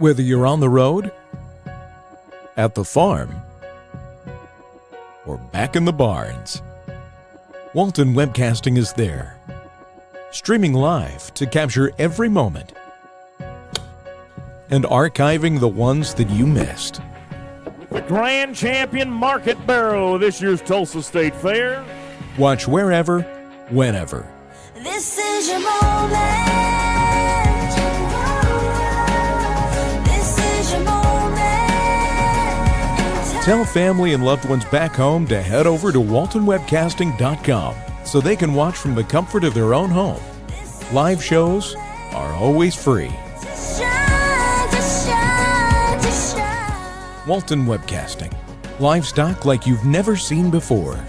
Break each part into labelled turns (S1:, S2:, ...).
S1: Whether you're on the road, at the farm, or back in the barns, Walton Webcasting is there, streaming live to capture every moment and archiving the ones that you missed.
S2: The grand champion Market Barrow this year's Tulsa State Fair.
S1: Watch wherever, whenever.
S3: This is your moment. This is your moment.
S1: Tell family and loved ones back home to head over to waltonwebcasting.com so they can watch from the comfort of their own home. Live shows are always free. Walton Webcasting. Livestock like you've never seen before.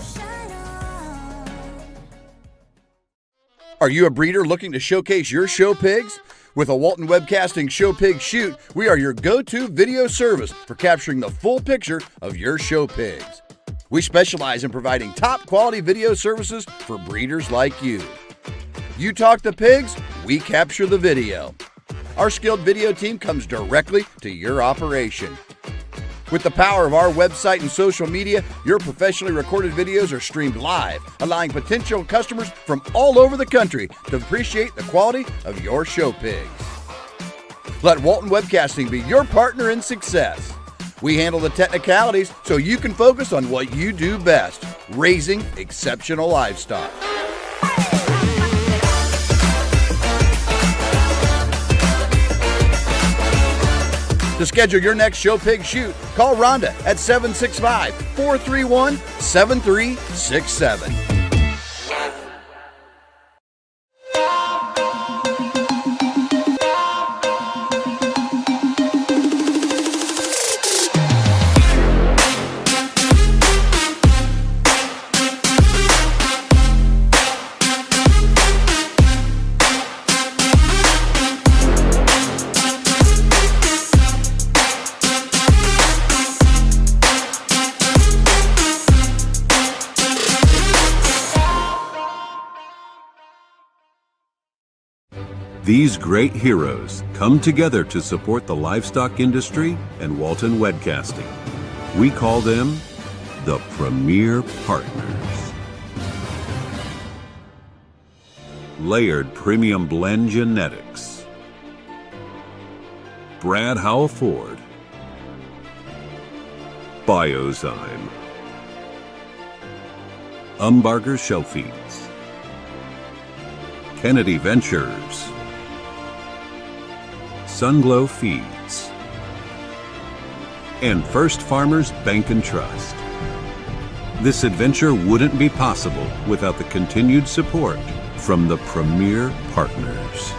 S4: Are you a breeder looking to showcase your show pigs? With a Walton Webcasting Show Pig Shoot, we are your go-to video service for capturing the full picture of your show pigs. We specialize in providing top quality video services for breeders like you. You talk the pigs, we capture the video. Our skilled video team comes directly to your operation. With the power of our website and social media, your professionally recorded videos are streamed live, allowing potential customers from all over the country to appreciate the quality of your show pigs. Let Walton Webcasting be your partner in success. We handle the technicalities so you can focus on what you do best, raising exceptional livestock. To schedule your next show pig shoot, call Rhonda at 765-431-7367.
S5: These great heroes come together to support the livestock industry and Walton Webcasting. We call them the Premier Partners. Layered Premium Blend Genetics, Brad Howell Ford, Biozyme, Umbarger Show Feeds, Kennedy Ventures, Sunglow Feeds, and First Farmers Bank and Trust. This adventure wouldn't be possible without the continued support from the Premier Partners.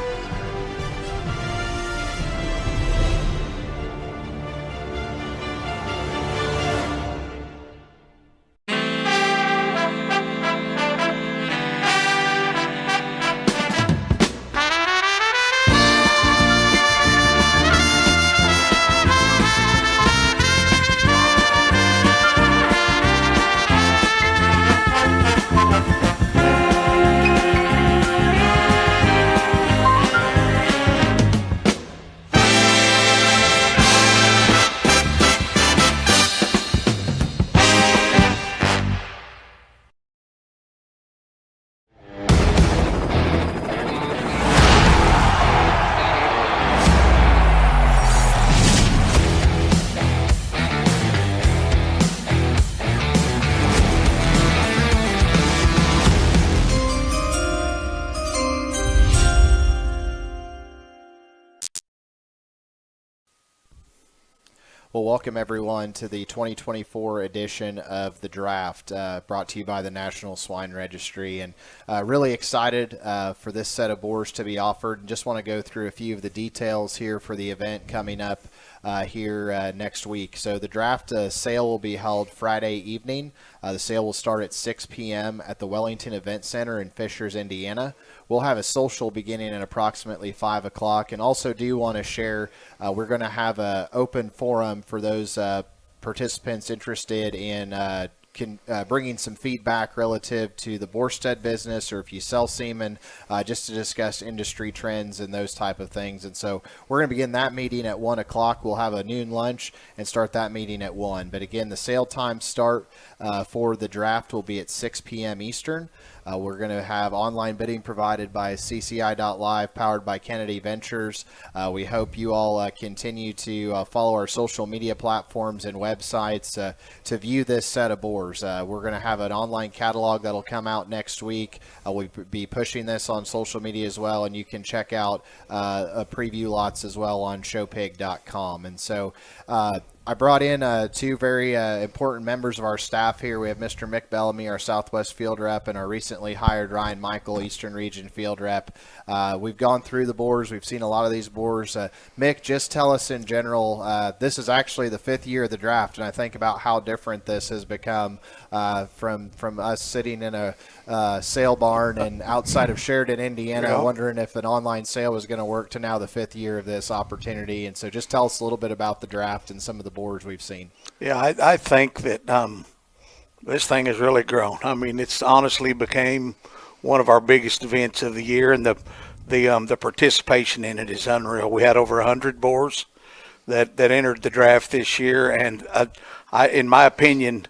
S6: Well, welcome everyone to the 2024 edition of the draft, brought to you by the National Swine Registry, and really excited for this set of boars to be offered. And just want to go through a few of the details here for the event coming up here next week. So the draft sale will be held Friday evening. The sale will start at 6 p.m. at the Wellington Event Center in Fishers, Indiana. We'll have a social beginning at approximately 5 o'clock. And also do want to share, we're going to have an open forum for those participants interested in bringing some feedback relative to the boar stud business, or if you sell semen, just to discuss industry trends and those type of things. And so we're going to begin that meeting at 1 o'clock. We'll have a noon lunch and start that meeting at 1. But again, the sale time start for the draft will be at 6 p.m. Eastern. We're going to have online bidding provided by CCI.live, powered by Kennedy Ventures. We hope you all continue to follow our social media platforms and websites to view this set of boars. We're going to have an online catalog that'll come out next week. We'll be pushing this on social media as well, and you can check out preview lots as well on showpig.com. And so I brought in two very important members of our staff here. We have Mr. Mick Bellamy, our Southwest field rep, and our recently hired Ryan Michael, Eastern Region field rep. We've gone through the boars. We've seen a lot of these boars. Mick, just tell us in general, this is actually the 5th year of the draft, and I think about how different this has become from us sitting in a sale barn and outside of Sheridan, Indiana, wondering if an online sale was going to work, to now the 5th year of this opportunity. And so just tell us a little bit about the draft and some of the boards we've seen.
S7: Yeah, I think that this thing has really grown. I mean, it's honestly became one of our biggest events of the year, and the participation in it is unreal. We had over 100 boars that entered the draft this year, and in my opinion,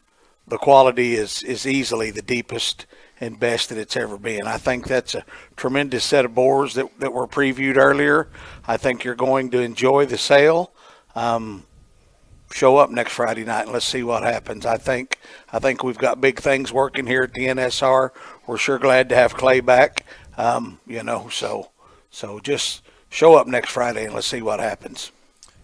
S7: the quality is easily the deepest and best that it's ever been. I think that's a tremendous set of boars that were previewed earlier. I think you're going to enjoy the sale. Show up next Friday night and let's see what happens. I think we've got big things working here at the NSR. We're sure glad to have Clay back. So just show up next Friday and let's see what happens.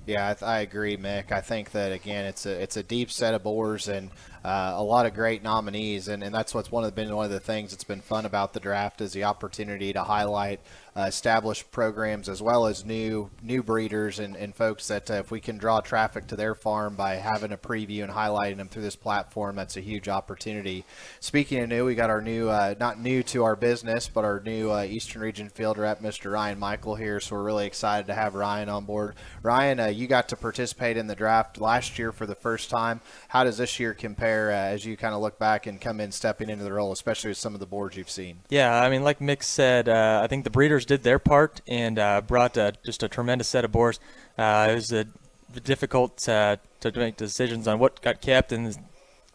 S6: Yeah, I agree, Mick. I think that, again, it's a deep set of boars and a lot of great nominees, and that's what's been one of the things that's been fun about the draft, is the opportunity to highlight established programs as well as new breeders and folks that if we can draw traffic to their farm by having a preview and highlighting them through this platform, that's a huge opportunity. Speaking of new, we got our new, not new to our business, but our new Eastern Region field rep, Mr. Ryan Michael here, so we're really excited to have Ryan on board. Ryan, you got to participate in the draft last year for the first time. How does this year compare as you kind of look back and come in stepping into the role, especially with some of the boards you've seen?
S8: Yeah, I mean, like Mick said, I think the breeders did their part and brought just a tremendous set of boars. It was difficult to make decisions on what got kept, and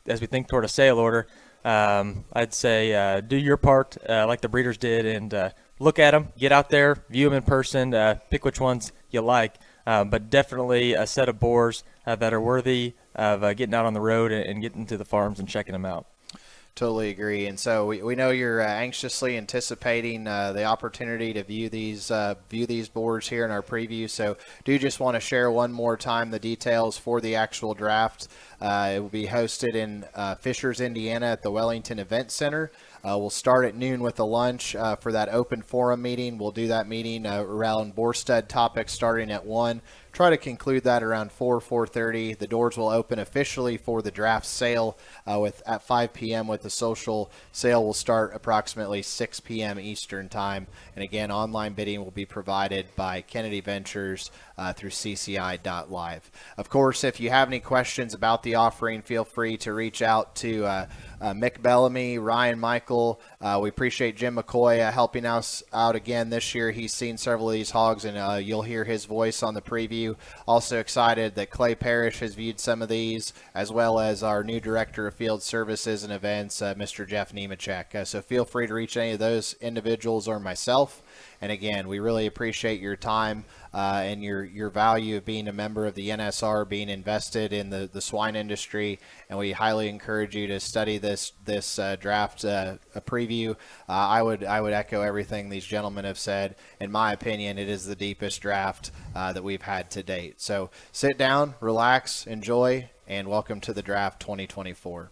S8: as we think toward a sale order, I'd say do your part like the breeders did, and look at them, get out there, view them in person, pick which ones you like, but definitely a set of boars that are worthy of getting out on the road and getting to the farms and checking them out.
S6: Totally agree. And so we know you're anxiously anticipating the opportunity to view these boards here in our preview. So do just want to share one more time the details for the actual draft. It will be hosted in Fishers, Indiana at the Wellington Event Center. We'll start at noon with a lunch for that open forum meeting. We'll do that meeting around boar stud topics starting at 1. Try to conclude that around 4:30. The doors will open officially for the draft sale at 5 p.m. with the social sale will start approximately 6 p.m. Eastern time. And again, online bidding will be provided by Kennedy Ventures through CCI.live. Of course, if you have any questions about the offering, feel free to reach out to Mick Bellamy, Ryan Michael. We appreciate Jim McCoy helping us out again this year. He's seen several of these hogs, and you'll hear his voice on the preview. Also excited that Clay Parrish has viewed some of these, as well as our new Director of Field Services and Events, Mr. Jeff Nemechek. So feel free to reach any of those individuals or myself. And again, we really appreciate your time and your value of being a member of the NSR, being invested in the swine industry, and we highly encourage you to study this draft preview. I would echo everything these gentlemen have said. In my opinion, it is the deepest draft that we've had to date. So sit down, relax, enjoy, and welcome to the draft 2024.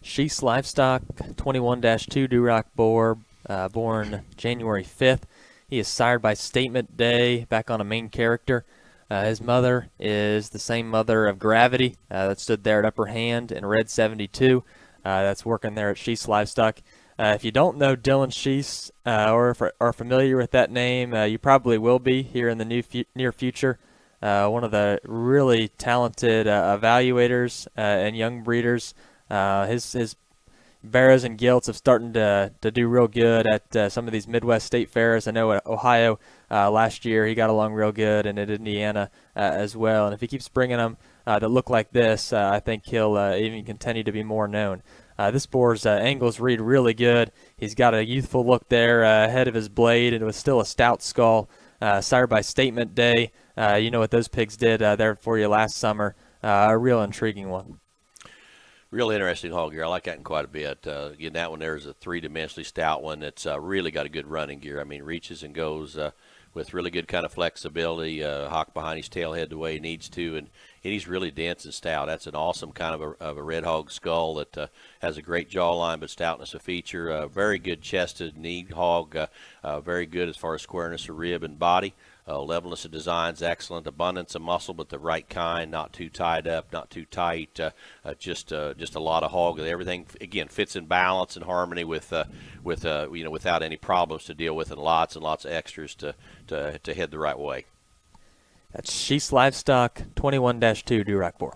S8: Sheese Livestock 21-2 Duroc boar, born January 5th. He is sired by Statement Day, back on a main character. His mother is the same mother of Gravity that stood there at Upper Hand in Red 72. That's working there at Sheese Livestock. If you don't know Dylan Sheese or if are familiar with that name, you probably will be here in the near future. One of the really talented evaluators and young breeders. His Barrows and Gilts have started to do real good at some of these Midwest state fairs. I know at Ohio last year he got along real good, and at Indiana as well. And if he keeps bringing them that look like this, I think he'll even continue to be more known. This boar's angles read really good. He's got a youthful look there ahead of his blade, and it was still a stout skull. Sire by Statement Day, you know what those pigs did there for you last summer. A real intriguing one.
S9: Real interesting hog gear. I like that one quite a bit. Again, that one there is a three-dimensionally stout one that's really got a good running gear. I mean, reaches and goes with really good kind of flexibility, hock behind his tail head the way he needs to, and he's really dense and stout. That's an awesome kind of a red hog skull that has a great jawline, but stoutness a feature. Very good chested knee hog, very good as far as squareness of rib and body. Levelness of design's excellent. Abundance of muscle, but the right kind, not too tied up, not too tight. Just a lot of hog. Everything again fits in balance and harmony with without any problems to deal with, and lots of extras to head the right way.
S8: That's Sheese Livestock 21-2 Duroc boar.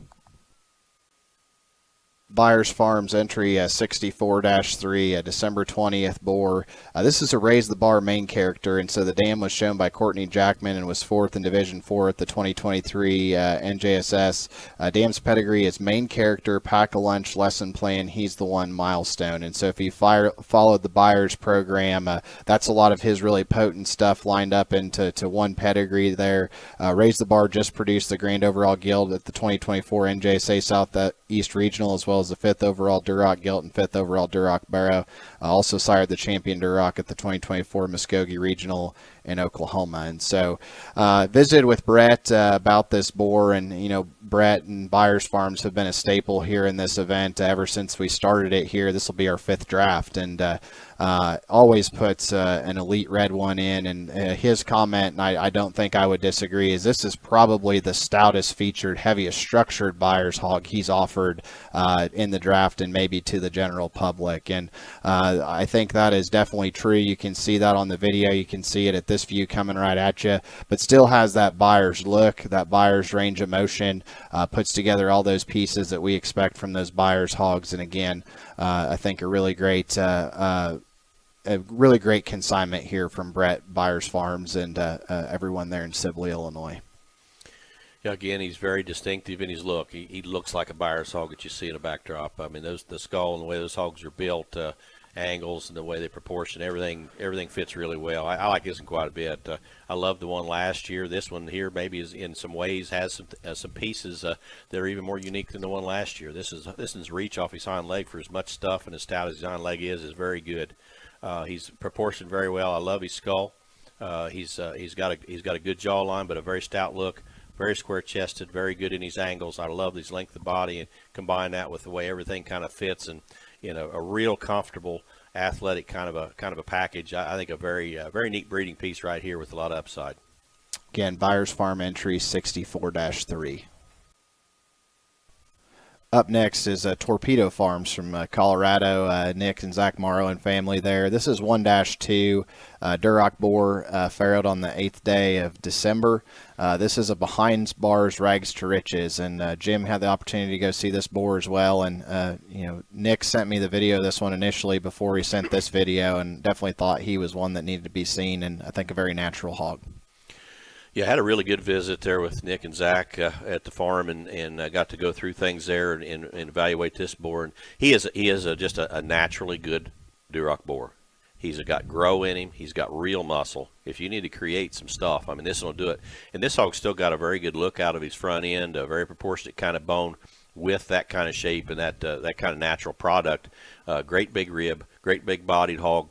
S6: Byers Farms entry 64-3, December 20th boar. This is a Raise the Bar main character, and so the dam was shown by Courtney Jackman and was 4th in Division 4 at the 2023 NJSS. Dam's pedigree is main character, pack-a-lunch, lesson plan, he's the one milestone. And so if you followed the Byers program, that's a lot of his really potent stuff lined up into one pedigree there. Raise the Bar just produced the Grand Overall Guild at the 2024 NJSA Southeast Regional, as well as the 5th overall Duroc Gilt and 5th overall Duroc Barrow. Also sired the champion Duroc at the 2024 Muskogee Regional in Oklahoma. And so visited with Brett about this boar, and Brett and Byers Farms have been a staple here in this event ever since we started it here. This will be our 5th draft, and always puts an elite red one in. And his comment, and I don't think I would disagree, is this is probably the stoutest featured, heaviest structured Byers hog he's offered in the draft and maybe to the general public. And I think that is definitely true. You can see that on the video. You can see it at this view coming right at you, but still has that Byers look, that Byers range of motion, puts together all those pieces that we expect from those Byers hogs. And again, I think a really great consignment here from Brett, Byers Farms, and everyone there in Sibley, Illinois.
S9: Yeah, again, he's very distinctive in his look. He looks like a Byers hog that you see in a backdrop. I mean, the skull and the way those hogs are built, angles and the way they proportion, everything fits really well. I like this one quite a bit. I love the one last year. This one here maybe is in some ways has some pieces that are even more unique than the one last year. This one's reach off his hind leg for as much stuff and as stout as his hind leg is very good. He's proportioned very well. I love his skull. He's got a good jawline, but a very stout look. Very square chested, very good in his angles. I love his length of body, and combine that with the way everything kind of fits, and a real comfortable, athletic kind of a package. I think a very neat breeding piece right here with a lot of upside.
S6: Again, Byers Farm entry 64-3. Up next is Torpedo Farms from Colorado. Nick and Zach Morrow and family there. This is 1-2 Duroc boar, farrowed on the 8th day of December. This is a behind bars rags to riches, and Jim had the opportunity to go see this boar as well. And Nick sent me the video of this one initially before he sent this video, and definitely thought he was one that needed to be seen, and I think a very natural hog.
S9: Yeah, I had a really good visit there with Nick and Zach at the farm, and got to go through things there and evaluate this boar. And he is just a naturally good Duroc boar. He's got grow in him. He's got real muscle. If you need to create some stuff, I mean, this will do it. And this hog's still got a very good look out of his front end, a very proportionate kind of bone with that kind of shape and that kind of natural product. Great big rib, great big bodied hog.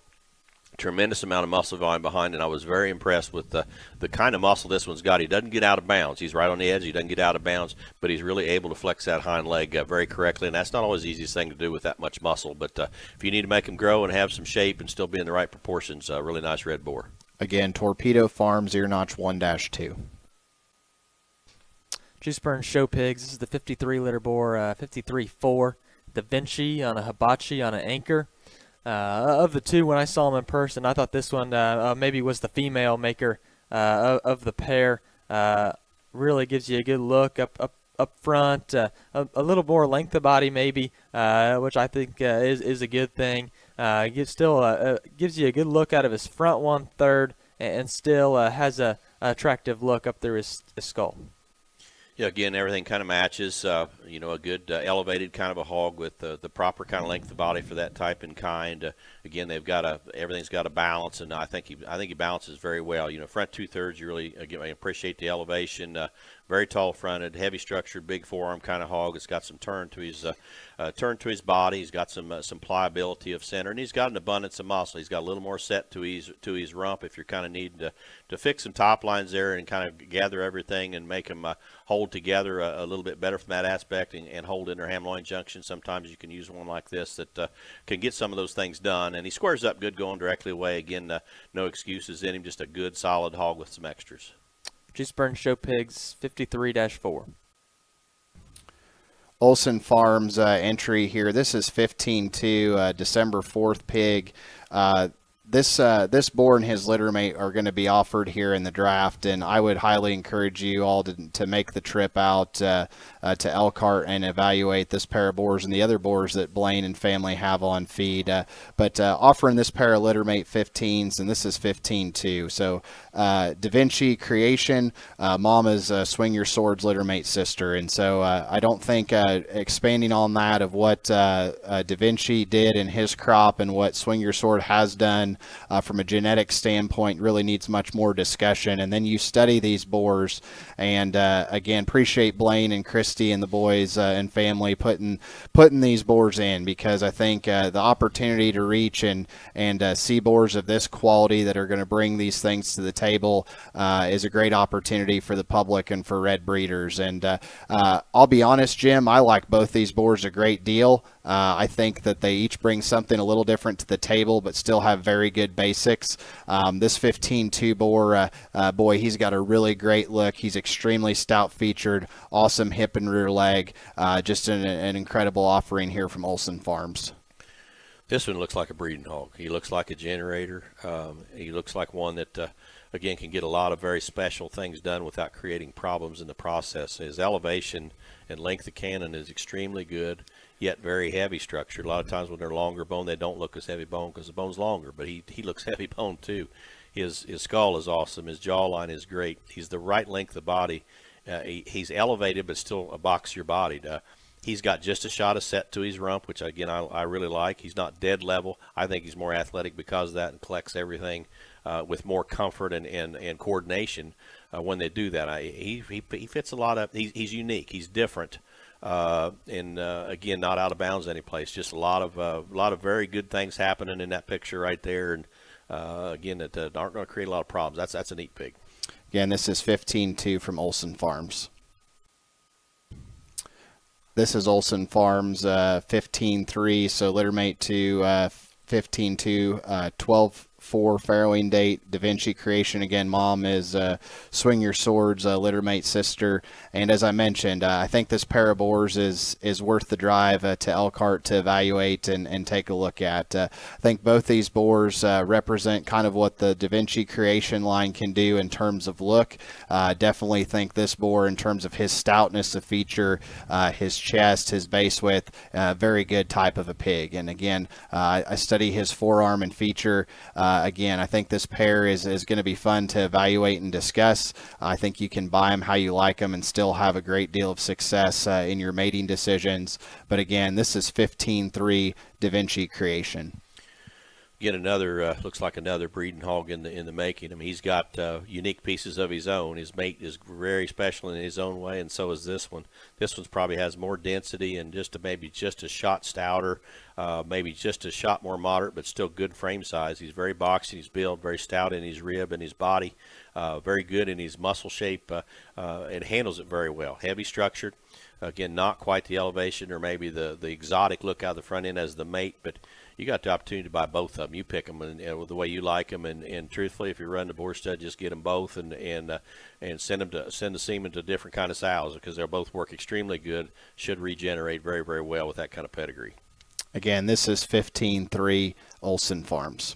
S9: Tremendous amount of muscle volume behind, and I was very impressed with the kind of muscle this one's got. He doesn't get out of bounds. He's right on the edge. He doesn't get out of bounds, but he's really able to flex that hind leg very correctly, and that's not always the easiest thing to do with that much muscle. But if you need to make him grow and have some shape and still be in the right proportions, really nice red boar.
S6: Again, Torpedo Farms, ear notch 1-2.
S8: Juice Burn Show Pigs. This is the 53 litter boar, 53-4. Da Vinci on a hibachi on an anchor. Of the two, when I saw them in person, I thought this one maybe was the female maker of the pair. Really gives you a good look up front, a little more length of body maybe, which I think is a good thing. Gives you a good look out of his front 1/3, and still has a attractive look up through his skull.
S9: Yeah, again, everything kind of matches. A good elevated kind of a hog with the proper kind of length of body for that type and kind. Again, everything's got a balance, and I think he balances very well. Front 2/3, you really I appreciate the elevation. Very tall fronted, heavy structured, big forearm kind of hog. It's got some turn to his body. He's got some pliability of center, and he's got an abundance of muscle. He's got a little more set to his rump if you're kind of needing to fix some top lines there and kind of gather everything and make them hold together a little bit better from that aspect and hold in their ham-loin junction. Sometimes you can use one like this that can get some of those things done. And he squares up good going directly away. Again, no excuses in him, just a good, solid hog with some extras.
S8: Juice Burn Show Pigs 53-4.
S6: Olson Farms entry here. This is 15-2, December 4th pig. This boar and his litter mate are going to be offered here in the draft, and I would highly encourage you all to make the trip out to Elkhart and evaluate this pair of boars and the other boars that Blaine and family have on feed. But offering this pair of litter mate 15s, and this is 15-2. So Da Vinci Creation, mom is Swing Your Swords litter mate sister, and so I don't think expanding on that of what Da Vinci did in his crop and what Swing Your Sword has done from a genetic standpoint really needs much more discussion. And then you study these boars, and again, appreciate Blaine and Christy and the boys and family putting these boars in, because I think the opportunity to reach and see boars of this quality that are going to bring these things to the table is a great opportunity for the public and for red breeders. And I'll be honest, Jim, I like both these boars a great deal. I think that they each bring something a little different to the table, but still have very good basics. This 15-2 boar, boy, he's got a really great look. He's extremely stout featured, awesome hip and rear leg. Just an incredible offering here from Olson Farms.
S9: This one looks like a breeding hog. He looks like a generator. He looks like one that, again, can get a lot of very special things done without creating problems in the process. His elevation and length of cannon is extremely good, yet very heavy structured. A lot of times when they're longer bone, they don't look as heavy bone because the bone's longer, but he looks heavy bone too. His skull is awesome. His jawline is great. He's the right length of body. He's elevated but still a boxier bodied. He's got just a shot of set to his rump, which, again, I really like. He's not dead level. I think he's more athletic because of that and collects everything with more comfort and coordination when they do that. He fits a lot of – he's unique. He's different. And again, not out of bounds any place. Just a lot of very good things happening in that picture right there. And again, that aren't going to create a lot of problems. That's a neat pig.
S6: Again, this is 15-2 from Olson Farms. This is Olson Farms 15-3, so littermate to 15-2, 12-4 farrowing date. Da Vinci Creation, again, mom is Swing Your Swords, littermate sister. And as I mentioned, I think this pair of boars is worth the drive to Elkhart to evaluate and take a look at. I think both these boars represent kind of what the Da Vinci Creation line can do in terms of look. Definitely think this boar, in terms of his stoutness of feature, his chest, his base width, very good type of a pig. And again, I study his forearm and feature. Again, I think this pair is going to be fun to evaluate and discuss. I think you can buy them how you like them and still have a great deal of success in your mating decisions. But again, this is 15-3 Da Vinci Creation.
S9: Again, another looks like another breeding hog in the making. I mean, he's got unique pieces of his own. His mate is very special in his own way, and so is this one. This one probably has more density and maybe just a shot stouter, maybe just a shot more moderate, but still good frame size. He's very boxy, he's built, very stout in his rib and his body, very good in his muscle shape, and handles it very well. Heavy structured. Again, not quite the elevation or maybe the exotic look out the front end as the mate, but you got the opportunity to buy both of them. You pick them the way you like them, and truthfully, if you run the boar stud, just get them both and send the semen to different kind of sows, because they'll both work extremely good. Should regenerate very, very well with that kind of pedigree.
S6: Again, this is 15-3 Olson Farms.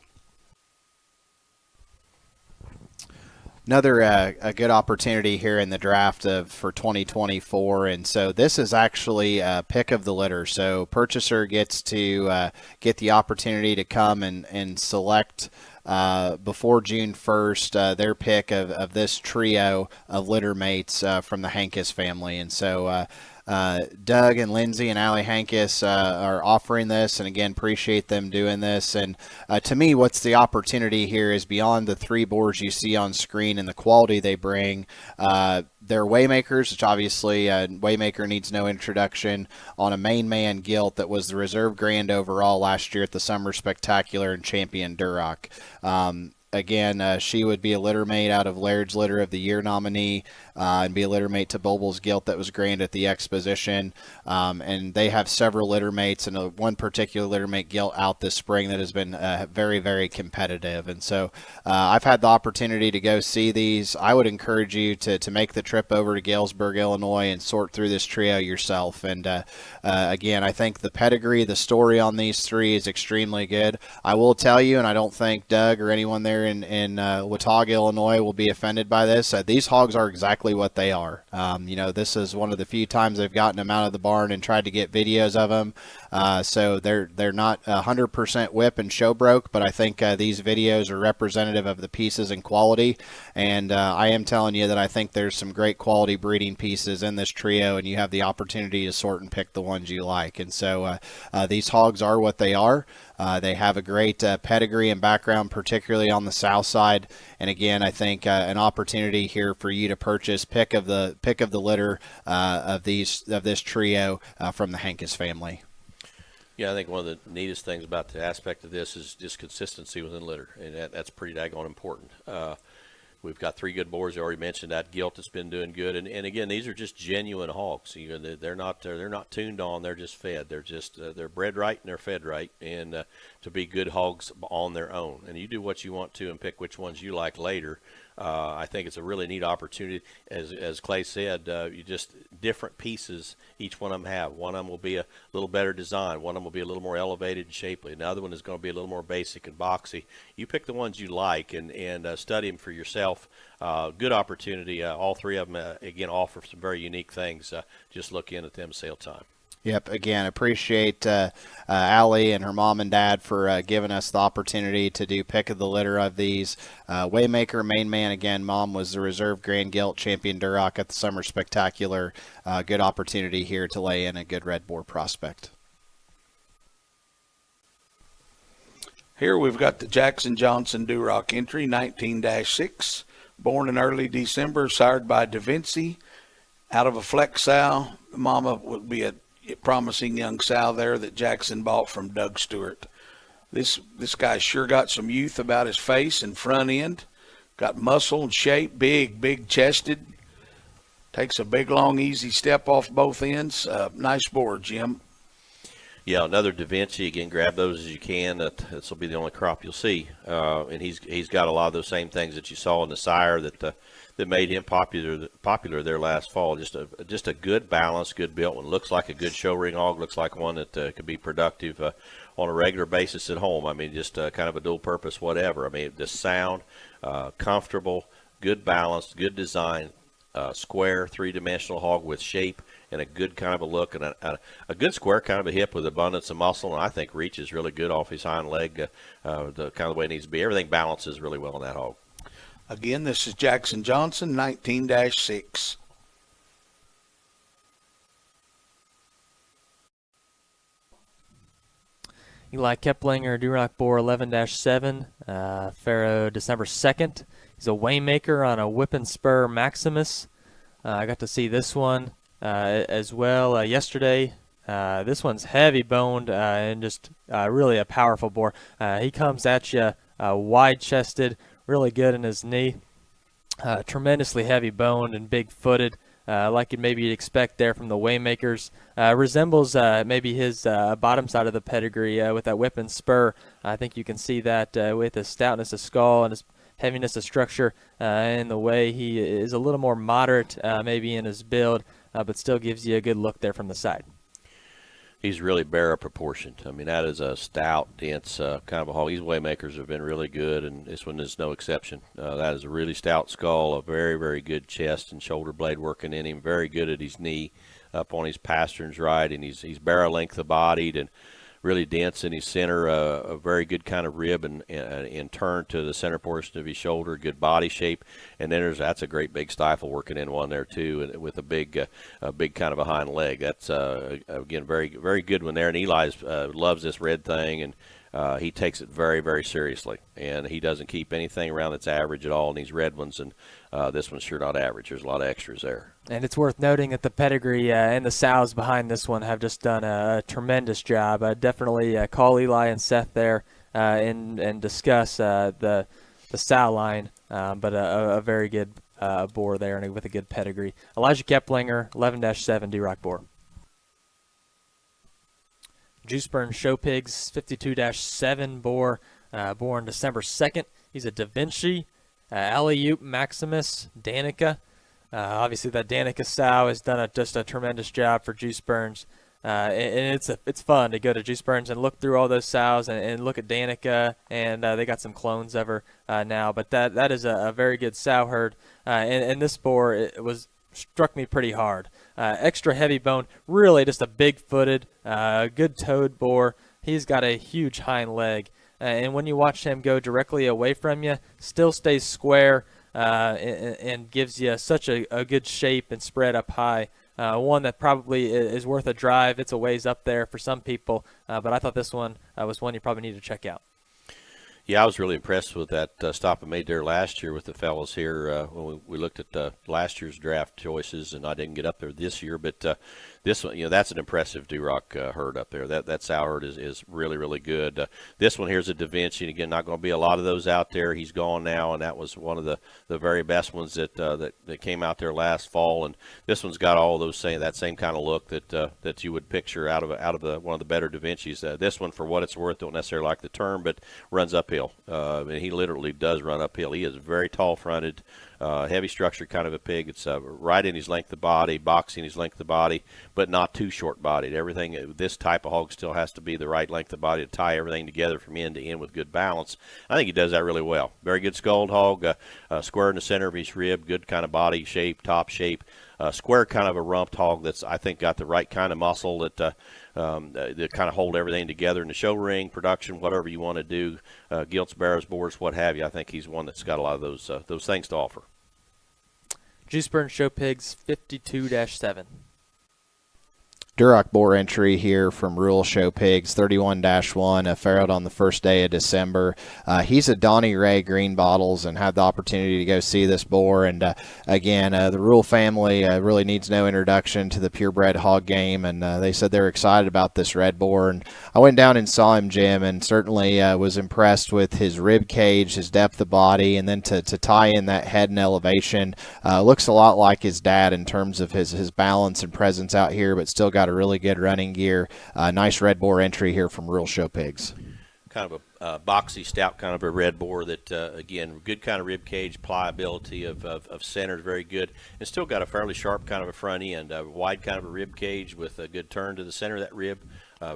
S6: Another a good opportunity here in the draft for 2024, and so this is actually a pick of the litter. So purchaser gets to get the opportunity to come and select before June 1st their pick of this trio of litter mates from the Hankis family, and so Doug and Lindsay and Allie Hankis are offering this, and again, appreciate them doing this. And to me, what's the opportunity here is beyond the 3 boars you see on screen and the quality they bring. They're Waymakers, which obviously Waymaker needs no introduction, on a main man gilt that was the reserve grand overall last year at the Summer Spectacular and champion Duroc. Again, she would be a litter mate out of Laird's Litter of the Year nominee and be a litter mate to Boble's gilt that was grand at the exposition. And they have several litter mates and one particular litter mate gilt out this spring that has been very, very competitive. And so I've had the opportunity to go see these. I would encourage you to make the trip over to Galesburg, Illinois, and sort through this trio yourself. And again, I think the pedigree, the story on these 3 is extremely good. I will tell you, and I don't think Doug or anyone there in Watauga, Illinois will be offended by this. These hogs are exactly what they are. This is one of the few times I've gotten them out of the barn and tried to get videos of them. So they're not 100% whip and show broke, but I think these videos are representative of the pieces and quality. And I am telling you that I think there's some great quality breeding pieces in this trio, and you have the opportunity to sort and pick the ones you like. And so these hogs are what they are. They have a great pedigree and background, particularly on the south side. And again, I think an opportunity here for you to purchase pick of the litter of this trio from the Hankis family.
S9: Yeah, I think one of the neatest things about the aspect of this is just consistency within litter, and that's pretty daggone important. We've got 3 good boars. I already mentioned that gilt has been doing good, and again, these are just genuine hogs. They're not tuned on. They're just fed. They're bred right and they're fed right, and to be good hogs on their own. And you do what you want to and pick which ones you like later. I think it's a really neat opportunity. As Clay said, you just different pieces each one of them have. One of them will be a little better design. One of them will be a little more elevated and shapely. Another one is going to be a little more basic and boxy. You pick the ones you like and study them for yourself. Good opportunity. All 3 of them, again, offer some very unique things. Just look in at them sale time.
S6: Yep. Again, appreciate Allie and her mom and dad for giving us the opportunity to do pick of the litter of these. Waymaker, main man, again, mom was the reserve grand gilt champion Duroc at the Summer Spectacular. Good opportunity here to lay in a good red boar prospect.
S7: Here we've got the Jackson Johnson Duroc entry, 19-6, born in early December, sired by Da Vinci, out of a flex sow. The mama would be a promising young sow there that Jackson bought from Doug Stewart. This guy sure got some youth about his face and front end. Got muscle and shape, big chested. Takes a big, long, easy step off both ends. Nice board, Jim.
S9: Yeah, another Da Vinci. Again, grab those as you can. This will be the only crop you'll see. And he's got a lot of those same things that you saw in the Sire that made him popular there last fall. Just a good balance, good built one. Looks like a good show ring hog. Looks like one that could be productive on a regular basis at home. I mean, just kind of a dual purpose, whatever. I mean, just sound, comfortable, good balance, good design, square, 3-dimensional hog with shape and a good kind of a look and a good square kind of a hip with abundance of muscle. And I think reaches really good off his hind leg, the kind of the way it needs to be. Everything balances really well in that hog.
S7: Again, this is Jackson Johnson, 19-6.
S8: Eli Keplinger, Duroc Boar 11-7, Pharaoh December 2nd. He's a Waymaker on a Whip and Spur Maximus. I got to see this one as well yesterday. This one's heavy boned and just really a powerful boar. He comes at you wide chested, really good in his knee, tremendously heavy boned and big footed, like you'd maybe expect there from the Waymakers. Resembles maybe his bottom side of the pedigree with that Whip and Spur. I think you can see that with his stoutness of skull and his heaviness of structure and the way he is a little more moderate maybe in his build, but still gives you a good look there from the side.
S9: He's really barrel proportioned. I mean, that is a stout, dense kind of a hog. These Waymakers have been really good, and this one is no exception. That is a really stout skull, a very, very good chest and shoulder blade working in him, very good at his knee, up on his pasterns right, and he's barrel length bodied and really dense in his center, a very good kind of rib and turn to the center portion of his shoulder, good body shape, and then that's a great big stifle working in one there too, and with a big kind of a hind leg. That's again very very good one there. And Eli's loves this red thing, and he takes it very very seriously, and he doesn't keep anything around that's average at all in these red ones, and this one's sure not average. There's a lot of extras there.
S8: And it's worth noting that the pedigree and the sows behind this one have just done a tremendous job. Definitely call Eli and Seth there and discuss the sow line, but a very good boar there and with a good pedigree. Elijah Keplinger, 11-7 Duroc boar. Juiceburn Show Pigs, 52-7 boar, born December 2nd. He's a Da Vinci, Alley-Oop Maximus, Danica. Obviously, that Danica sow has done just a tremendous job for Juice Burns, and it's fun to go to Juice Burns and look through all those sows and look at Danica, and they got some clones of her now. But that is a very good sow herd, and this boar struck me pretty hard. Extra heavy bone, really just a big-footed, good toed boar. He's got a huge hind leg, and when you watch him go directly away from you, still stays square. And gives you such a good shape and spread up high. One that probably is worth a drive. It's a ways up there for some people, but I thought this one was one you probably need to check out.
S9: Yeah, I was really impressed with that stop I made there last year with the fellas here when we looked at last year's draft choices, and I didn't get up there this year. But this one, that's an impressive Duroc herd up there. That sow herd is really, really good. This one here's a Da Vinci, and again, not going to be a lot of those out there. He's gone now, and that was one of the very best ones that came out there last fall. And this one's got all those that same kind of look that you would picture out of one of the better Da Vincis. This one, for what it's worth, don't necessarily like the term, but runs uphill. And he literally does run uphill. He is very tall-fronted, heavy structure kind of a pig. It's right in his length of body, boxing his length of body, but not too short-bodied. Everything, this type of hog still has to be the right length of body to tie everything together from end to end with good balance. I think he does that really well. Very good skulled hog, square in the center of his rib, good kind of body shape, top shape. Square kind of a rumped hog that's, I think, got the right kind of muscle that kind of hold everything together in the show ring, production, whatever you want to do, gilts, barrows, boards, what have you. I think he's one that's got a lot of those things to offer.
S8: Juiceburn Show Pigs, 52-7.
S6: Duroc boar entry here from Rural Show Pigs, 31-1, a farrowed on the first day of December. He's a Donnie Ray Green Bottles and had the opportunity to go see this boar. And again, the Rural family really needs no introduction to the purebred hog game, and they said they're excited about this red boar. And I went down and saw him, Jim, and certainly was impressed with his rib cage, his depth of body, and then to tie in that head and elevation. Looks a lot like his dad in terms of his balance and presence out here, but still got a really good running gear. Nice red boar entry here from Rural Show Pigs.
S9: Kind of a boxy, stout kind of a red boar that, again, good kind of rib cage, pliability of center is very good, and still got a fairly sharp kind of a front end, wide kind of a rib cage with a good turn to the center of that rib.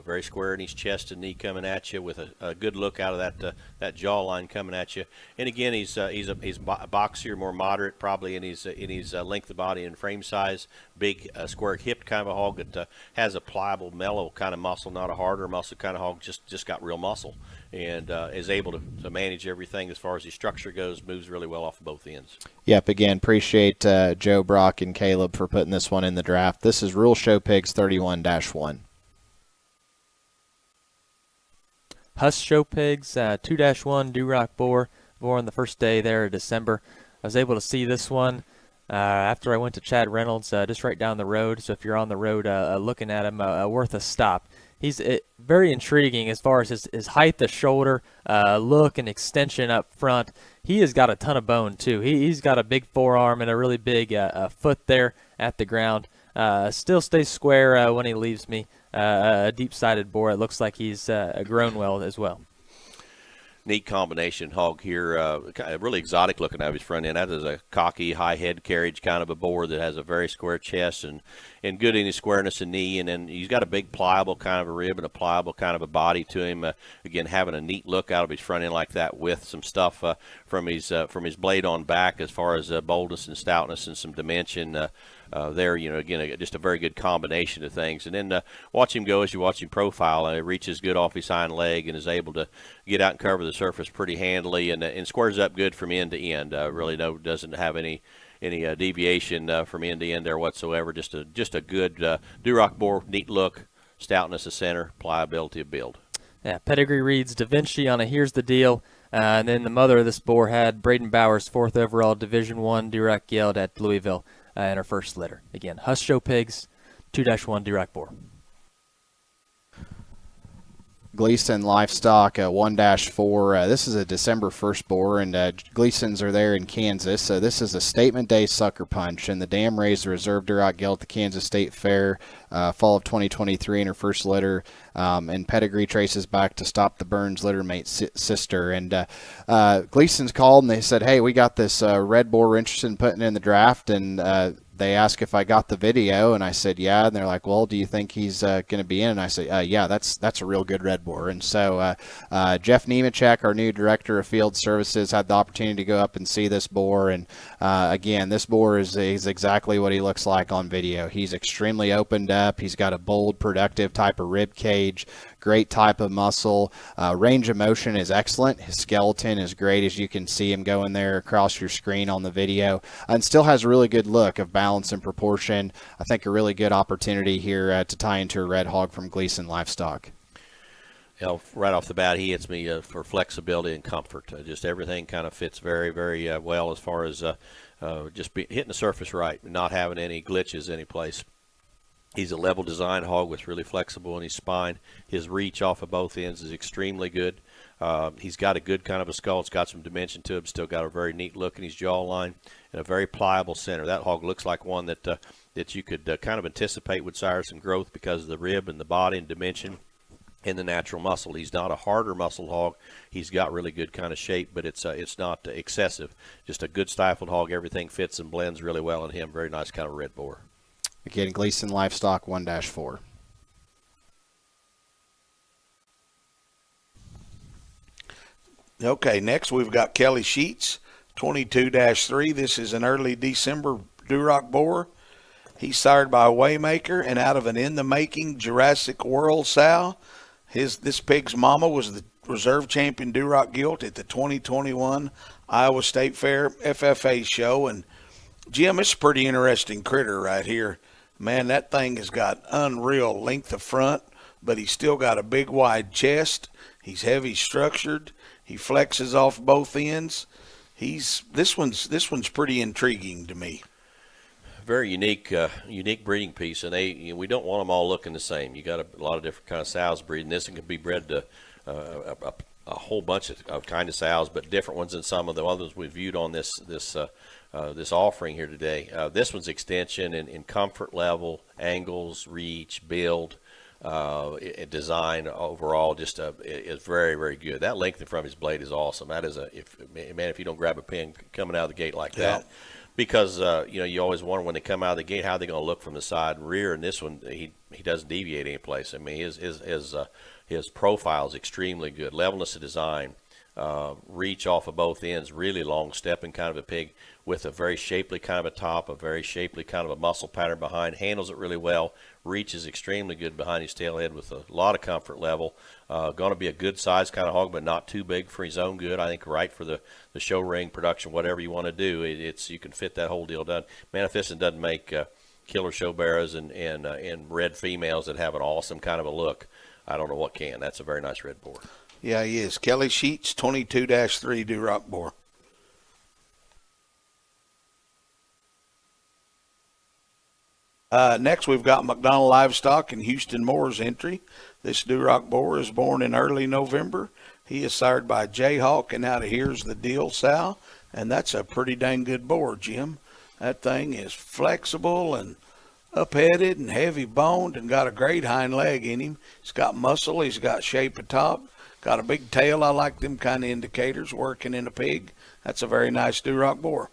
S9: Very square in his chest and knee coming at you with a good look out of that jaw line coming at you. And again, he's boxier, more moderate, probably in his length of body and frame size. Big square hipped kind of a hog that has a pliable, mellow kind of muscle, not a harder muscle kind of hog. Just got real muscle and is able to manage everything as far as his structure goes. Moves really well off of both ends.
S6: Yep. Again, appreciate Joe, Brock, and Caleb for putting this one in the draft. This is Rural Show Pigs, 31-1.
S8: Huss Show Pigs, 2-1 Duroc boar, born the first day there of December. I was able to see this one after I went to Chad Reynolds, just right down the road. So if you're on the road looking at him, worth a stop. He's very intriguing as far as his height, the shoulder, look, and extension up front. He has got a ton of bone, too. He's got a big forearm and a really big foot there at the ground. Still stays square when he leaves me. A deep-sided boar. It looks like he's grown well as well.
S9: neat combination hog here, kind of really exotic looking out of his front end. That is a cocky, high head carriage kind of a boar that has a very square chest and good in his squareness and knee. And then he's got a big pliable kind of a rib and a pliable kind of a body to him. Again, having a neat look out of his front end like that with some stuff from his blade on back as far as boldness and stoutness and some dimension. There, again, just a very good combination of things. And then watch him go as you watch him profile. He reaches good off his hind leg and is able to get out and cover the surface pretty handily and squares up good from end to end. Really doesn't have any deviation from end to end there whatsoever. Just a good Duroc boar, neat look, stoutness of center, pliability of build.
S8: Yeah, pedigree reads Da Vinci on a Here's the Deal. And then the mother of this boar had Braden Bowers, 4th overall Division I Duroc gelded at Louisville in her first litter. Again, Huss Show Pigs, 2-1 Duroc boar.
S6: Gleason Livestock 1-4. This is a December 1st boar, and Gleasons are there in Kansas. So this is a Statement Day sucker punch, and the dam raised the reserve Duroc gelded at the Kansas State Fair fall of 2023 in her first litter, and pedigree traces back to Stop the Burns littermate sister. And Gleason's called, and they said, hey, we got this red boar we're interested in putting in the draft, and they asked if I got the video, and I said, yeah. And they're like, well, do you think he's going to be in? And I said, yeah, that's a real good red boar. And so Jeff Nemechek, our new director of field services, had the opportunity to go up and see this boar. And again, this boar is exactly what he looks like on video. He's extremely opened up. He's got a bold, productive type of rib cage, great type of muscle. Range of motion is excellent. His skeleton is great, as you can see him going there across your screen on the video, and still has a really good look of balance and proportion. I think a really good opportunity here to tie into a red hog from Gleason Livestock.
S9: Right off the bat, he hits me for flexibility and comfort. Just everything kind of fits very, very well as far as just hitting the surface right, not having any glitches any place. He's a level design hog with really flexible in his spine. His reach off of both ends is extremely good. He's got a good kind of a skull. It's got some dimension to him. Still got a very neat look in his jawline and a very pliable center. That hog looks like one that you could kind of anticipate with Sire some growth because of the rib and the body and dimension and the natural muscle. He's not a harder muscle hog. He's got really good kind of shape, but it's not excessive. Just a good stifled hog. Everything fits and blends really well in him. Very nice kind of red boar.
S6: Again, Gleason Livestock 1-4.
S7: Okay, next we've got Kelly Sheets, 22-3. This is an early December Duroc boar. He's sired by a Waymaker and out of an in-the-making Jurassic World sow. This pig's mama was the reserve champion Duroc gilt at the 2021 Iowa State Fair FFA show. And Jim, it's a pretty interesting critter right here. Man, that thing has got unreal length of front, but he's still got a big wide chest. He's heavy structured. He flexes off both ends. This one's pretty intriguing to me.
S9: Very unique breeding piece, and we don't want them all looking the same. You got a lot of different kind of sows breeding. This one can be bred to a whole bunch of kind of sows, but different ones than some of the others we've viewed on this offering here today. This one's extension in comfort level, angles, reach, build, design overall just is very, very good. That length in front of his blade is awesome. That is if you don't grab a pin coming out of the gate like that. Because you always wonder when they come out of the gate how they're going to look from the side and rear. And this one, he doesn't deviate any place. I mean, his profile is extremely good. Levelness of design, reach off of both ends, really long stepping kind of a pig with a very shapely kind of a top, a very shapely kind of a muscle pattern behind. Handles it really well. Reach is extremely good behind his tail head with a lot of comfort level. Going to be a good size kind of hog, but not too big for his own good. I think right for the show ring production, whatever you want to do, you can fit that whole deal done. Manifesting doesn't make killer show bearers and red females that have an awesome kind of a look. I don't know what can. That's a very nice red boar.
S7: Yeah, he is. Kelly Sheets, 22-3 Duroc boar. Next, we've got McDonald Livestock and Houston Moore's entry. This Duroc boar is born in early November. He is sired by Jayhawk and out of Here's the Deal sow, and that's a pretty dang good boar, Jim. That thing is flexible and up-headed and heavy-boned and got a great hind leg in him. He's got muscle. He's got shape of top. got a big tail. I like them kind of indicators working in a pig. That's a very nice Duroc boar.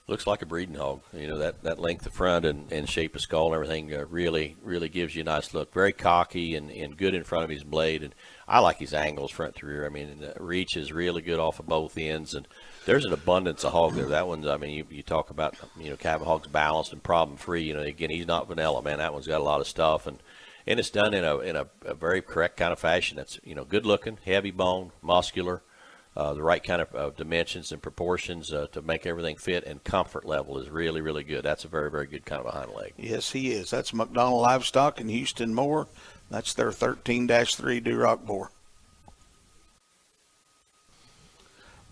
S9: Looks like a breeding hog. You know, that length of front and shape of skull and everything really gives you a nice look. Very cocky and good in front of his blade. And I like his angles front to rear. I mean, the reach is really good off of both ends. And there's an abundance of hog there. That one's, I mean, you talk about, you know, cattle hog's balanced and problem-free. You know, again, he's not vanilla, man. That one's got a lot of stuff. And it's done in a very correct kind of fashion. That's, you know, good-looking, heavy bone, muscular. The right kind of dimensions and proportions to make everything fit, and comfort level is really, really good. That's a very, very good kind of a hind leg.
S7: Yes, he is. That's McDonald Livestock in Houston Moore. That's their 13-3 Duroc boar.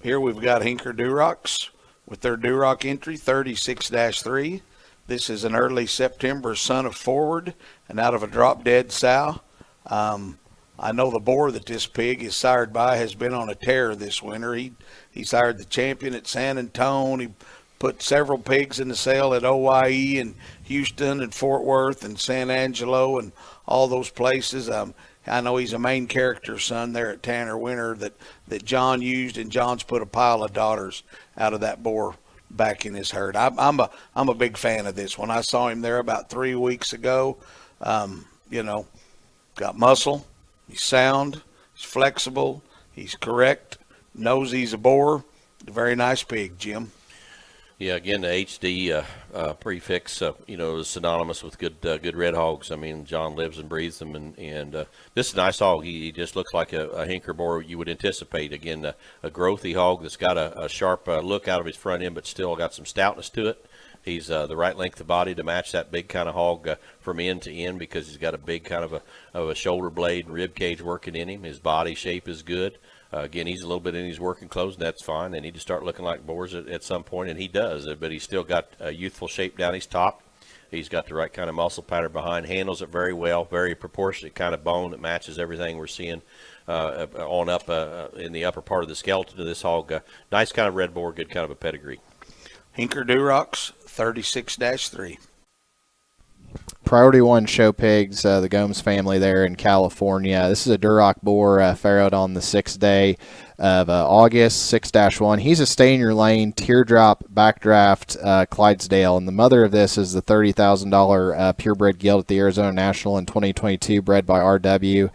S7: Here we've got Hinker Durocs with their Duroc entry 36-3. This is an early September son of Forward and out of a drop-dead sow. I know the boar that this pig is sired by has been on a tear this winter. He sired the champion at San Antonio. He put several pigs in the sale at OYE and Houston and Fort Worth and San Angelo and all those places. I know he's a main character son there at Tanner Winter that John used, and John's put a pile of daughters out of that boar back in his herd. I'm a big fan of this one. I saw him there about 3 weeks ago. You know, got muscle. He's sound, he's flexible, he's correct, knows he's a boar. A very nice pig, Jim.
S9: Yeah, again, the HD prefix, you know, is synonymous with good red hogs. I mean, John lives and breathes them, and this is a nice hog. He just looks like a Hinker boar you would anticipate. Again, a growthy hog that's got a sharp look out of his front end, but still got some stoutness to it. He's the right length of body to match that big kind of hog from end to end, because he's got a big kind of a shoulder blade and rib cage working in him. His body shape is good. Again, he's a little bit in his working clothes, and that's fine. They need to start looking like boars at some point, and he does. But he's still got a youthful shape down his top. He's got the right kind of muscle pattern behind, handles it very well, very proportionate kind of bone that matches everything we're seeing on up in the upper part of the skeleton of this hog. Nice kind of red boar, good kind of a pedigree.
S7: Hinker Durocs 36-3.
S6: Priority 1 show pigs, the Gomes family there in California. This is a Duroc boar farrowed on the 6th day of August, 6-1. He's a stay in your lane, teardrop, backdraft, Clydesdale. And the mother of this is the $30,000 purebred gilt at the Arizona National in 2022, bred by RW.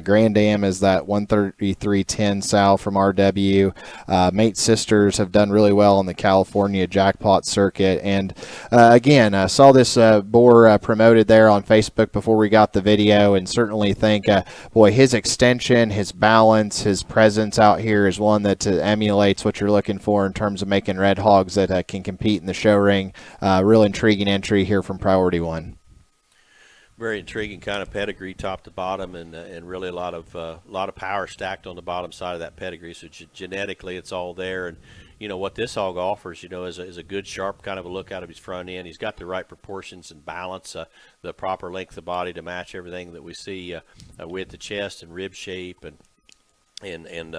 S6: Grand Dam is that 133.10 sow from RW. Mate sisters have done really well on the California jackpot circuit. And again, I saw this boar promoted there on Facebook before we got the video, and certainly think, boy, his extension, his balance, his presence out here is one that emulates what you're looking for in terms of making red hogs that can compete in the show ring. Real intriguing entry here from Priority 1.
S9: Very intriguing kind of pedigree, top to bottom, and really a lot of power stacked on the bottom side of that pedigree. So genetically, it's all there. And you know what this hog offers, you know, is a good sharp kind of a look out of his front end. He's got the right proportions and balance, the proper length of body to match everything that we see with the chest and rib shape, and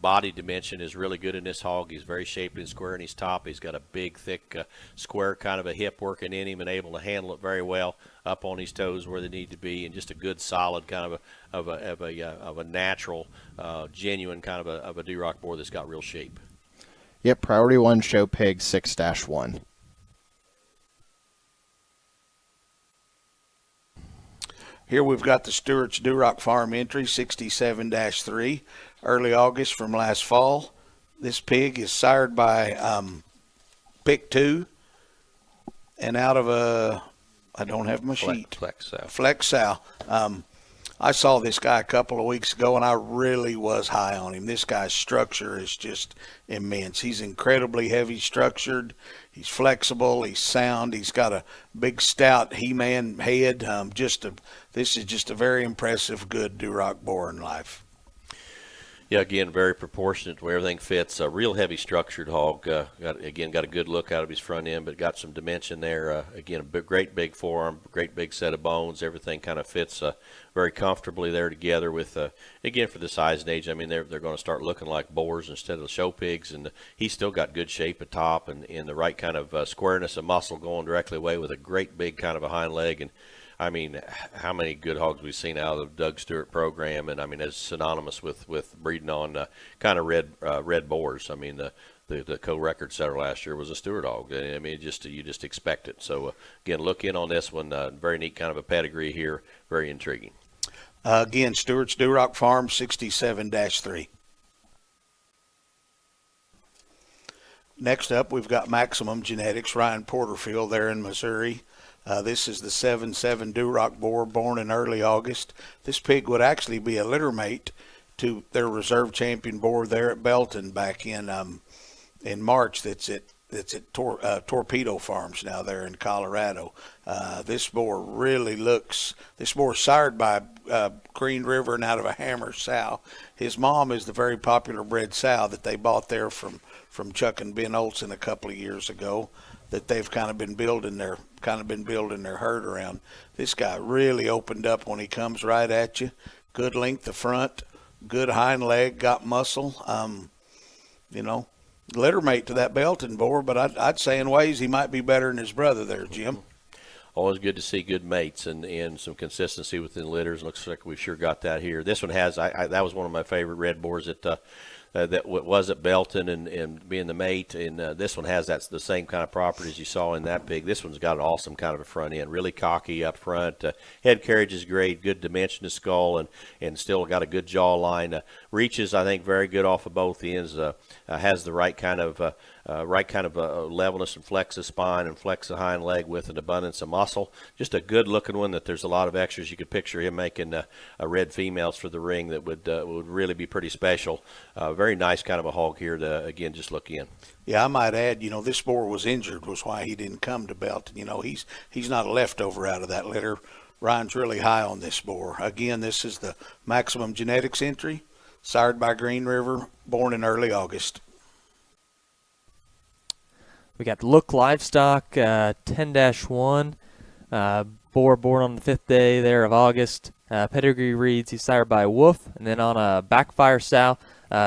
S9: body dimension is really good in this hog. He's very shaped and square in his top. He's got a big, thick, square kind of a hip working in him, and able to handle it very well up on his toes where they need to be, and just a good, solid kind of a natural, genuine kind of a Duroc boar that's got real shape.
S6: Yep, Priority 1 show pig 6-1.
S7: Here we've got the Stewart's Duroc Farm entry 67-3, early August from last fall. This pig is sired by Pick 2 and out of I don't have my sheet. Flex sow. I saw this guy a couple of weeks ago, and I really was high on him. This guy's structure is just immense. He's incredibly heavy structured. He's flexible. He's sound. He's got a big, stout He-Man head. This is just a very impressive, good Duroc boar in life.
S9: Yeah, again, very proportionate where everything fits. A real heavy structured hog. Got a good look out of his front end, but got some dimension there. Again, a great big forearm, great big set of bones. Everything kind of fits very comfortably there together with, again, for the size and age, I mean, they're going to start looking like boars instead of show pigs. And he's still got good shape at top and the right kind of squareness of muscle going directly away with a great big kind of a hind leg. And I mean, how many good hogs we've seen out of the Doug Stewart program, and I mean, it's synonymous with breeding on kind of red boars. I mean, the co-record setter last year was a Stewart hog. I mean, you just expect it. So again, look in on this one. Very neat kind of a pedigree here. Very intriguing.
S7: Again, Stewart's Duroc Farm 67-3. Next up, we've got Maximum Genetics, Ryan Porterfield there in Missouri. This is the 7-7 Duroc boar born in early August. This pig would actually be a litter mate to their reserve champion boar there at Belton back in March. That's at Torpedo Farms now there in Colorado. This boar sired by Green River and out of a Hammer sow. His mom is the very popular bred sow that they bought there from Chuck and Ben Olson a couple of years ago, that they've kind of been building their herd around. This guy really opened up when he comes right at you. Good length of front, good hind leg, got muscle. Litter mate to that Belton boar, but I'd say in ways he might be better than his brother there, Jim.
S9: Always good to see good mates and some consistency within litters. Looks like we've sure got that here. This one has, that was one of my favorite red boars that was at Belton and being the mate. And this one has the same kind of properties you saw in that pig. This one's got an awesome kind of a front end, really cocky up front. Head carriage is great, good dimension to skull, and still got a good jaw line. Reaches, I think, very good off of both ends. Has the right kind of levelness and flex the spine and flex the hind leg with an abundance of muscle. Just a good looking one that there's a lot of extras. You could picture him making a red females for the ring that would really be pretty special. Very nice kind of a hog here to, again, just look in.
S7: Yeah, I might add, this boar was injured, was why he didn't come to Belton. He's not a leftover out of that litter. Ryan's really high on this boar. Again, this is the Maximum Genetics entry, sired by Green River, born in early August.
S8: We got Look Livestock 10-1, boar born on the 5th day there of August. Pedigree reads he's sired by Wolf, and then on a backfire sow.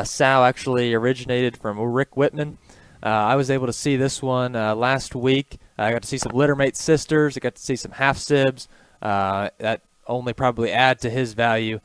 S8: Sow actually originated from Rick Whitman. I was able to see this one last week. I got to see some littermate sisters. I got to see some half sibs. That only probably add to his value.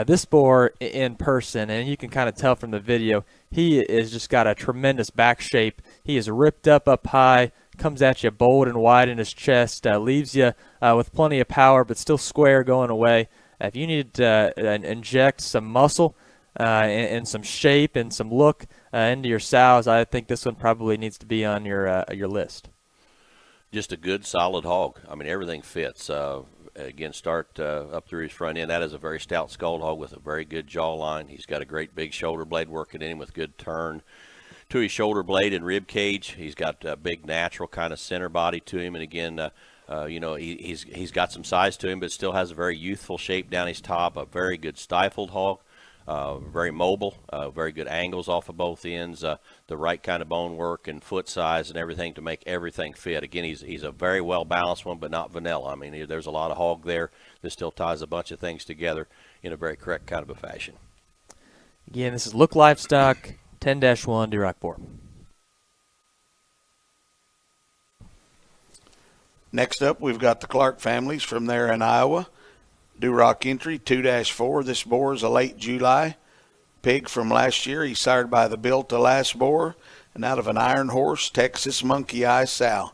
S8: This boar in person, and you can kind of tell from the video, he is just got a tremendous back shape. He is ripped up high, comes at you bold and wide in his chest, leaves you with plenty of power, but still square going away. If you need to inject some muscle and some shape and some look into your sows, I think this one probably needs to be on your list.
S9: Just a good, solid hog. I mean, everything fits. Again, start up through his front end. That is a very stout skulled hog with a very good jawline. He's got a great big shoulder blade working in him with good turn to his shoulder blade and rib cage. He's got a big natural kind of center body to him, and again, he's got some size to him, but still has a very youthful shape down his top. A very good stifled hog. Very mobile, very good angles off of both ends, the right kind of bone work and foot size and everything to make everything fit. Again, he's a very well-balanced one, but not vanilla. I mean, there's a lot of hog there that still ties a bunch of things together in a very correct kind of a fashion.
S8: Again, this is Look Livestock 10-1 Duroc boar.
S7: Next up, we've got the Clark families from there in Iowa. Duroc entry 2-4. This boar is a late July pig from last year. He's sired by the Built to Last boar and out of an Iron Horse Texas Monkey Eye sow.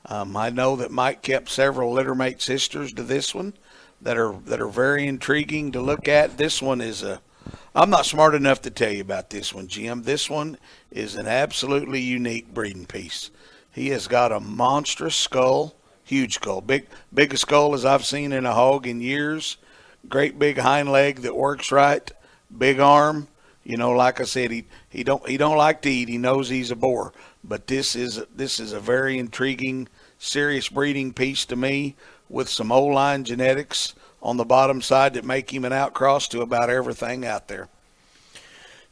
S7: I know that Mike kept several littermate sisters to this one that are very intriguing to look at. This one is I'm not smart enough to tell you about this one, Jim. This one is an absolutely unique breeding piece. He has got a monstrous skull. Huge skull, biggest skull as I've seen in a hog in years. Great big hind leg that works right. Big arm. Like I said, he don't like to eat. He knows he's a boar. But this is a very intriguing, serious breeding piece to me, with some O-line genetics on the bottom side that make him an outcross to about everything out there.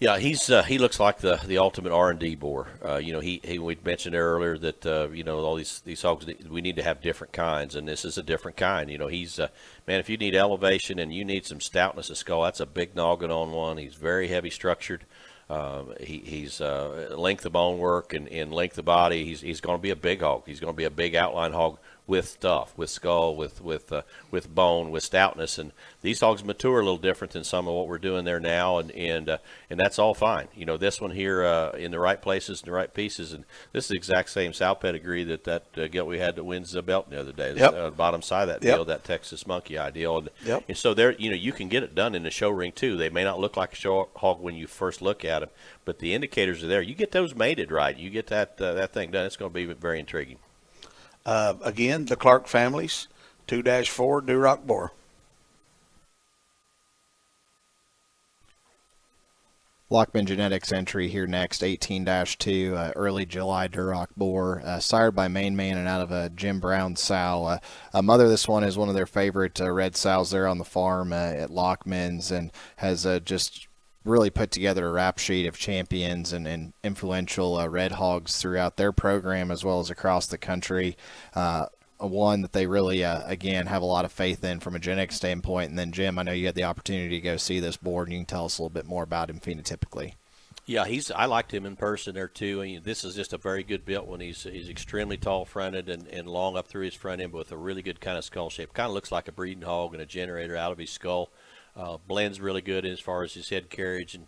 S9: Yeah, he looks like the ultimate R&D boar. We mentioned earlier that all these hogs, we need to have different kinds, and this is a different kind. He's man, if you need elevation and you need some stoutness of skull, that's a big noggin on one. He's very heavy structured. He's length of bone work and length of body. He's going to be a big hog. He's going to be a big outline hog with stuff, with skull, with bone, with stoutness, and these hogs mature a little different than some of what we're doing there now, and that's all fine. You know, this one here in the right places, in the right pieces, and this is the exact same sow pedigree that gilt we had that wins the belt the other day.
S7: Yep.
S9: Bottom side of that deal, that Texas Monkey ideal, and so there, you know, you can get it done in the show ring too. They may not look like a show hog when you first look at them, but the indicators are there. You get those mated right, you get that thing done. It's going to be very intriguing.
S7: Again, the Clark families, 2-4 Duroc boar.
S6: Lockman Genetics entry here next, 18-2, early July Duroc boar, sired by Main Man and out of a Jim Brown sow. Mother, this one is one of their favorite red sows there on the farm at Lockman's, and has just really put together a rap sheet of champions and influential red hogs throughout their program as well as across the country. One that they really, again, have a lot of faith in from a genetic standpoint. And then, Jim, I know you had the opportunity to go see this board, and you can tell us a little bit more about him phenotypically.
S9: Yeah, I liked him in person there too. I mean, this is just a very good built one. He's extremely tall fronted and long up through his front end, but with a really good kind of skull shape. Kind of looks like a breeding hog and a generator out of his skull. Blends really good as far as his head carriage and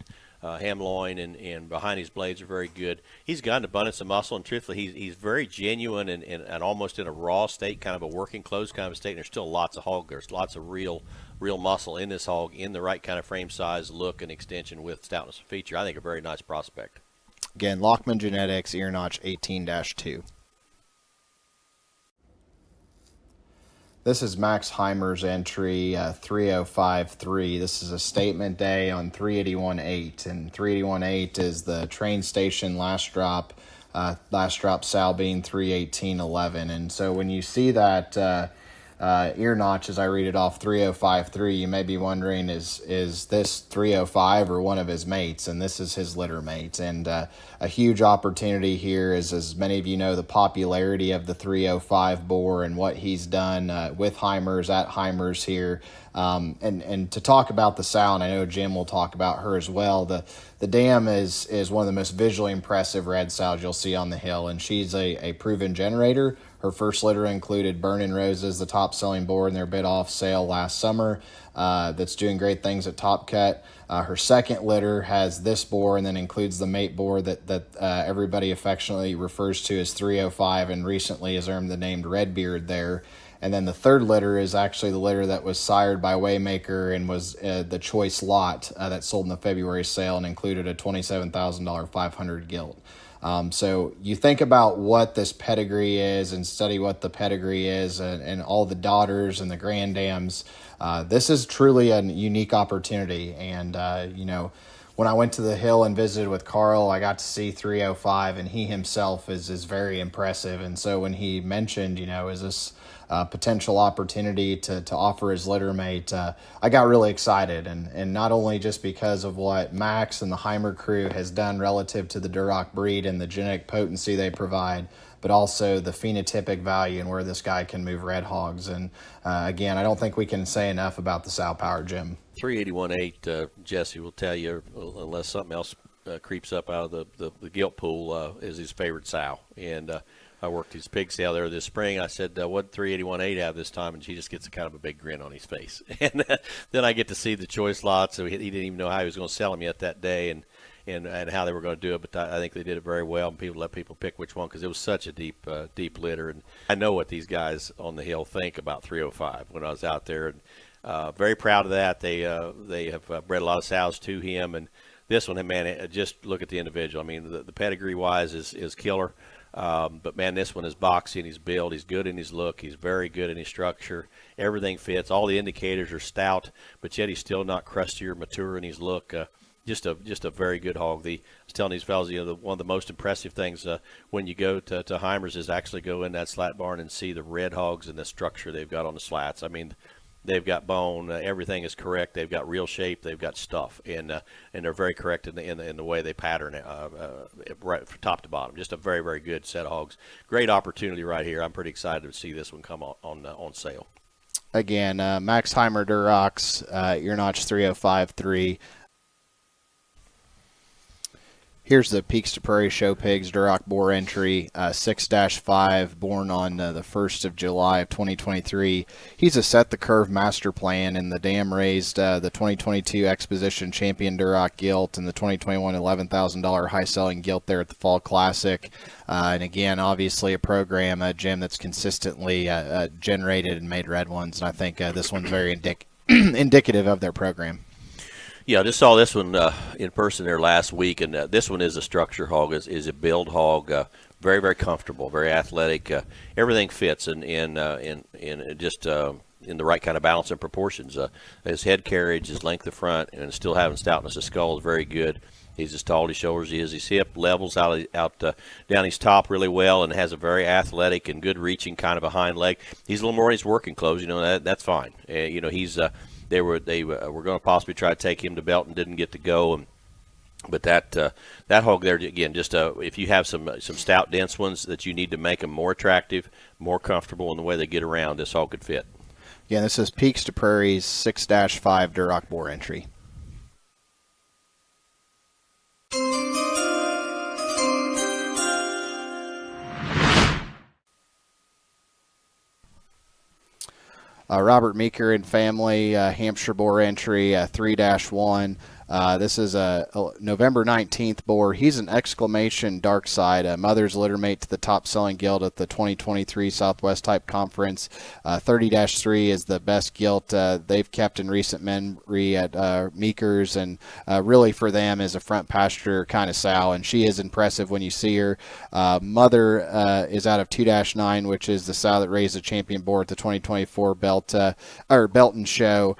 S9: ham loin and behind his blades are very good. He's got an abundance of muscle, and truthfully, he's very genuine and almost in a raw state, kind of a working clothes kind of a state. And there's still lots of hog. There's lots of real muscle in this hog, in the right kind of frame size, look, and extension with stoutness and feature. I think a very nice prospect.
S6: Again, Lockman Genetics, ear notch 18-2. This is Max Heimer's entry, 3053. This is a statement day on 381.8, and 381.8 is the train station last drop sow being 318.11. And so when you see that ear notch, as I read it off, 3053, you may be wondering, is this 305 or one of his mates? And this is his litter mate. And a huge opportunity here is, as many of you know, the popularity of the 305 boar and what he's done with Heimers, at Heimers here. And to talk about the sow, and I know Jim will talk about her as well, the dam is one of the most visually impressive red sows you'll see on the hill, and she's a proven generator. Her first litter included Burnin' Roses, the top-selling boar in their bid-off sale last summer, that's doing great things at Top Cut. Her second litter has this boar and then includes the mate boar that everybody affectionately refers to as 305 and recently has earned the name Redbeard there. And then the third litter is actually the litter that was sired by Waymaker and was the choice lot that sold in the February sale and included a $27,000 500 gilt. So you think about what this pedigree is and study what the pedigree is and all the daughters and the granddams. This is truly a unique opportunity. And, when I went to the hill and visited with Carl, I got to see 305, and he himself is very impressive. And so when he mentioned, is this potential opportunity to offer his litter mate, I got really excited. And not only just because of what Max and the Heimer crew has done relative to the Duroc breed and the genetic potency they provide, but also the phenotypic value and where this guy can move red hogs. And again, I don't think we can say enough about the sow power, Jim.
S9: 381.8, Jesse will tell you, unless something else creeps up out of the gilt pool, is his favorite sow. And I worked his pig sale there this spring. I said, what 381.8 have this time? And he just gets a kind of a big grin on his face. And then I get to see the choice lots. So he didn't even know how he was going to sell them yet that day and how they were going to do it. But I think they did it very well, and let people pick which one because it was such a deep litter. And I know what these guys on the hill think about 305 when I was out there. And very proud of that. They have bred a lot of sows to him. And this one, man, just look at the individual. I mean, the pedigree-wise is killer. But, man, this one is boxy, he's built. He's good in his look. He's very good in his structure. Everything fits. All the indicators are stout, but yet he's still not crusty or mature in his look. Just a very good hog. I was telling these fellas, one of the most impressive things when you go to Heimers is actually go in that slat barn and see the red hogs and the structure they've got on the slats. I mean, they've got bone. Everything is correct. They've got real shape. They've got stuff, and they're very correct in the way they pattern right from top to bottom. Just a very, very good set of hogs. Great opportunity right here. I'm pretty excited to see this one come on sale.
S6: Again, Max Heimer Durocs, ear notch 3053. Here's the Peaks to Prairie Show Pigs Duroc Boar entry, 6-5, born on the 1st of July of 2023. He's a Set the Curve master plan, and the dam raised the 2022 Exposition Champion Duroc gilt and the 2021 $11,000 high-selling gilt there at the Fall Classic. And again, obviously a program, Jim, that's consistently generated and made red ones, and I think this one's very indicative of their program.
S9: Yeah, I just saw this one in person there last week, and this one is a structure hog, is a build hog, very, very comfortable, very athletic. Everything fits in just in the right kind of balance and proportions. His head carriage, his length of front, and still having stoutness of skull is very good. He's as tall as his shoulders he is. His hip levels out down his top really well, and has a very athletic and good reaching kind of a hind leg. He's a little more in his working clothes, that's fine. He's They were going to possibly try to take him to Belton, didn't get to go, but that hog there again, just if you have some stout, dense ones that you need to make them more attractive, more comfortable in the way they get around, this hog could fit.
S6: Yeah, this is Peaks to Prairie's 6-5 Duroc Boar entry. Robert Meeker and family, Hampshire Boar entry, 3-1. This is a November 19th boar. He's an exclamation dark side, mother's littermate to the top selling gilt at the 2023 Southwest Type Conference. 30-3 is the best gilt they've kept in recent memory at Meeker's, and really for them is a front pasture kind of sow, and she is impressive when you see her. Mother is out of 2-9, which is the sow that raised the champion boar at the 2024 Belton show.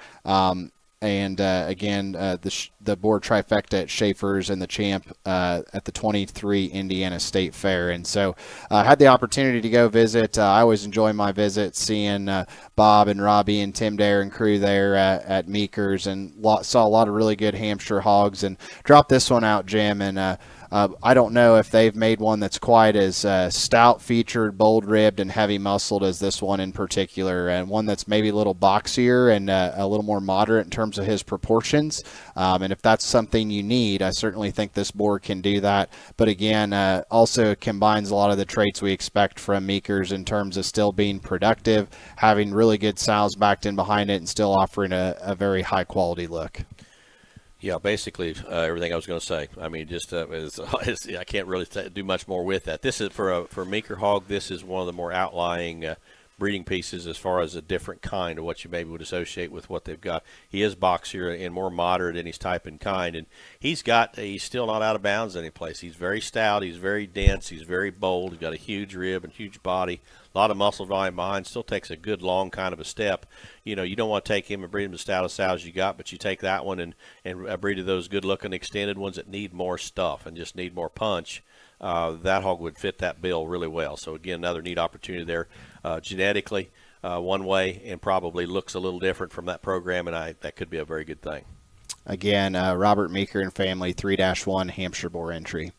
S6: And again, the board trifecta at Schaefer's and the champ at the 23 Indiana State Fair. And so I had the opportunity to go visit. I always enjoy my visits, seeing Bob and Robbie and Tim Dare and crew there at Meeker's, and saw a lot of really good Hampshire hogs, and dropped this one out, Jim. And I don't know if they've made one that's quite as stout-featured, bold-ribbed, and heavy-muscled as this one in particular, and one that's maybe a little boxier and a little more moderate in terms of his proportions. And if that's something you need, I certainly think this boar can do that. But again, also combines a lot of the traits we expect from Meeker's in terms of still being productive, having really good sows backed in behind it, and still offering a very high-quality look.
S9: Yeah, basically everything I was going to say. I mean, just I can't really do much more with that. This is for a Meeker hog. This is one of the more outlying breeding pieces as far as a different kind of what you maybe would associate with what they've got. He is boxier and more moderate in his type and kind, and he's still not out of bounds any place. He's very stout. He's very dense. He's very bold. He's got a huge rib and huge body. A lot of muscle volume behind, still takes a good long kind of a step. You don't want to take him and breed him the stoutest sows you got, but you take that one and breed of those good-looking extended ones that need more stuff and just need more punch. That hog would fit that bill really well. So, again, another neat opportunity there. Genetically, one way, and probably looks a little different from that program, and that could be a very good thing.
S6: Again, Robert Meeker and family, 3-1 Hampshire Boar entry.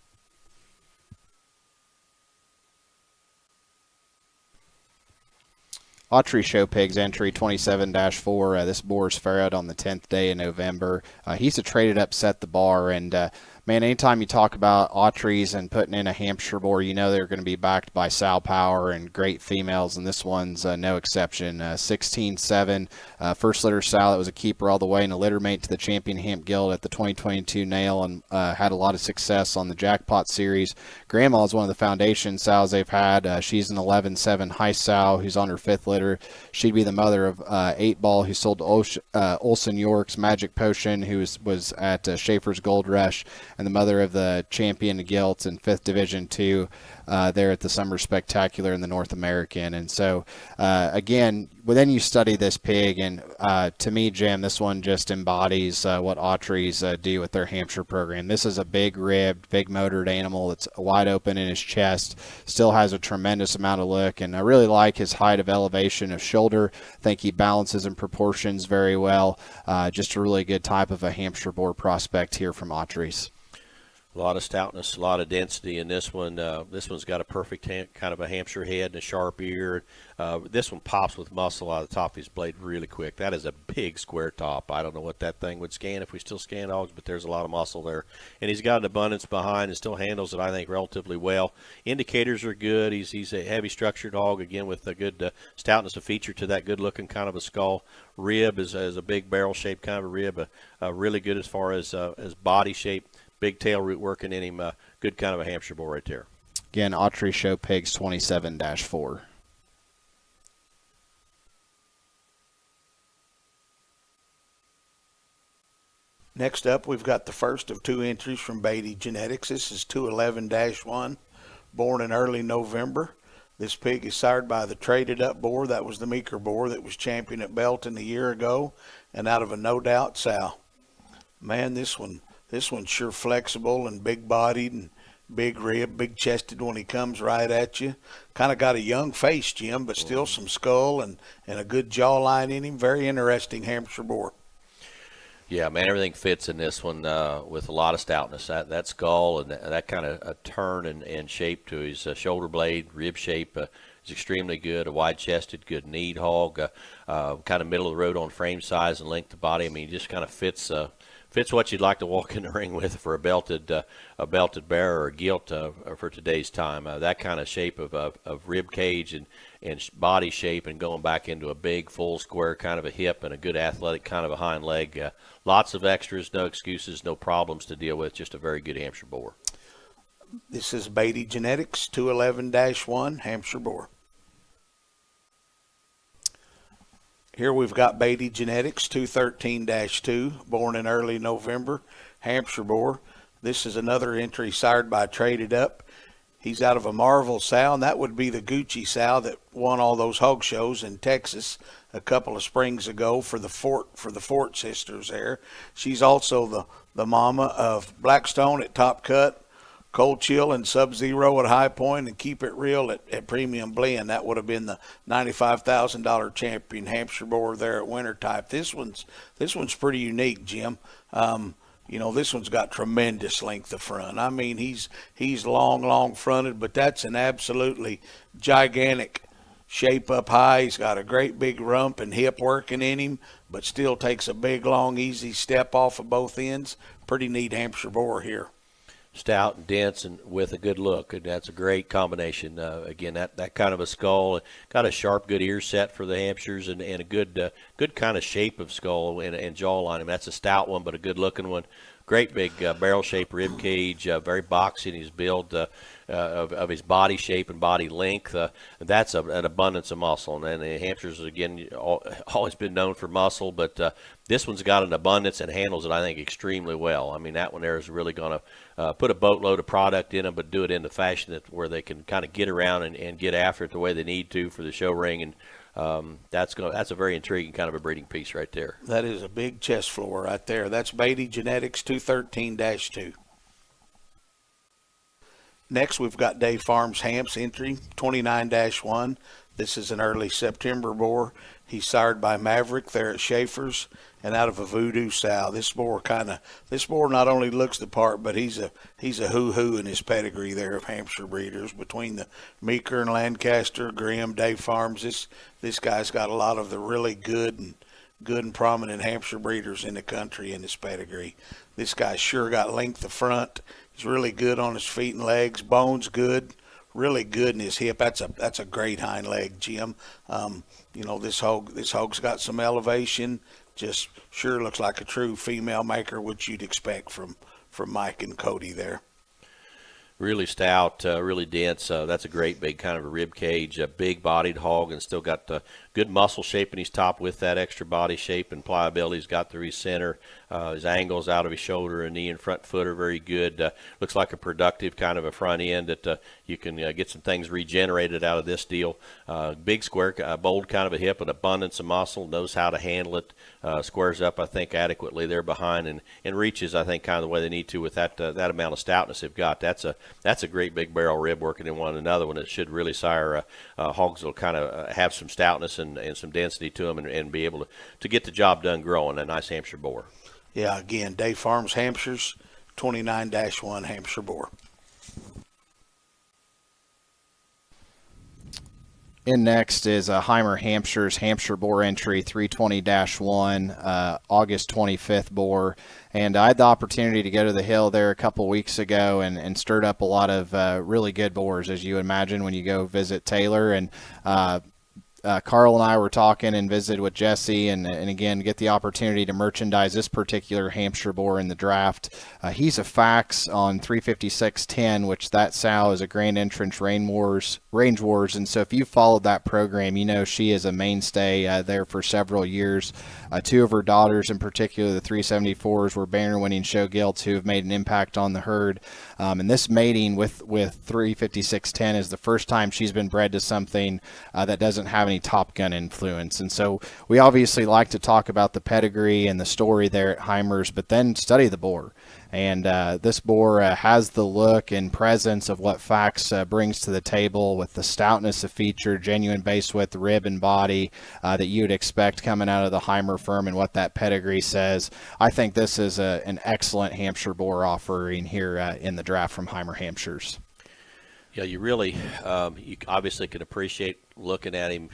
S6: Autry Show Pigs entry 27-4. This boar's farrowed on the 10th day of November. He's a traded up Set the Bar, and man, anytime you talk about Autry's and putting in a Hampshire boar, they're going to be backed by sow power and great females, and this one's no exception. 16-7, first litter sow that was a keeper all the way, and a litter mate to the champion Hamp Gilt at the 2022 Nail, and had a lot of success on the Jackpot Series. Grandma is one of the foundation sows they've had. She's an 11-7 high sow who's on her 5th litter. She'd be the mother of 8 Ball, who sold to Olson York's Magic Potion, who was at Schaefer's Gold Rush, and the mother of the champion Gilt in 5th Division 2 there at the Summer Spectacular in the North American. And so, again, then you study this pig, and to me, Jim, this one just embodies what Autry's do with their Hampshire program. This is a big-ribbed, big-motored animal that's wide open in his chest, still has a tremendous amount of look, and I really like his height of elevation of shoulder. I think he balances in proportions very well. Just a really good type of a Hampshire boar prospect here from Autry's.
S9: A lot of stoutness, a lot of density in this one. This one's got a perfect kind of a Hampshire head and a sharp ear. This one pops with muscle out of the top of his blade really quick. That is a big square top. I don't know what that thing would scan if we still scan dogs, but there's a lot of muscle there. And he's got an abundance behind and still handles it, I think, relatively well. Indicators are good. He's a heavy structured dog, again, with a good stoutness, a feature to that good-looking kind of a skull. Rib is a big barrel-shaped kind of a rib, really good as far as body shape. Big tail root working in him. Good kind of a Hampshire bull right there.
S6: Again, Autry Show Pigs 27-4.
S7: Next up, we've got the first of 2 entries from Beatty Genetics. This is 211-1, born in early November. This pig is sired by the Traded Up boar. That was the Meeker boar that was champion at Belton a year ago, and out of a No Doubt sow. Man, this one's sure flexible and big-bodied and big rib, big-chested when he comes right at you. Kind of got a young face, Jim, but still some skull and a good jawline in him. Very interesting Hampshire boar.
S9: Yeah, man, everything fits in this one with a lot of stoutness. That skull and that kind of a turn and shape to his shoulder blade, rib shape is extremely good. A wide-chested, good kneed hog, kind of middle of the road on frame size and length of body. I mean, he just kind of fits what you'd like to walk in the ring with for a belted bear or a gilt for today's time. That kind of shape of rib cage and body shape, and going back into a big, full, square kind of a hip and a good athletic kind of a hind leg. Lots of extras, no excuses, no problems to deal with. Just a very good Hampshire boar.
S7: This is Beatty Genetics 211-1 Hampshire boar. Here we've got Beatty Genetics 213-2, born in early November, Hampshire boar. This is another entry sired by Traded Up. He's out of a Marvel sow, and that would be the Gucci sow that won all those hog shows in Texas a couple of springs ago for the Fort sisters there. She's also the mama of Blackstone at Top Cut, Cold Chill and Sub-Zero at High Point, and Keep It Real at Premium Blend. That would have been the $95,000 champion Hampshire boar there at Winter Type. This one's pretty unique, Jim. This one's got tremendous length of front. I mean, he's long fronted, but that's an absolutely gigantic shape up high. He's got a great big rump and hip working in him, but still takes a big, long, easy step off of both ends. Pretty neat Hampshire boar here.
S9: Stout and dense and with a good look. That's a great combination. Again, that kind of a skull, got a sharp, good ear set for the Hampshires, and a good kind of shape of skull and jawline. I mean, that's a stout one, but a good-looking one. Great big barrel-shaped rib cage, very boxy in his build of his body shape and body length. That's an abundance of muscle. And the Hampshires, again, always been known for muscle, but this one's got an abundance and handles it, I think, extremely well. I mean, that one there is really going to put a boatload of product in them, but do it in the fashion where they can kind of get around and get after it the way they need to for the show ring. And that's a very intriguing kind of a breeding piece right there.
S7: That is a big chest floor right there. That's Beatty Genetics 213-2. Next, we've got Dave Farms Hamps entry 29-1. This is an early September boar. He's sired by Maverick there at Schaefer's and out of a Voodoo sow. This boar not only looks the part, but he's a who-who in his pedigree there of Hampshire breeders. Between the Meeker and Lancaster, Grimm, Dave Farms, this guy's got a lot of the really good and prominent Hampshire breeders in the country in his pedigree. This guy's sure got length of front. He's really good on his feet and legs. Bones good. Really good in his hip. That's a great hind leg, Jim. This hog's got some elevation. Just sure looks like a true female maker, which you'd expect from Mike and Cody there.
S9: Really stout, really dense. That's a great big kind of a rib cage, a big-bodied hog, and still got good muscle shape in his top with that extra body shape and pliability he's got through his center. His angles out of his shoulder and knee and front foot are very good. Looks like a productive kind of a front end that you can get some things regenerated out of this deal. Big square, bold kind of a hip, an abundance of muscle, knows how to handle it, squares up, I think, adequately there behind and reaches, I think, kind of the way they need to with that amount of stoutness they've got. That's a great big barrel rib working in one another one that should really sire hogs will kind of have some stoutness and some density to them and be able to get the job done growing. A nice Hampshire boar.
S7: Yeah, again, Dave Farms Hampshires 29-1 Hampshire boar.
S6: In next is Heimer Hampshire's Hampshire boar entry 320-1, August 25th boar. And I had the opportunity to go to the hill there a couple weeks ago and stirred up a lot of really good boars, as you imagine when you go visit Taylor. And Carl and I were talking and visited with Jesse and again, get the opportunity to merchandise this particular Hampshire boar in the draft. He's a fax on 356.10, which that sow is a Grand Entrance Range Wars. And so if you followed that program, you know she is a mainstay there for several years. Two of her daughters in particular, the 374s, were banner-winning show gilts who have made an impact on the herd. And this mating with 356.10 is the first time she's been bred to something that doesn't have any Top Gun influence. And so we obviously like to talk about the pedigree and the story there at Heimer's, but then study the boar. And this boar has the look and presence of what Fax brings to the table, with the stoutness of feature, genuine base width, rib, and body that you would expect coming out of the Heimer firm and what that pedigree says. I think this is an excellent Hampshire boar offering here in the draft from Heimer Hampshires.
S9: Yeah, you really, you obviously can appreciate looking at him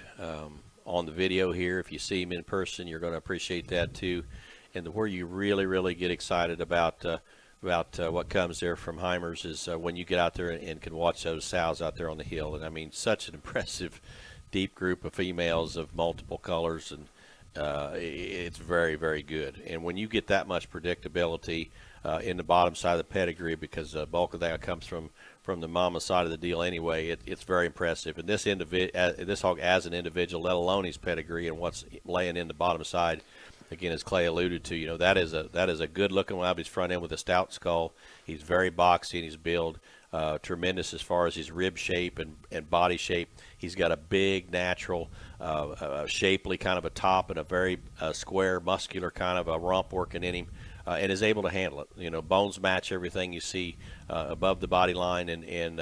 S9: on the video here. If you see him in person, you're going to appreciate that too. And where you really, really get excited about what comes there from Heimer's is when you get out there and can watch those sows out there on the hill. And I mean, such an impressive, deep group of females of multiple colors, and it's very, very good. And when you get that much predictability in the bottom side of the pedigree, because the bulk of that comes from the mama side of the deal anyway, it's very impressive. And this hog as an individual, let alone his pedigree and what's laying in the bottom side. Again, as Clay alluded to, you know, that is a good-looking one out of his front end with a stout skull. He's very boxy in his build, tremendous as far as his rib shape and body shape. He's got a big, natural, shapely kind of a top and a very square, muscular kind of a rump working in him, and is able to handle it. You know, bones match everything you see above the body line, and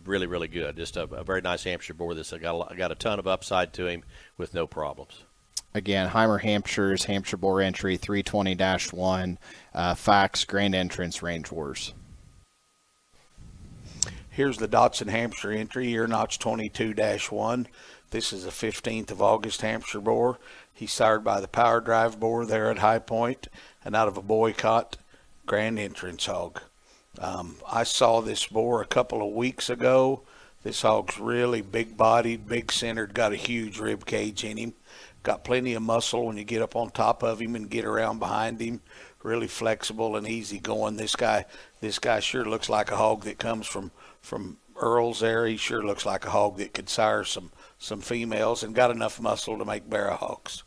S9: really, really good. Just a very nice Hampshire boar that's got a ton of upside to him with no problems.
S6: Again, Heimer Hampshire's Hampshire boar entry 320-1, Fax Grand Entrance Range Wars.
S7: Here's the Dotson Hampshire entry, ear notch 22-1. This is the 15th of August Hampshire boar. He's sired by the Power Drive boar there at High Point and out of a boycott Grand Entrance hog. I saw this boar a couple of weeks ago. This hog's really big-bodied, big-centered, got a huge rib cage in him. Got plenty of muscle when you get up on top of him and get around behind him. Really flexible and easy going. This guy sure looks like a hog that comes from Earl's there. He sure looks like a hog that could sire some females and got enough muscle to make barrow hogs.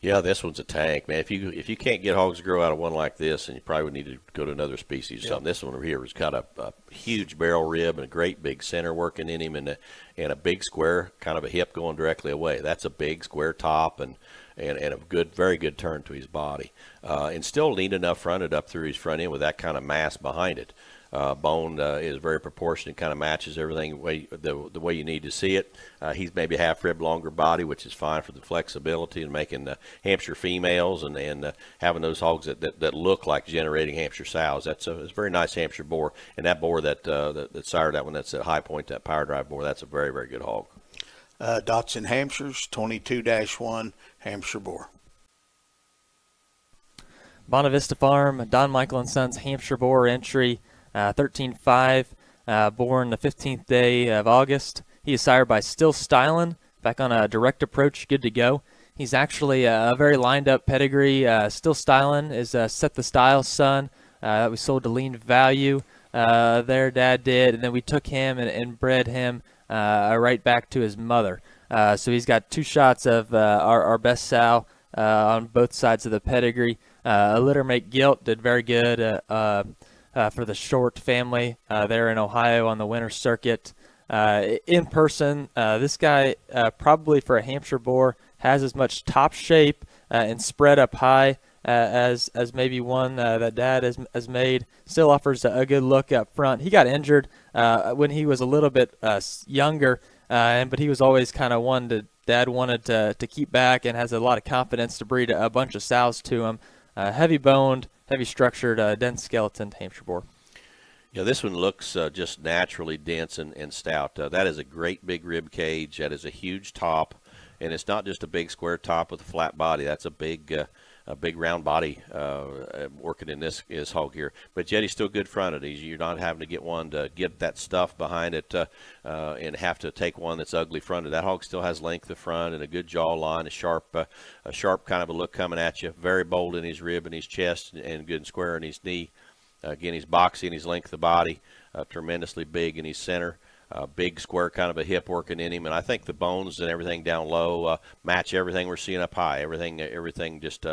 S9: Yeah, this one's a tank, man. If you can't get hogs to grow out of one like this, then you probably would need to go to another species or something. This one over here has got a huge barrel rib and a great big center working in him, and a big square kind of a hip going directly away. That's a big square top and a good, very good turn to his body, and still lean enough fronted up through his front end with that kind of mass behind it. Bone is very proportionate, kind of matches everything the way you need to see it. He's maybe half rib longer body, which is fine for the flexibility and making Hampshire females and having those hogs that look like generating Hampshire sows. It's a very nice Hampshire boar, and that boar that sired that one, that's at High Point, that Power Drive boar, that's a very, very good hog.
S7: Dotson Hampshire's 22-1 Hampshire boar.
S8: Bonavista Farm, Don Michael and Sons Hampshire boar entry 13-5, born the 15th day of August. He is sired by Still Stylin', back on a direct approach, good to go. He's actually a very lined up pedigree. Still Stylin' is Set the Style son that we sold to Lean Value. Their dad did, and then we took him and bred him right back to his mother. So he's got two shots of our best sow on both sides of the pedigree. A litter mate gilt did very good for the Short family there in Ohio on the winter circuit. In person, this guy probably for a Hampshire boar has as much top shape and spread up high as maybe one that Dad has made. Still offers a good look up front. He got injured when he was a little bit younger, but he was always kind of one that Dad wanted to keep back and has a lot of confidence to breed a bunch of sows to him. heavy boned, heavy structured, dense skeleton Hampshire boar.
S9: Yeah, this one looks just naturally dense and stout. That is a great big rib cage. That is a huge top, and it's not just a big square top with a flat body. That's a big round body working in this hog here. But yet he's still good fronted. You're not having to get one to get that stuff behind it and have to take one that's ugly fronted. That hog still has length of front and a good jaw line, a sharp kind of a look coming at you. Very bold in his rib and his chest, and good and square in his knee. Again, he's boxy in his length of body, tremendously big in his center. Big square kind of a hip working in him, and I think the bones and everything down low match everything we're seeing up high. Everything just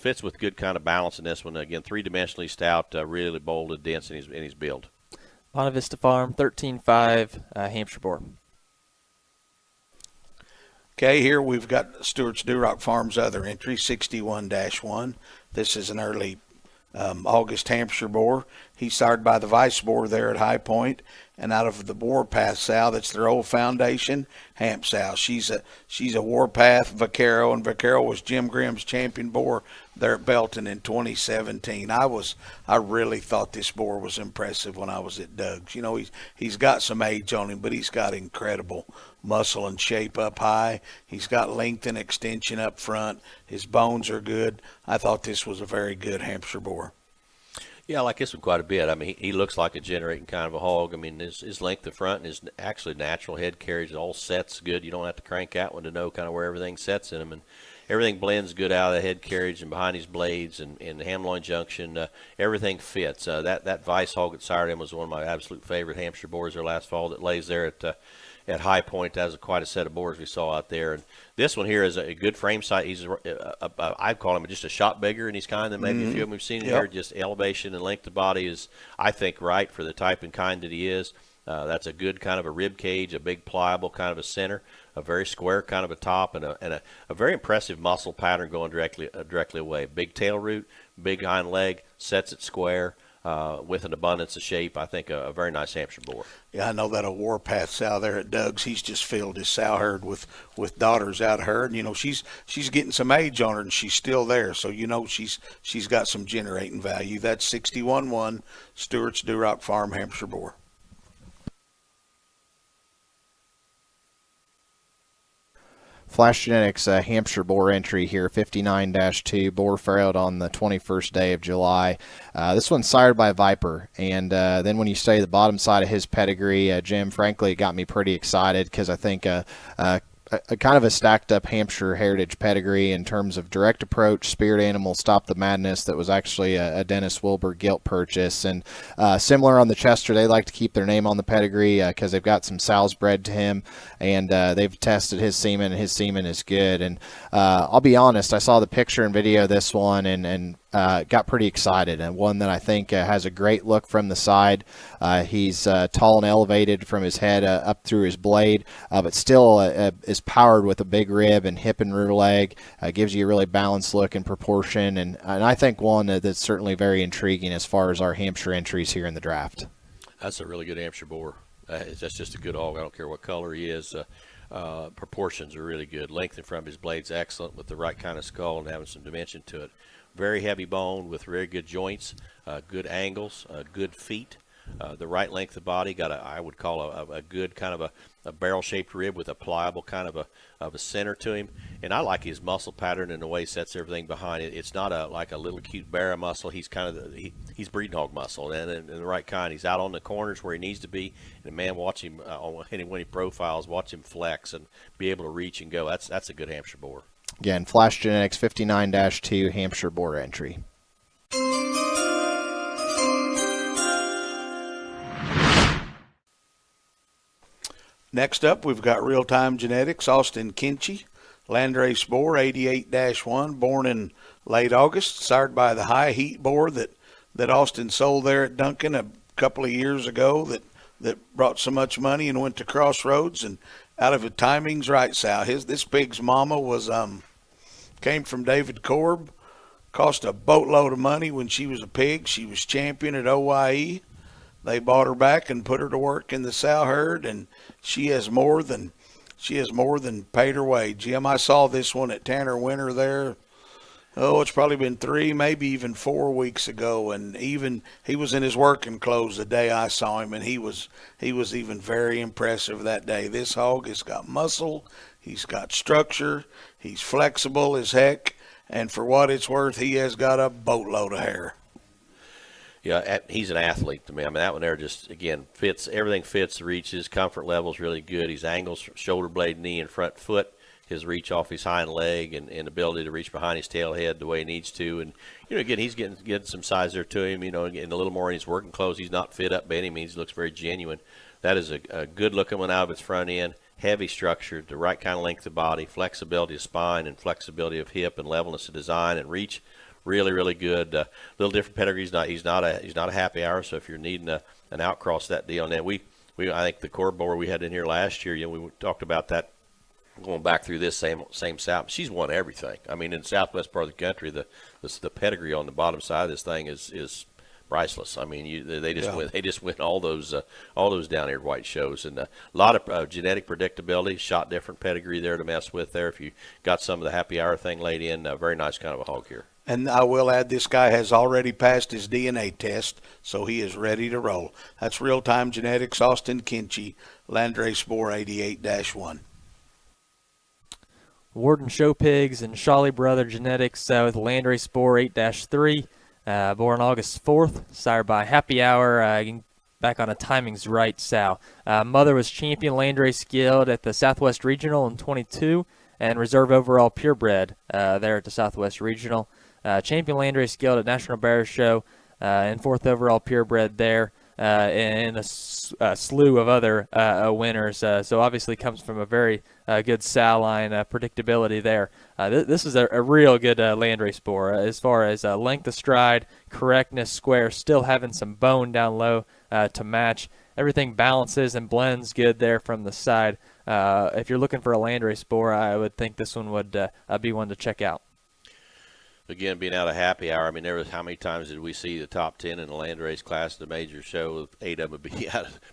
S9: fits with good kind of balance in this one. Again, three-dimensionally stout, really bold and dense in his build.
S8: Bonavista Vista Farm, 13.5 Hampshire boar.
S7: Okay, here we've got Stewart's Durock Farms other entry, 61-1. This is an early August Hampshire boar. He's sired by the Vice boar there at High Point, and out of the Warpath sow, that's their old foundation, Hamp sow. She's a Warpath Vaquero, and Vaquero was Jim Grimm's champion boar there at Belton in 2017. I really thought this boar was impressive when I was at Doug's. You know, he's got some age on him, but he's got incredible muscle and shape up high. He's got length and extension up front. His bones are good. I thought this was a very good Hampshire boar.
S9: Yeah, I like this one quite a bit. I mean, he looks like a generating kind of a hog. I mean, his length of front and his actually natural head carriage all sets good. You don't have to crank that one to know kind of where everything sets in him. And everything blends good out of the head carriage and behind his blades and the ham-loin junction. Everything fits. That Vice hog that sired him was one of my absolute favorite Hampshire boars there last fall that lays there at High Point. That was quite a set of boars we saw out there. And this one here is a good frame size. He's I'd call him just a shot bigger in his kind than maybe a few of them we've seen here. Just elevation and length of body is, I think, right for the type and kind that he is. That's a good kind of a rib cage, a big pliable kind of a center, a very square kind of a top, and a very impressive muscle pattern going directly away. Big tail root, big hind leg, sets it square. With an abundance of shape. I think a very nice Hampshire boar.
S7: Yeah, I know that a Warpath sow there at Doug's, he's just filled his sow herd with daughters out of her. And, you know, she's getting some age on her, and she's still there. So, you know, she's got some generating value. That's 61-1, Stewart's Durock Farm Hampshire boar.
S6: Flash Genetics Hampshire boar entry here, 59-2, boar farrowed on the 21st day of July. This one's sired by Viper, and then when you study the bottom side of his pedigree, Jim, frankly, it got me pretty excited because I think a kind of a stacked up Hampshire heritage pedigree in terms of direct approach, spirit animal, stop the madness. That was actually a Dennis Wilbur gilt purchase, and similar on the Chester. They like to keep their name on the pedigree because they've got some sows bred to him, and they've tested his semen, and his semen is good. And I'll be honest, I saw the picture and video of this one and got pretty excited, and one that I think has a great look from the side. He's tall and elevated from his head up through his blade, but still is powered with a big rib and hip and rear leg. Gives you a really balanced look and proportion, and I think one that's certainly very intriguing as far as our Hampshire entries here in the draft.
S9: That's a really good Hampshire boar. That's just a good hog. I don't care what color he is. Proportions are really good. Length in front of his blade's excellent with the right kind of skull and having some dimension to it. Very heavy bone with very good joints, good angles, good feet. The right length of body, got I would call a good kind of a barrel-shaped rib with a pliable kind of a center to him. And I like his muscle pattern and the way he sets everything behind it. It's not like a little cute barra muscle. He's kind of he's breeding hog muscle and the right kind. He's out on the corners where he needs to be. And man, watch him when he profiles, watch him flex and be able to reach and go. That's a good Hampshire boar.
S6: Again, Flash Genetics 59-2 Hampshire boar entry.
S7: Next up, we've got Real Time Genetics, Austin Kinchy, Landrace boar, 88-1, born in late August, sired by the High Heat boar that Austin sold there at Duncan a couple of years ago that brought so much money and went to Crossroads, and out of a timing's right sow. This pig's mama was came from David Korb, cost a boatload of money when she was a pig. She was champion at OYE. They bought her back and put her to work in the sow herd, and she has more than paid her way. Jim, I saw this one at Tanner Winter there Oh, it's probably been 3, maybe even 4 weeks ago, and even he was in his working clothes the day I saw him, and he was even very impressive that day. This hog has got muscle, he's got structure, he's flexible as heck, and for what it's worth, he has got a boatload of hair.
S9: Yeah, he's an athlete to me. I mean, that one there just, again, fits. Everything fits, reaches, comfort level is really good. He's angles, shoulder blade, knee, and front foot. His reach off his hind leg and ability to reach behind his tail head the way he needs to. And, again, he's getting some size there to him, and a little more in his working clothes. He's not fit up by any means. He looks very genuine. That is a good-looking one out of its front end. Heavy structure, the right kind of length of body, flexibility of spine and flexibility of hip and levelness of design and reach. Really, really good. Little different pedigree. He's not a happy hour. So if you're needing an outcross that deal, and then I think the core board we had in here last year, we talked about that going back through this same South. She's won everything. I mean, in the southwest part of the country, the pedigree on the bottom side of this thing is priceless. I mean, they just win all those down here white shows, and a lot of genetic predictability, shot different pedigree there to mess with there. If you got some of the happy hour thing laid in, a very nice kind of a hog here.
S7: And I will add, this guy has already passed his DNA test, so he is ready to roll. That's Real Time Genetics, Austin Kinchy, Landrace Boar 88-1.
S8: Warden Show Pigs and Shawley Brother Genetics with Landrace Boar 8-3. Born August 4th, sire by Happy Hour. Back on a timing's right, Sal. Mother was champion Landrace Guild at the Southwest Regional in 22 and reserve overall purebred there at the Southwest Regional. Champion Landrace Guild at National Bear Show and 4th overall purebred there. And a slew of other winners. So obviously comes from a very good Sal line predictability there. This is a real good Landrace boar as far as length of stride, correctness, square, still having some bone down low to match. Everything balances and blends good there from the side. If you're looking for a Landrace boar, I would think this one would be one to check out.
S9: Again, being out of Happy Hour, I mean, there was how many times did we see the top 10 in the Landrace class at the major show? 8 of them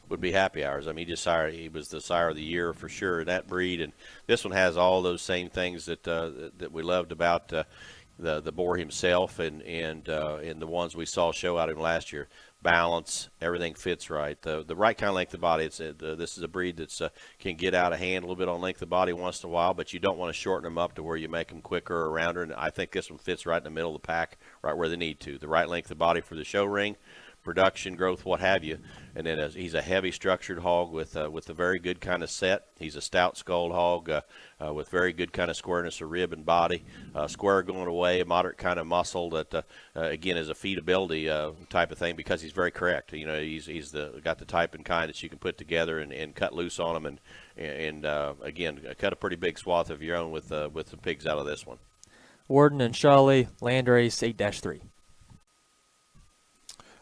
S9: would be Happy Hours. I mean, he was the sire of the year for sure in that breed, and this one has all those same things that we loved about the boar himself and the ones we saw show out of him last year. Balance, everything fits right. The right kind of length of body. This is a breed that's can get out of hand a little bit on length of body once in a while, but you don't want to shorten them up to where you make them quicker or rounder. And I think this one fits right in the middle of the pack, right where they need to. The right length of body for the show ring, production, growth, what have you. And then he's a heavy structured hog with a very good kind of set. He's a stout skulled hog with very good kind of squareness of rib and body. Square going away, moderate kind of muscle that, again, is a feedability type of thing because he's very correct. He's got the type and kind that you can put together and cut loose on him and again, cut a pretty big swath of your own with some pigs out of this one.
S8: Warden and Shawley, Landrace 8-3.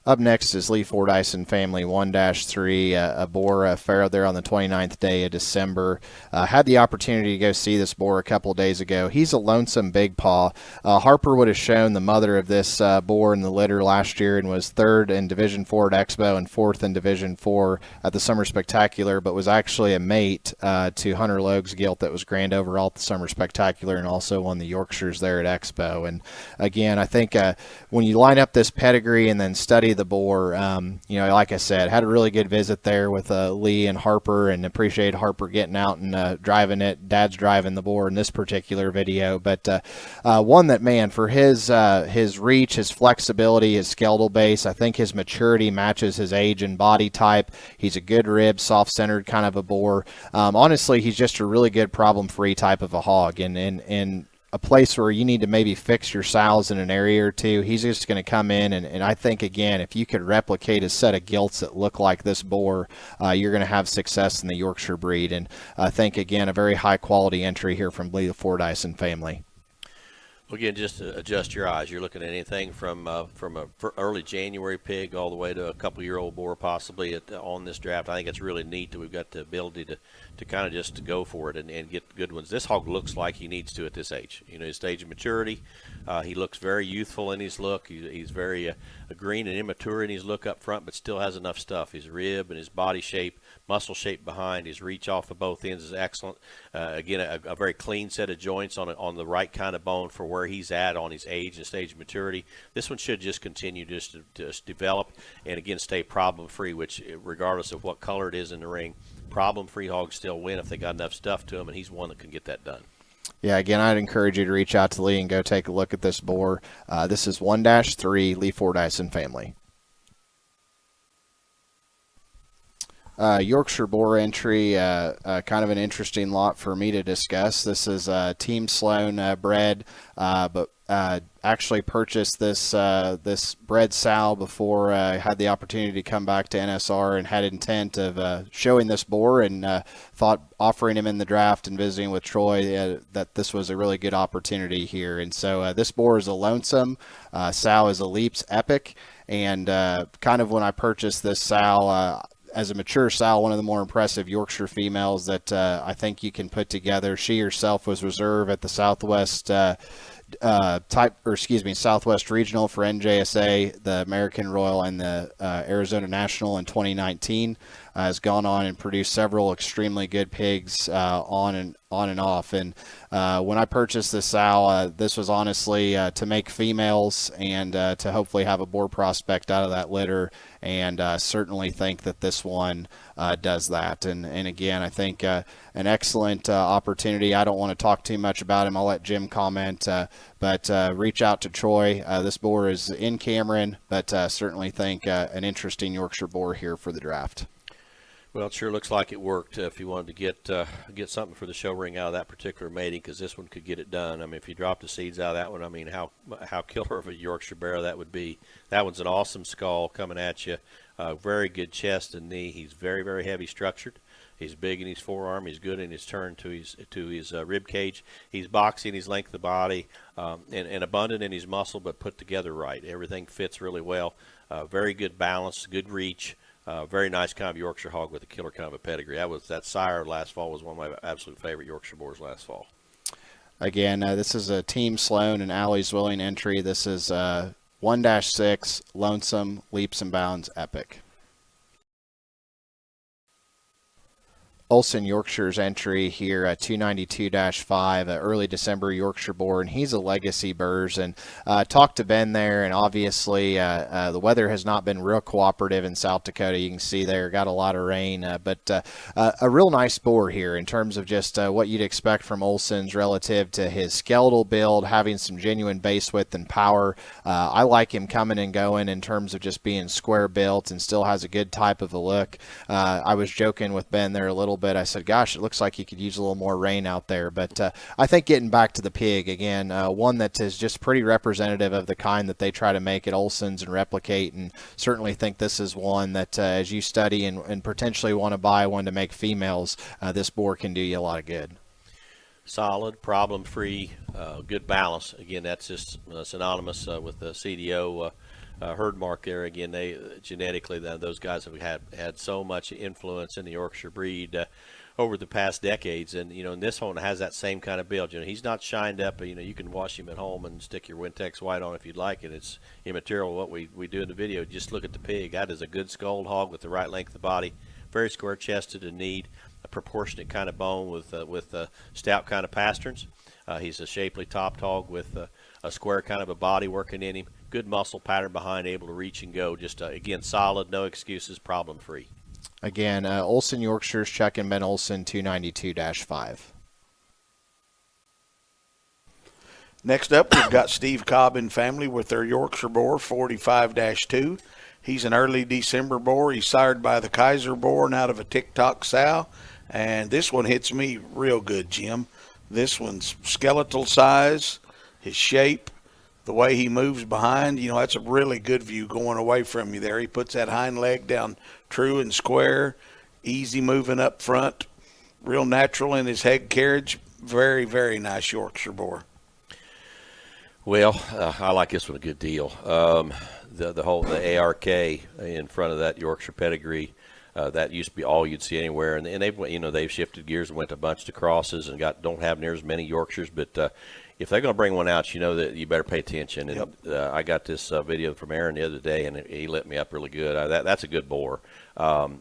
S6: Up next is Lee Fordyce and family 1-3, a boar farrow there on the 29th day of December. Had the opportunity to go see this boar a couple of days ago. He's a lonesome big paw. Harper would have shown the mother of this boar in the litter last year and was 3rd in Division 4 at Expo and 4th in Division 4 at the Summer Spectacular, but was actually a mate to Hunter Logue's gilt that was grand overall at the Summer Spectacular and also won the Yorkshires there at Expo. And again, I think when you line up this pedigree and then study the boar, like I said, had a really good visit there with Lee and Harper, and appreciate Harper getting out and driving it. Dad's driving the boar in this particular video, but one that, man, for his reach, his flexibility, his skeletal base, I think his maturity matches his age and body type. He's a good rib, soft-centered kind of a boar. Honestly, he's just a really good problem-free type of a hog, and a place where you need to maybe fix your sows in an area or two. He's just going to come in, and I think, again, if you could replicate a set of gilts that look like this boar, you're going to have success in the Yorkshire breed. And I think, again, a very high-quality entry here from Lee Fordyce and family.
S9: Again, just adjust your eyes. You're looking at anything from a early January pig all the way to a couple-year-old boar possibly on this draft. I think it's really neat that we've got the ability to kind of just to go for it and get good ones. This hog looks like he needs to at this age. His stage of maturity. He looks very youthful in his look. He's very green and immature in his look up front, but still has enough stuff. His rib and his body shape, muscle shape behind. His reach off of both ends is excellent. Again, a very clean set of joints on the right kind of bone for where he's at on his age and stage of maturity. This one should just continue to develop and, again, stay problem-free, which regardless of what color it is in the ring, problem-free hogs still win if they got enough stuff to them, and he's one that can get that done.
S6: Yeah, again, I'd encourage you to reach out to Lee and go take a look at this boar. This is 1-3 Lee Fordyson family. Yorkshire boar entry, kind of an interesting lot for me to discuss. This is Team Sloan bred, but actually purchased this bred sow before I had the opportunity to come back to NSR, and had intent of showing this boar, and thought offering him in the draft and visiting with Troy that this was a really good opportunity here. And so this boar is a lonesome, sow is a Leaps Epic, and kind of when I purchased this sow, as a mature sow, one of the more impressive Yorkshire females that I think you can put together. She herself was reserve at the Southwest Southwest Regional for NJSA, the American Royal, and the Arizona National in 2019. Has gone on and produced several extremely good pigs on and off. And when I purchased this sow, this was honestly to make females and to hopefully have a boar prospect out of that litter. And certainly think that this one does that. And again, I think an excellent opportunity. I don't want to talk too much about him. I'll let Jim comment. But reach out to Troy. This boar is in Cameron, but certainly think an interesting Yorkshire boar here for the draft.
S9: Well, it sure looks like it worked. If you wanted to get something for the show ring out of that particular mating, because this one could get it done. I mean, if you dropped the seeds out of that one, I mean, how killer of a Yorkshire barrow that would be. That one's an awesome skull coming at you. Very good chest and knee. He's very, very heavy structured. He's big in his forearm. He's good in his turn to his rib cage. He's boxy in his length of the body, and abundant in his muscle, but put together right. Everything fits really well. Very good balance, good reach. Very nice kind of Yorkshire hog with a killer kind of a pedigree. That Sire last fall was one of my absolute favorite Yorkshire boars last fall.
S6: Again, this is a Team Sloan and Allie's Willing entry. This is 1-6 Lonesome Leaps and Bounds Epic. Olson Yorkshire's entry here at 292-5, early December Yorkshire boar, and he's a legacy Burrs. And talked to Ben there, and obviously the weather has not been real cooperative in South Dakota. You can see there, got a lot of rain, but a real nice boar here in terms of just what you'd expect from Olson's relative to his skeletal build, having some genuine base width and power. I like him coming and going in terms of just being square built and still has a good type of a look. I was joking with Ben there a little bit. I said, gosh, it looks like he could use a little more rain out there. But I think getting back to the pig, again, one that is just pretty representative of the kind that they try to make at Olson's and replicate, and certainly think this is one that as you study and potentially want to buy one to make females, this boar can do you a lot of good.
S9: Solid, problem-free, good balance. Again, that's just synonymous with the CDO herd mark there. Again, they genetically, those guys have had so much influence in the Yorkshire breed over the past decades, and and this one has that same kind of build. He's not shined up. You can wash him at home and stick your Wintex white on if you'd like it. It's immaterial what we do in the video. Just look at the pig. That is a good skulled hog with the right length of body, very square chested and kneed, a proportionate kind of bone with stout kind of pasterns. He's a shapely topped hog with a square kind of a body working in him. Good muscle pattern behind, able to reach and go. Just, again, solid, no excuses, problem-free.
S6: Again, Olson Yorkshire's Chuck and Ben Olson, 292-5.
S7: Next up, we've got Steve Cobb and family with their Yorkshire boar, 45-2. He's an early December boar. He's sired by the Kaiser boar out of a TikTok sow. And this one hits me real good, Jim. This one's skeletal size, his shape, the way he moves behind, that's a really good view going away from you there. He puts that hind leg down true and square, easy moving up front, real natural in his head carriage. Very, very nice Yorkshire boar.
S9: Well, I like this one a good deal. The ARK in front of that Yorkshire pedigree, that used to be all you'd see anywhere, and they've shifted gears and went a bunch to crosses and don't have near as many Yorkshires, but if they're going to bring one out, you know that you better pay attention. And I got this video from Aaron the other day, and he lit me up really good. That's a good boar.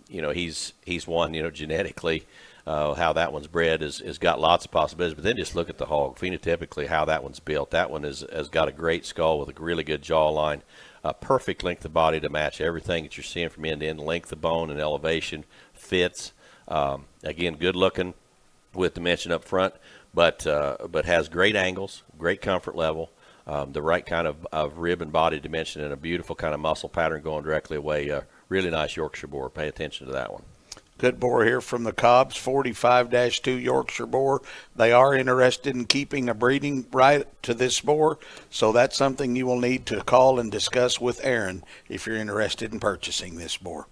S9: He's one, genetically. How that one's bred has got lots of possibilities. But then just look at the hog. Phenotypically, how that one's built. That one has got a great skull with a really good jawline. A perfect length of body to match everything that you're seeing from end to end. Length of bone and elevation fits. Again, good looking with dimension up front, but has great angles, great comfort level, the right kind of rib and body dimension, and a beautiful kind of muscle pattern going directly away. Really nice Yorkshire boar. Pay attention to that one.
S7: Good boar here from the Cobbs, 45-2 Yorkshire boar. They are interested in keeping a breeding right to this boar, so that's something you will need to call and discuss with Aaron if you're interested in purchasing this boar.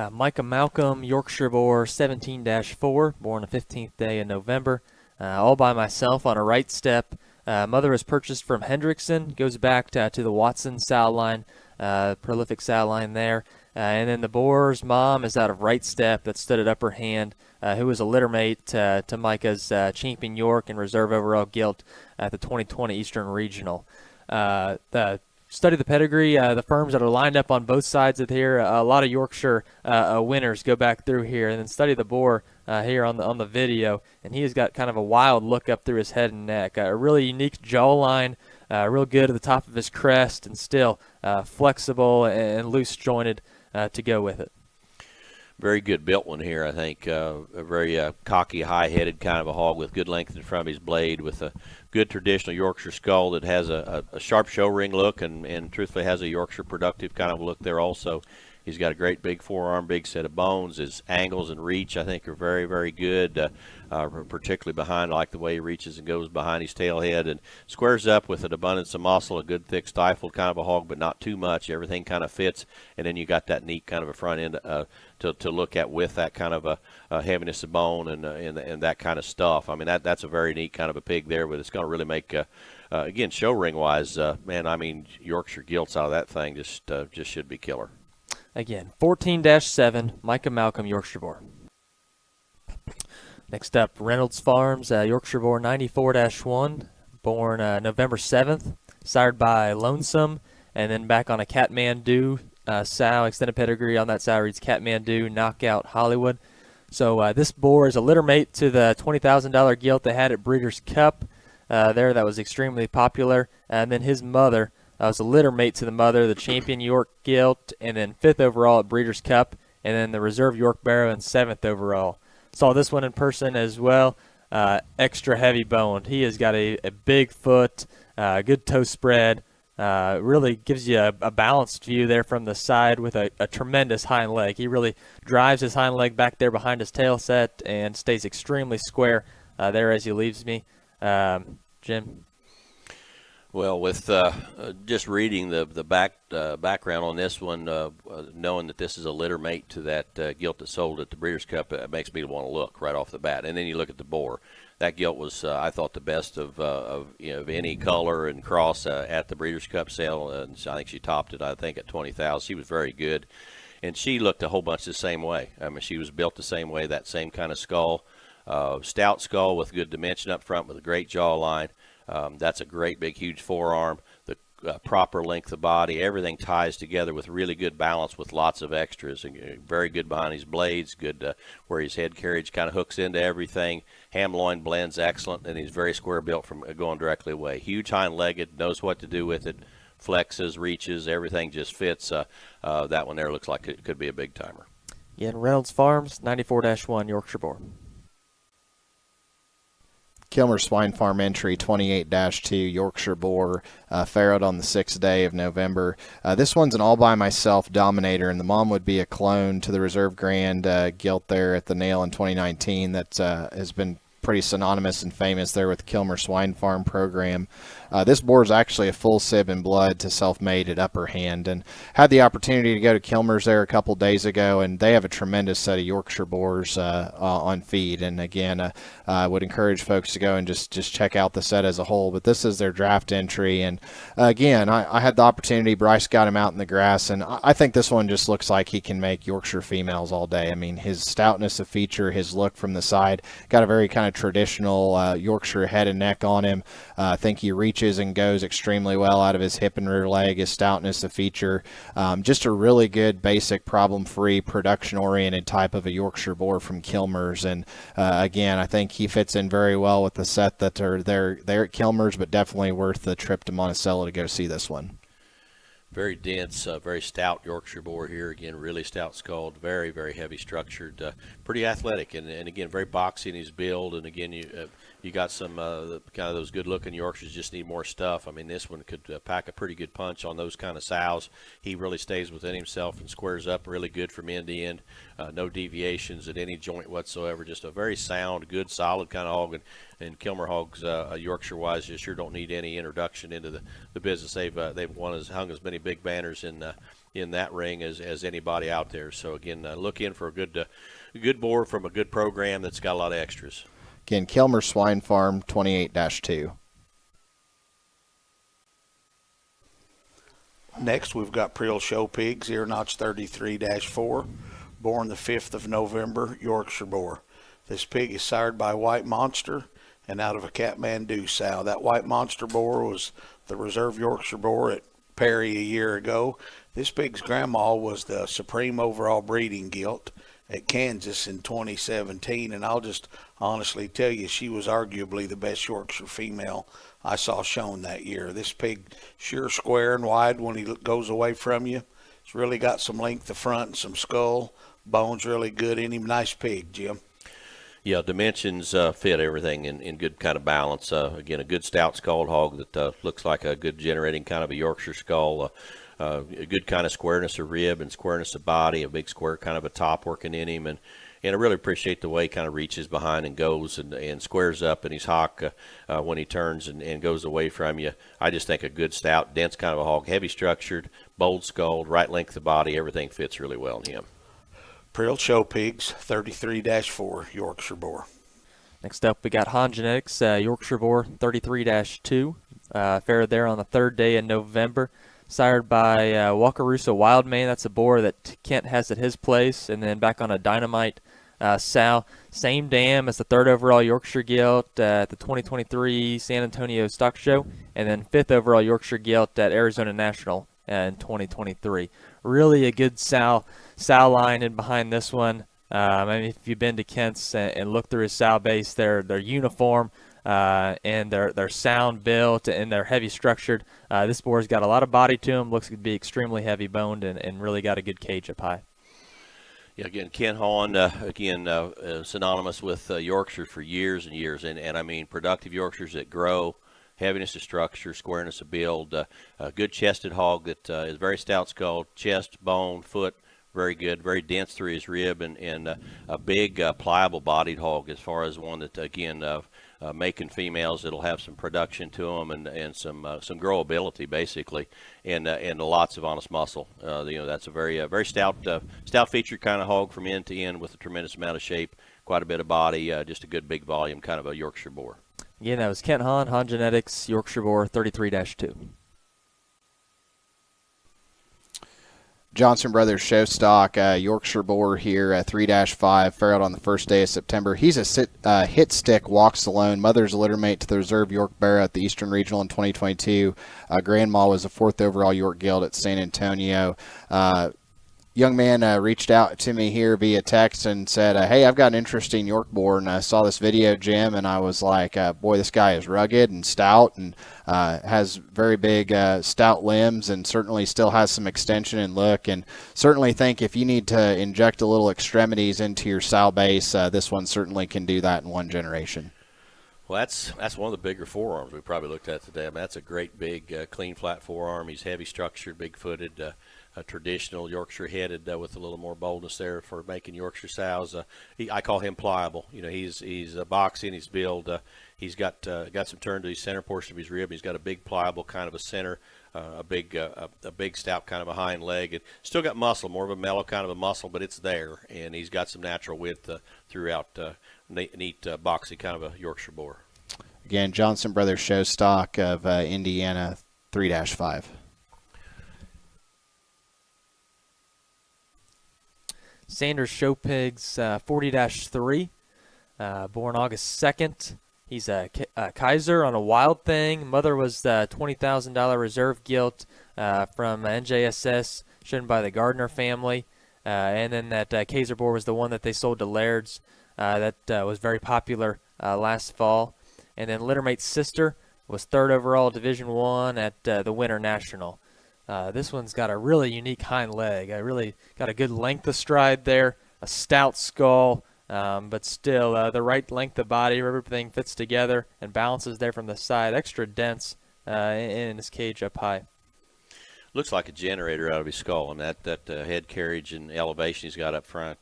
S8: Micah Malcolm, Yorkshire boar, 17-4, born the 15th day of November. All by myself on a right step. Mother was purchased from Hendrickson, goes back to the Watson sow line. Prolific sow line there. And then the boar's mom is out of right step that stood at upper hand, who was a litter mate to Micah's champion York and reserve overall gilt at the 2020 Eastern Regional. Study the pedigree, the firms that are lined up on both sides of here. A lot of Yorkshire winners go back through here, and then study the boar here on the video. And he has got kind of a wild look up through his head and neck. A really unique jawline. Real good at the top of his crest, and still flexible and loose jointed to go with it.
S9: Very good built one here, I think. A very cocky, high-headed kind of a hog with good length in front of his blade, with a good traditional Yorkshire skull that has a sharp show ring look, and truthfully has a Yorkshire productive kind of look there also. He's got a great big forearm, big set of bones. His angles and reach, I think, are very, very good, particularly behind. I like the way he reaches and goes behind his tail head and squares up with an abundance of muscle, a good, thick, stifled kind of a hog, but not too much. Everything kind of fits, and then you got that neat kind of a front end to look at with that kind of a heaviness of bone and that kind of stuff. I mean, that's a very neat kind of a pig there, but it's going to really make again, show ring-wise, man, I mean, Yorkshire gilts out of that thing just should be killer.
S8: Again, 14-7, Micah Malcolm, Yorkshire boar. Next up, Reynolds Farms, Yorkshire boar, 94-1, born November 7th, sired by Lonesome, and then back on a Kathmandu sow. Extended pedigree on that sow reads Kathmandu, Knockout, Hollywood. So this boar is a litter mate to the $20,000 gilt they had at Breeders' Cup there that was extremely popular. And then his mother was a litter mate to the mother, the champion York gilt, and then 5th overall at Breeders' Cup, and then the reserve York Barrow and 7th overall. Saw this one in person as well. Extra heavy boned. He has got a big foot, good toe spread. Really gives you a balanced view there from the side with a tremendous hind leg. He really drives his hind leg back there behind his tail set and stays extremely square there as he leaves me. Jim?
S9: Well, with just reading the background on this one, knowing that this is a litter mate to that gilt that sold at the Breeders' Cup, it makes me want to look right off the bat. And then you look at the boar. That gilt was, I thought, the best of any color and cross at the Breeders' Cup sale. And I think she topped it, I think, at $20,000. She was very good. And she looked a whole bunch the same way. I mean, she was built the same way, that same kind of skull. Stout skull with good dimension up front with a great jawline. That's a great, big, huge forearm. The proper length of body. Everything ties together with really good balance with lots of extras. Very good behind his blades. Good where his head carriage kind of hooks into everything. Ham loin blends excellent, and he's very square built from going directly away. Huge hind-legged, knows what to do with it. Flexes, reaches, everything just fits. That one there looks like it could be a big timer.
S8: Yeah, Reynolds Farms, 94-1, Yorkshire boar.
S6: Kilmer Swine Farm entry 28-2 Yorkshire boar, farrowed on the 6th day of November. This one's an all-by-myself dominator, and the mom would be a clone to the Reserve Grand gilt there at the Nail in 2019 that has been pretty synonymous and famous there with the Kilmer Swine Farm program. This boar is actually a full sib in blood to self-made at Upper Hand, and had the opportunity to go to Kilmer's there a couple days ago, and they have a tremendous set of Yorkshire boars on feed. And again, I would encourage folks to go and just check out the set as a whole. But this is their draft entry, and again, I had the opportunity. Bryce got him out in the grass, and I think this one just looks like he can make Yorkshire females all day. I mean, his stoutness of feature, his look from the side, got a very kind kind of traditional Yorkshire head and neck on him. I think he reaches and goes extremely well out of his hip and rear leg. His stoutness a feature. Just a really good, basic, problem-free, production-oriented type of a Yorkshire boar from Kilmer's. And again, I think he fits in very well with the set that are there at Kilmer's, but definitely worth the trip to Monticello to go see this one.
S9: Very dense, very stout Yorkshire boar here. Again, really stout skulled, very, very heavy structured, pretty athletic, and again, very boxy in his build. And again, you got some kind of those good-looking Yorkshires just need more stuff. I mean, this one could pack a pretty good punch on those kind of sows. He really stays within himself and squares up really good from end to end. No deviations at any joint whatsoever. Just a very sound, good, solid kind of hog. And Kilmer hogs, Yorkshire-wise, you sure don't need any introduction into the business. They've hung as many big banners in that ring as anybody out there. So again, look in for a good boar from a good program that's got a lot of extras.
S6: Again, Kilmer Swine Farm 28-2.
S7: Next, we've got Priel Show Pigs, ear notch 33-4, born the 5th of November, Yorkshire boar. This pig is sired by White Monster and out of a Kathmandu sow. That White Monster boar was the reserve Yorkshire boar at Perry a year ago. This pig's grandma was the supreme overall breeding gilt at Kansas in 2017, and I'll just honestly tell you, she was arguably the best Yorkshire female I saw shown that year. This pig sure square and wide when he goes away from you. It's really got some length of front and some skull. Bones really good in him. Nice pig, Jim.
S9: Yeah, dimensions fit everything in good kind of balance. Again, a good stout skulled hog that looks like a good generating kind of a Yorkshire skull. A good kind of squareness of rib and squareness of body, a big square kind of a top working in him. And I really appreciate the way he kind of reaches behind and goes and squares up in his hock when he turns and goes away from you. I just think a good, stout, dense kind of a hog, heavy structured, bold skulled, right length of body, everything fits really well in him.
S7: Priel Show Pigs, 33-4, Yorkshire boar.
S8: Next up, we got Han Genetics, Yorkshire boar, 33-2. Fair there on the 3rd day in November. Sired by Wakarusa Wildman. That's a boar that Kent has at his place. And then back on a Dynamite sow. Same dam as the 3rd overall Yorkshire Gilt at the 2023 San Antonio Stock Show. And then 5th overall Yorkshire Gilt at Arizona National in 2023. Really a good sow line in behind this one. I mean, if you've been to Kent's and looked through his sow base, they're uniform. And they're sound built and they're heavy structured. This boar's got a lot of body to him, looks to be extremely heavy boned and really got a good cage up high.
S9: Yeah, again, Ken Hahn, synonymous with Yorkshire for years and years. And I mean, productive Yorkshires that grow, heaviness of structure, squareness of build, a good chested hog that is very stout skulled, chest, bone, foot, very good, very dense through his rib, and a big, pliable bodied hog as far as one that, again, making females that'll have some production to them and some growability basically, and lots of honest muscle. That's a very stout featured kind of hog from end to end with a tremendous amount of shape, quite a bit of body, just a good big volume kind of a Yorkshire boar.
S8: Again, that was Kent Han Genetics, Yorkshire boar, 33-2.
S6: Johnson Brothers Show Stock, Yorkshire boar here, 3-5, farrowed on the 1st day of September. He's a hit stick, walks alone. Mother's a litter mate to the reserve York Bear at the Eastern Regional in 2022. Grandma was a 4th overall York Gilt at San Antonio. Young man reached out to me here via text and said, hey, I've got an interesting York boar, and I saw this video, Jim, and I was like, boy, this guy is rugged and stout and has very big stout limbs and certainly still has some extension and look, and certainly think if you need to inject a little extremities into your sow base, this one certainly can do that in one generation.
S9: Well, that's one of the bigger forearms we probably looked at today. I mean, that's a great big, clean, flat forearm. He's heavy structured, big-footed, a traditional Yorkshire headed with a little more boldness there for making Yorkshire sows. I call him pliable. He's boxing, he's build. He's got some turn to his center portion of his rib. He's got a big pliable kind of a center, a big stout kind of a hind leg. And still got muscle, more of a mellow kind of a muscle, but it's there. And he's got some natural width throughout. Neat boxy kind of a Yorkshire boar.
S6: Again, Johnson Brothers Show Stock of Indiana, 3-5.
S8: Sanders Show Pigs, 40-3. born August 2nd. He's a Kaiser on a Wild Thing. Mother was the $20,000 reserve gilt from NJSS, shown by the Gardner family. And then that Kaiser boar was the one that they sold to Laird's that was very popular last fall. And then littermate's sister was 3rd overall Division I at the Winter National. This one's got a really unique hind leg. I really got a good length of stride there, a stout skull, but still the right length of body, everything fits together and balances there from the side. Extra dense in his cage up high.
S9: Looks like a generator out of his skull, and that head carriage and elevation he's got up front,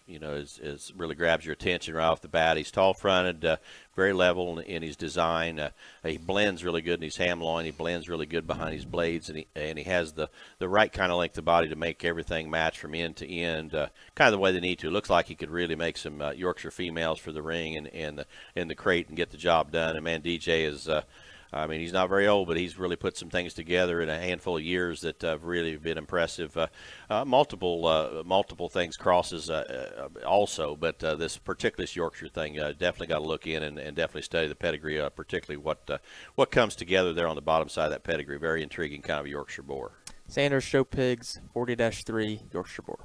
S9: is really grabs your attention right off the bat. He's tall-fronted, very level in his design. He blends really good in his ham loin. He blends really good behind his blades, and he has the right kind of length of body to make everything match from end to end, kind of the way they need to. It looks like he could really make some Yorkshire females for the ring and the crate and get the job done. And man, DJ is. He's not very old, but he's really put some things together in a handful of years that have really been impressive. Multiple things crosses also, but this particular Yorkshire thing definitely got to look in and definitely study the pedigree, particularly what comes together there on the bottom side of that pedigree. Very intriguing kind of Yorkshire boar.
S8: Sanders Show Pigs, 40-3 Yorkshire boar.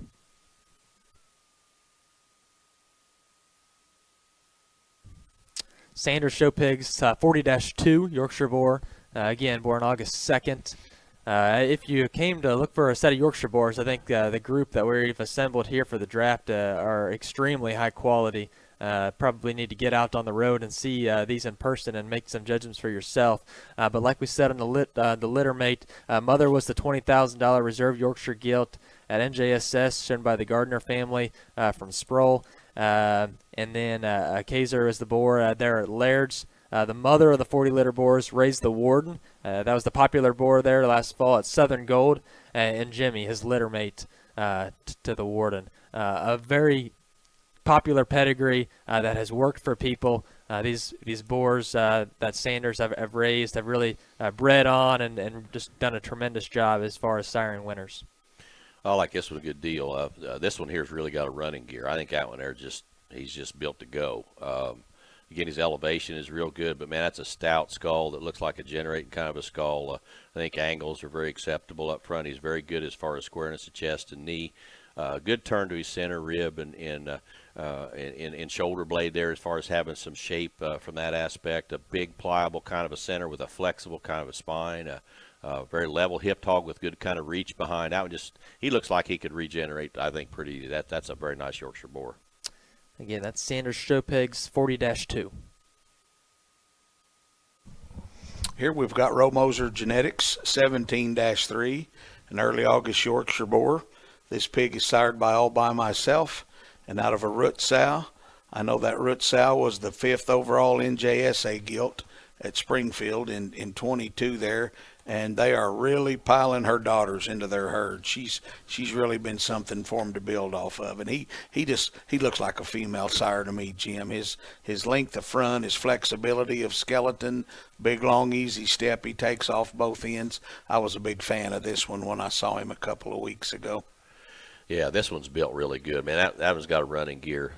S8: Sanders Show Pigs, 40-2 Yorkshire boar, again born August 2nd. If you came to look for a set of Yorkshire boars, I think the group that we've assembled here for the draft are extremely high quality. Probably need to get out on the road and see these in person and make some judgments for yourself. But like we said on the littermate, mother was the $20,000 reserve Yorkshire gilt at NJSS, shown by the Gardner family from Sproul. And then Kaiser is the boar there at Laird's. The mother of the 40-litter boars raised the Warden. That was the popular boar there last fall at Southern Gold. And Jimmy, his littermate to the Warden. A very popular pedigree that has worked for people. These boars that Sanders have raised have really bred on and just done a tremendous job as far as siring winners.
S9: I like this one a good deal. This one here's really got a running gear. I think that one there he's just built to go. Again, his elevation is real good, but man, that's a stout skull that looks like a generating kind of a skull. I think angles are very acceptable up front. He's very good as far as squareness of chest and knee. Good turn to his center rib and shoulder blade there as far as having some shape from that aspect. A big pliable kind of a center with a flexible kind of a spine. Very level hip hog with good kind of reach behind. That one he looks like he could regenerate, I think, pretty easy. That's a very nice Yorkshire boar.
S8: Again, that's Sanders Show Pigs, 40-2.
S7: Here we've got Romoser Genetics, 17-3, an early August Yorkshire boar. This pig is sired all by myself and out of a root sow. I know that root sow was the 5th overall NJSA gilt at Springfield in 22 there, and they are really piling her daughters into their herd. She's really been something for him to build off of, and he looks like a female sire to me, Jim. His length of front, his flexibility of skeleton, big long easy step. He takes off both ends. I was a big fan of this one when I saw him a couple of weeks ago.
S9: Yeah, this one's built really good, man. That one's got a running gear.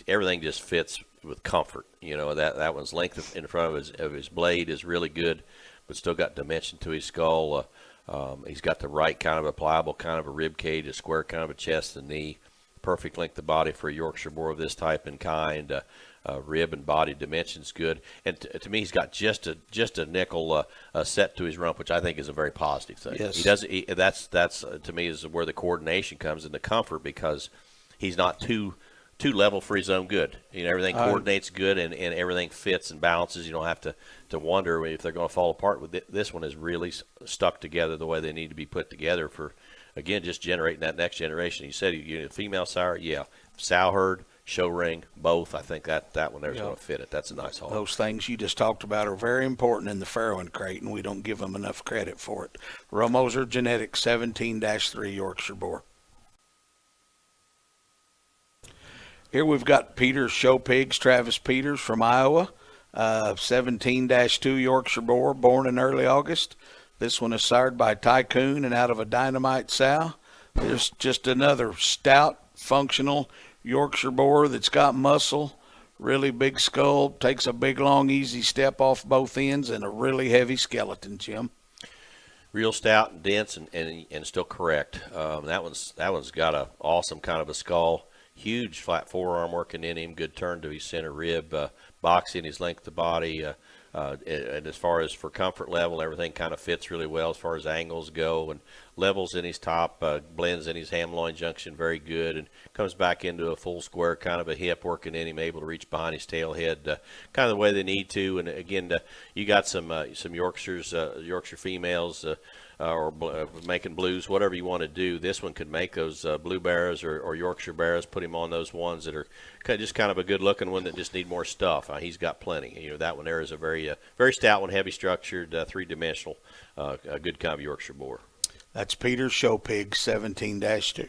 S9: Everything just fits with comfort. That one's length in front of his blade is really good, but still got dimension to his skull. He's got the right kind of a pliable kind of a rib cage, a square kind of a chest and knee. Perfect length of body for a Yorkshire boar of this type and kind. Rib and body dimensions good, and to me, he's got just a nickel set to his rump, which I think is a very positive thing.
S7: Yes.
S9: He does. That's to me is where the coordination comes in the comfort, because he's not too level for his own good. Everything coordinates good and everything fits and balances. You don't have to wonder if they're going to fall apart. With this one is really stuck together the way they need to be put together for, again, just generating that next generation. You said a female sire, yeah, sow herd, show ring, both. I think that one there's going to fit it. That's a nice haul.
S7: Those things you just talked about are very important in the farrowing crate, and we don't give them enough credit for it. Romoser Genetics, 17-3 Yorkshire boar. Here we've got Peters Show Pigs, Travis Peters from Iowa, 17-2 Yorkshire boar, born in early August. This one is sired by Tycoon and out of a Dynamite sow. There's just another stout, functional Yorkshire boar that's got muscle, really big skull, takes a big, long, easy step off both ends, and a really heavy skeleton, Jim.
S9: Real stout and dense and still correct. That one's got a awesome kind of a skull, huge flat forearm working in him, good turn to his center rib, boxing his length of body. And as far as for comfort level, everything kind of fits really well as far as angles go, and levels in his top, blends in his ham loin junction very good, and comes back into a full square kind of a hip working in him, able to reach behind his tail head kind of the way they need to. And again, you got some Yorkshire females or making blues, whatever you want to do. This one could make those blue barrows or Yorkshire barrows, put him on those ones that are just kind of a good looking one that just need more stuff. He's got plenty. That one there is a very stout one, heavy structured, three-dimensional, a good kind of Yorkshire boar.
S7: That's Peter's Show Pig 17-2.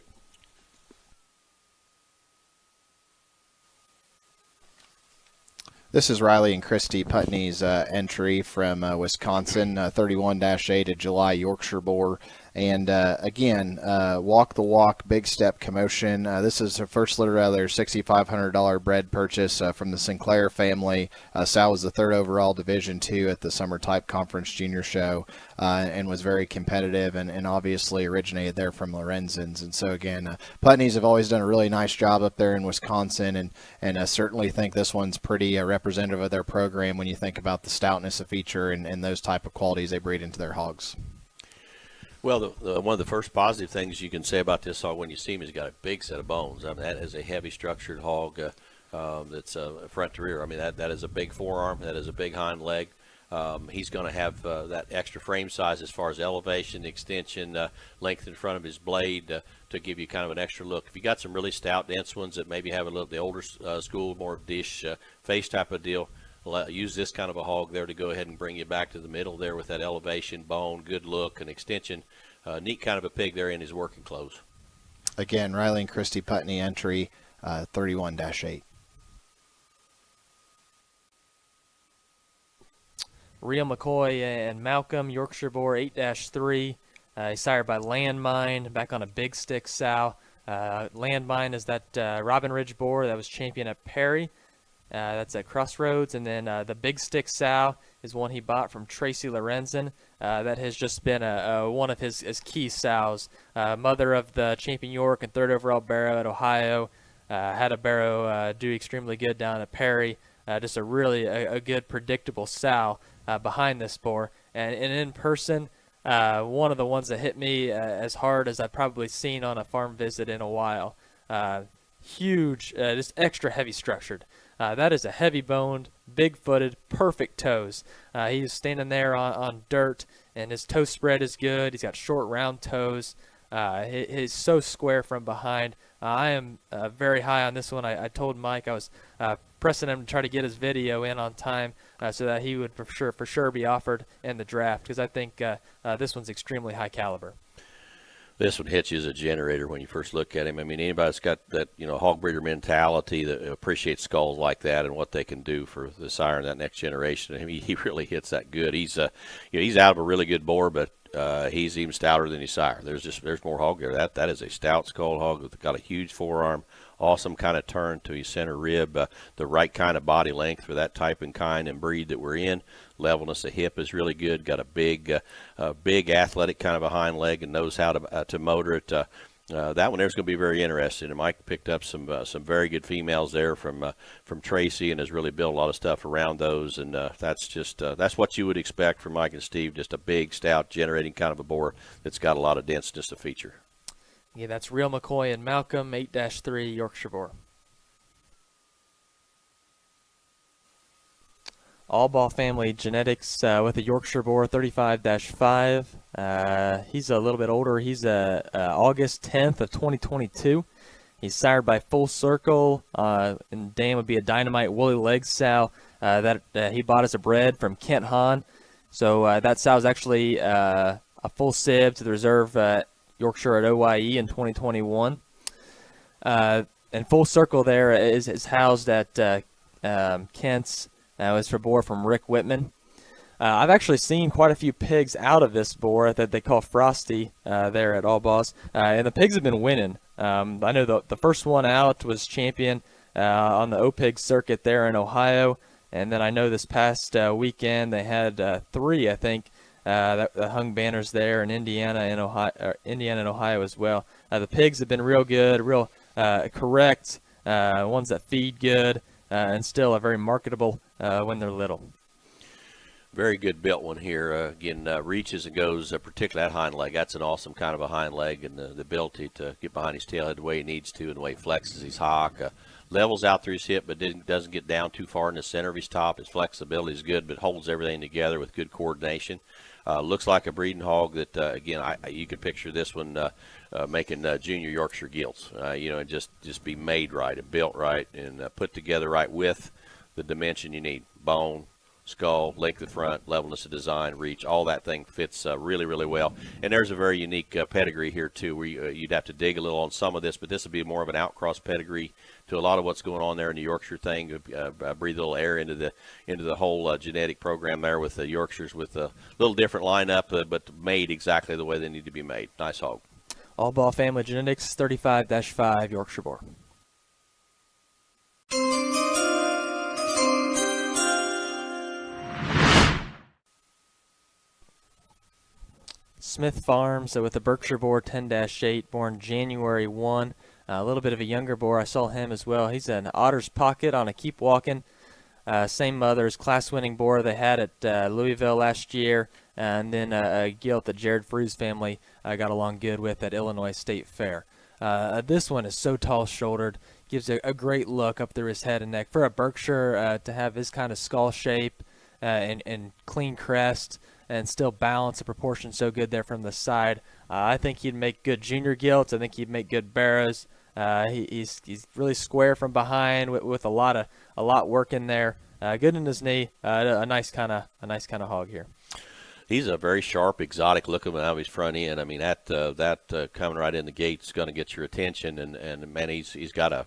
S6: This is Riley and Christy Putney's entry from Wisconsin, 31-8, a July Yorkshire boar. And again, walk the walk, big step commotion. This is her first litter out of their $6,500 bred purchase from the Sinclair family. Sal was the third overall Division II at the Summer Type Conference Junior Show and was very competitive and obviously originated there from Lorenzens. And so again, Putneys have always done a really nice job up there in Wisconsin, and I certainly think this one's pretty representative of their program when you think about the stoutness of feature and those type of qualities they breed into their hogs.
S9: Well, one of the first positive things you can say about this hog when you see him is he's got a big set of bones. I mean, that is a heavy structured hog that's front to rear. I mean, that is a big forearm. That is a big hind leg. He's going to have that extra frame size as far as elevation, extension, length in front of his blade to give you kind of an extra look. If you got some really stout, dense ones that maybe have a little the older school, more dish face type of deal, use this kind of a hog there to go ahead and bring you back to the middle there with that elevation, bone, good look, and extension. Neat kind of a pig there in his working clothes.
S6: Again, Riley and Christy Putney entry 31-8.
S8: Real McCoy and Malcolm, Yorkshire boar 8-3. He's sired by Landmine, back on a big stick sow. Landmine is that Robin Ridge boar that was champion at Perry. That's at Crossroads. And then the big stick sow is one he bought from Tracy Lorenzen. That has just been one of his key sows. Mother of the champion York and third overall barrow at Ohio. Had a barrow do extremely good down at Perry. Just a really a good predictable sow behind this boar. And in person, one of the ones that hit me as hard as I've probably seen on a farm visit in a while. Huge, just extra heavy structured. That is a heavy boned, big footed, perfect toes. He's standing there on dirt, and his toe spread is good. He's got short, round toes. He's so square from behind. I am very high on this one. I told Mike I was pressing him to try to get his video in on time so that he would for sure be offered in the draft, because I think this one's extremely high caliber.
S9: This one hits you as a generator when you first look at him. I mean, anybody that's got that, hog breeder mentality that appreciates skulls like that and what they can do for the sire and that next generation. I mean, he really hits that good. He's he's out of a really good boar, but he's even stouter than his sire. There's more hog there. That is a stout skull hog that's got a huge forearm, awesome kind of turn to his center rib, the right kind of body length for that type and kind and breed that we're in. Levelness of hip is really good. Got a big athletic kind of a hind leg and knows how to motor it. That one there's going to be very interesting. And Mike picked up some very good females there from Tracy and has really built a lot of stuff around those. And that's what you would expect from Mike and Steve. Just a big, stout, generating kind of a boar that's got a lot of denseness of feature.
S8: Yeah, that's Real McCoy and Malcolm 8-3 Yorkshire boar. Allball family genetics with a Yorkshire boar 35-5. He's a little bit older. He's August 10th of 2022. He's sired by Full Circle, and dam would be a Dynamite woolly leg sow that he bought as a bred from Kent Hahn. So that sow is actually a full sib to the reserve Yorkshire at OYE in 2021. And Full Circle there is housed at Kent's. Was for boar from Rick Whitman. I've actually seen quite a few pigs out of this boar that they call Frosty there at Allballs, and the pigs have been winning. I know the first one out was champion on the O-Pig circuit there in Ohio. And then I know this past weekend they had 3, I think, that hung banners there in Indiana and Ohio as well. The pigs have been real good, real correct, ones that feed good, and still are very marketable when they're little.
S9: Very good built one here. Again, reaches and goes, particularly that hind leg. That's an awesome kind of a hind leg, and the ability to get behind his tailhead the way he needs to and the way he flexes his hock. Levels out through his hip, but doesn't get down too far in the center of his top. His flexibility is good, but holds everything together with good coordination. Looks like a breeding hog that, again, you could picture this one making junior Yorkshire gilts, and just be made right and built right and put together right with the dimension you need. Bone, skull, length of front, levelness of design, reach, all that thing fits really, really well. And there's a very unique pedigree here, too, where you'd have to dig a little on some of this, but this would be more of an outcross pedigree to a lot of what's going on there in the Yorkshire thing. Breathe a little air into the whole genetic program there with the Yorkshires, with a little different lineup, but made exactly the way they need to be made. Nice hog.
S8: All Ball Family Genetics, 35-5 Yorkshire Boar. Smith Farms with the Berkshire Boar 10-8, born January 1. A little bit of a younger boar. I saw him as well. He's an Otter's Pocket on a Keep Walking. Same mother's class-winning boar they had at Louisville last year, and then a gilt that Jared Frew's family got along good with at Illinois State Fair. This one is so tall-shouldered, gives a great look up through his head and neck. For a Berkshire to have his kind of skull shape and clean crest and still balance the proportion so good there from the side, I think he'd make good junior gilts. I think he'd make good barrows. He's really square from behind with a lot working there. Good in his knee. A nice kind of hog here.
S9: He's a very sharp, exotic looking out of his front end. I mean, that coming right in the gate is going to get your attention. And man, he's got an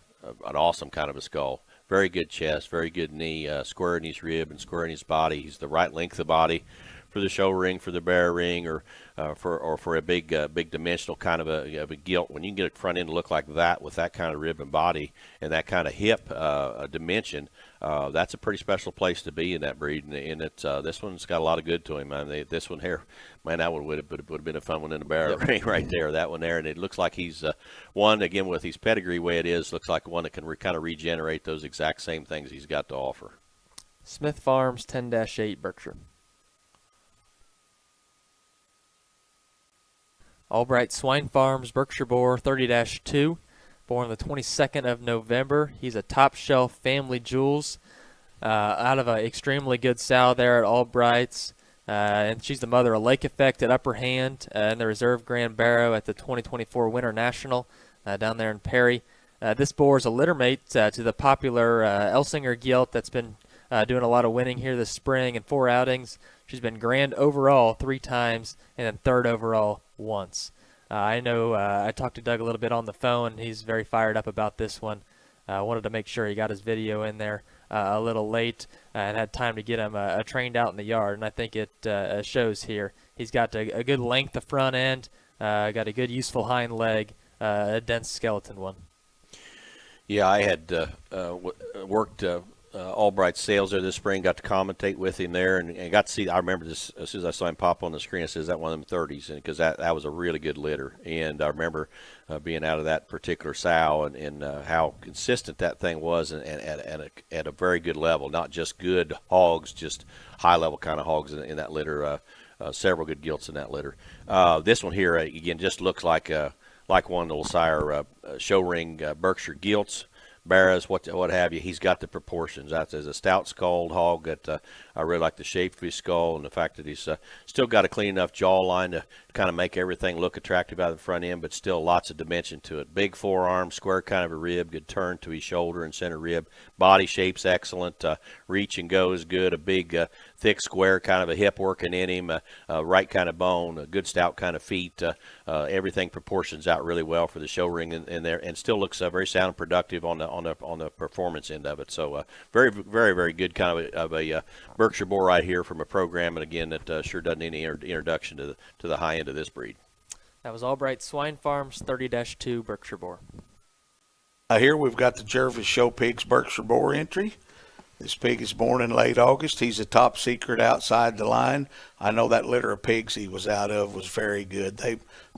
S9: awesome kind of a skull. Very good chest, very good knee, square in his rib and square in his body. He's the right length of body for the show ring, for the bear ring, or for a big dimensional kind of a gilt. When you can get a front end to look like that with that kind of rib and body and that kind of hip dimension, that's a pretty special place to be in that breed. And this one's got a lot of good to him. Man, this one here, man, that would have been a fun one in the bear ring right there. That one there, and it looks like he's one, again, with his pedigree way it is, looks like one that can kind of regenerate those exact same things he's got to offer.
S8: Smith Farms 10-8 Berkshire. Albright Swine Farms Berkshire Boar 30-2, born the 22nd of November. He's a top shelf family jewels out of an extremely good sow there at Albright's. And she's the mother of Lake Effect at Upper Hand and the Reserve Grand Barrow at the 2024 Winter National down there in Perry. This boar is a litter mate to the popular Elsinger gilt that's been doing a lot of winning here this spring in 4 outings. She's been grand overall 3 times and then third overall once. I know I talked to Doug a little bit on the phone. He's very fired up about this one. I wanted to make sure he got his video in there a little late and had time to get him trained out in the yard, and I think it shows here. He's got a good length of front end, got a good useful hind leg, a dense skeleton one.
S9: Yeah, I had worked Albright sales there this spring, got to commentate with him there, and got to see. I remember this as soon as I saw him pop on the screen. I said, "Is that one of them 30s?" And because that was a really good litter, and I remember being out of that particular sow and how consistent that thing was, and at a very good level. Not just good hogs, just high level kind of hogs in that litter. Several good gilts in that litter. This one here again just looks like one little Sire show ring Berkshire gilts. Barras, what have you. He's got the proportions. That's a stout skulled hog that I really like the shape of his skull and the fact that he's still got a clean enough jawline to kind of make everything look attractive out of the front end, but still lots of dimension to it. Big forearm, square kind of a rib, good turn to his shoulder and center rib. Body shape's excellent. Reach and go is good. A big, thick, square kind of a hip working in him. Right kind of bone. A good stout kind of feet. Everything proportions out really well for the show ring in there, and still looks very sound and productive on the performance end of it. So very, very, very good kind of a Berkshire Boar right here from a program, and again that sure doesn't need any introduction to the high end of this breed.
S8: That was Albright Swine Farms 30-2 Berkshire Boar.
S7: Here we've got the Jervis Show Pigs Berkshire Boar entry. This pig is born in late August. He's a top secret outside the line. I know that litter of pigs he was out of was very good.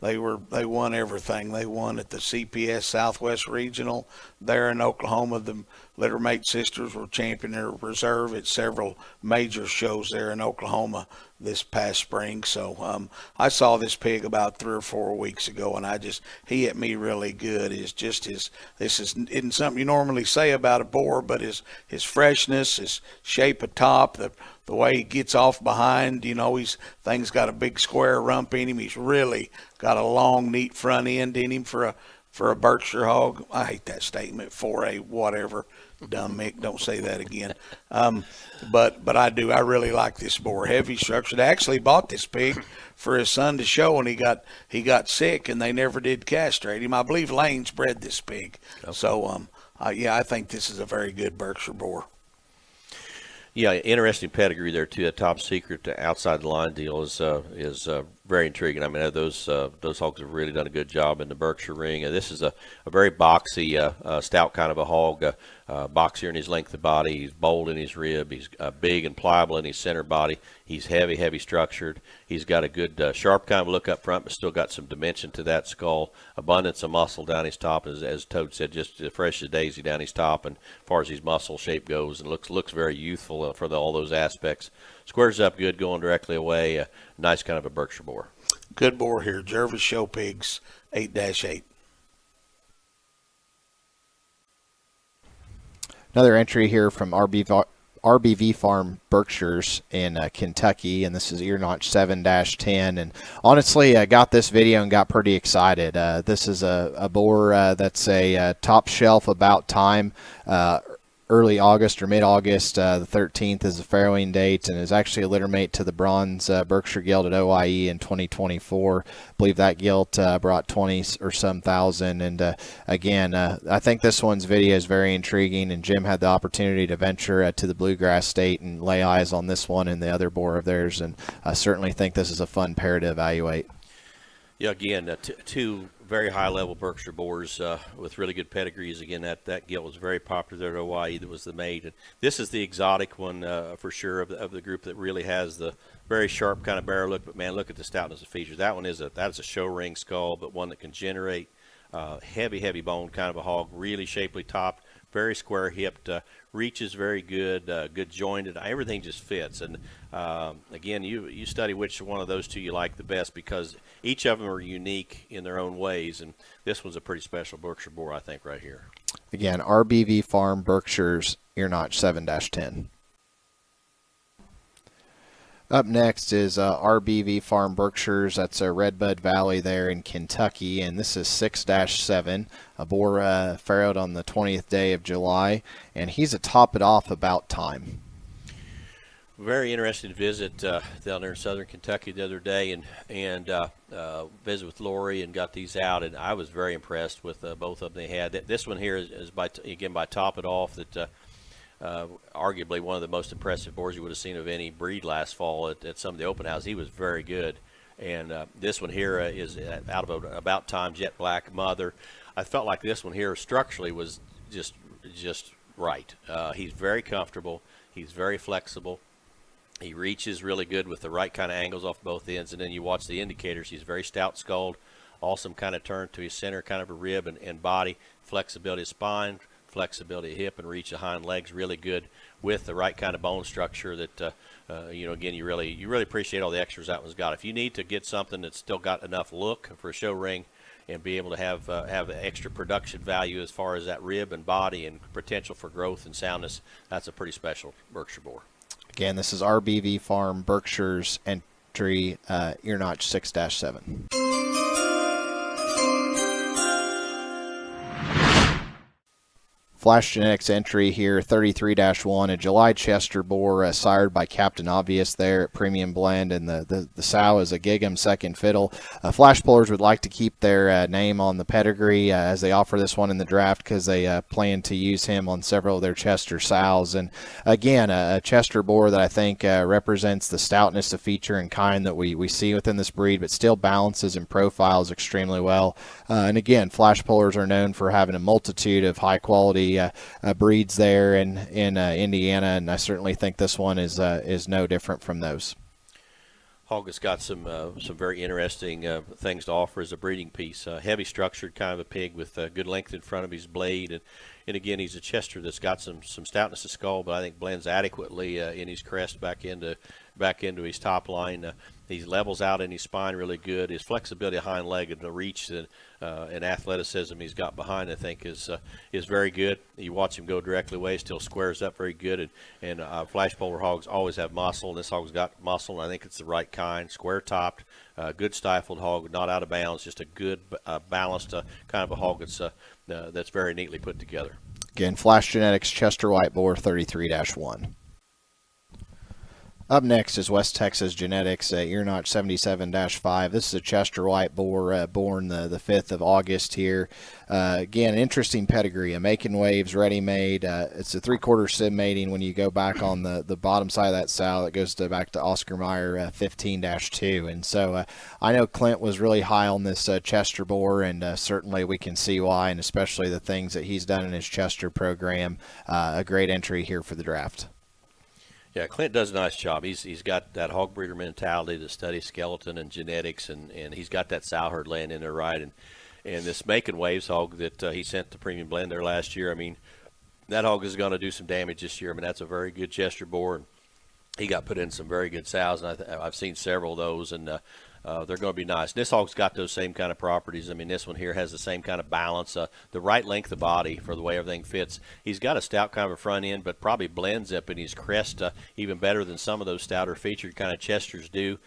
S7: They won everything. They won at the CPS Southwest Regional there in Oklahoma. The Littermate sisters were champion their reserve at several major shows there in Oklahoma this past spring. So I saw this pig about 3 or 4 weeks ago, and he hit me really good. Isn't something you normally say about a boar, but his freshness, his shape of top, the way he gets off behind, thing's got a big square rump in him. He's really got a long, neat front end in him for a Berkshire hog. I hate that statement, for a whatever. Dumb Mick, don't say that again. But I do. I really like this boar. Heavy structured. I actually bought this pig for his son to show, and he got sick, and they never did castrate him. I believe Lane's bred this pig. Okay. So I think this is a very good Berkshire boar.
S9: Yeah, interesting pedigree there too. A top secret outside the line deal is very intriguing. I mean, those hogs have really done a good job in the Berkshire ring. This is a very boxy, stout kind of a hog. Boxier in his length of body. He's bold in his rib. He's big and pliable in his center body. He's heavy structured. He's got a good sharp kind of look up front, but still got some dimension to that skull. Abundance of muscle down his top, as Toad said, just fresh as daisy down his top. And as far as his muscle shape goes, and looks very youthful for all those aspects. Squares up good, going directly away. Nice kind of a Berkshire boar.
S7: Good boar here. Jervis Show Pigs 8-8.
S6: Another entry here from RBV Farm Berkshires in Kentucky, and this is ear notch 7-10. And honestly, I got this video and got pretty excited. This is a boar that's a top shelf about time. Early August or mid-August. The 13th is the farrowing date, and is actually a litter mate to the bronze Berkshire Gilt at OIE in 2024. I believe that gilt brought 20 or some thousand. And again, I think this one's video is very intriguing, and Jim had the opportunity to venture to the Bluegrass State and lay eyes on this one and the other boar of theirs, and I certainly think this is a fun pair to evaluate.
S9: Yeah, again, two very high-level Berkshire boars with really good pedigrees. Again, that gilt was very popular there at Hawaii. That was the mate. And this is the exotic one for sure of the group that really has the very sharp kind of barrel look. But, man, look at the stoutness of features. That one is a show ring skull, but one that can generate heavy bone kind of a hog, really shapely topped, very square hipped, reaches very good, good jointed. Everything just fits. And again, you study which one of those two you like the best, because each of them are unique in their own ways. And this one's a pretty special Berkshire boar, I think, right here.
S6: Again, RBV Farm Berkshires ear notch 7-10. Up next is RBV Farm Berkshires. That's a Redbud Valley there in Kentucky, and this is 6-7, a boar farrowed on the 20th day of July, and he's a top it off about time.
S9: Very interesting visit down there in southern Kentucky the other day, and visit with Lori and got these out, and I was very impressed with both of them they had. This one here is by Top It Off, that arguably one of the most impressive boars you would have seen of any breed last fall at some of the open houses. He was very good. And this one here is out of about time jet black mother. I felt like this one here structurally was just right. He's very comfortable. He's very flexible. He reaches really good with the right kind of angles off both ends. And then you watch the indicators. He's very stout skulled, awesome kind of turn to his center, kind of a rib and body, flexibility of spine, flexibility of hip and reach of hind legs, really good with the right kind of bone structure that, again, you really appreciate all the extras that one's got. If you need to get something that's still got enough look for a show ring and be able to have extra production value as far as that rib and body and potential for growth and soundness, that's a pretty special Berkshire boar.
S6: Again, this is RBV Farm Berkshires entry ear notch 6-7. Flash Genetics entry here, 33-1, a July Chester boar sired by Captain Obvious there at Premium Blend, and the sow is a Gig'em second fiddle. Flash pullers would like to keep their name on the pedigree as they offer this one in the draft because they plan to use him on several of their Chester sows. And again, a Chester boar that I think represents the stoutness of feature and kind that we see within this breed, but still balances and profiles extremely well. And again, Flash pullers are known for having a multitude of high-quality breeds there in Indiana, and I certainly think this one is no different from those.
S9: Hog has got some very interesting things to offer as a breeding piece. Heavy structured kind of a pig with good length in front of his blade, and again, he's a Chester that's got some stoutness of skull, but I think blends adequately in his crest back into his top line. He levels out in his spine really good. His flexibility of hind leg and the reach and athleticism he's got behind, I think, is very good. You watch him go directly away, still squares up very good. And flash polar hogs always have muscle, and this hog's got muscle, and I think it's the right kind. Square topped, good stifled hog, not out of bounds, just a good balanced kind of a hog that's very neatly put together.
S6: Again, Flash Genetics Chester White Boar 33-1. Up next is West Texas Genetics Ear Notch 77-5. This is a Chester White boar born the 5th of August here. Again, interesting pedigree, a making waves, ready-made. It's a 3/4 sim mating when you go back on the bottom side of that sow. That goes back to Oscar Mayer 15-2. And so I know Clint was really high on this Chester boar, and certainly we can see why, and especially the things that he's done in his Chester program. A great entry here for the draft.
S9: Yeah, Clint does a nice job. He's got that hog breeder mentality to study skeleton and genetics, and he's got that sow herd laying in there right. And this Making Waves hog that he sent to Premium Blend there last year, I mean, that hog is going to do some damage this year. I mean, that's a very good Chester boar. And he got put in some very good sows, and I've seen several of those, and they're going to be nice. This hog's got those same kind of properties. I mean, this one here has the same kind of balance, the right length of body for the way everything fits. He's got a stout kind of a front end, but probably blends up in his crest even better than some of those stouter featured kind of Chesters do.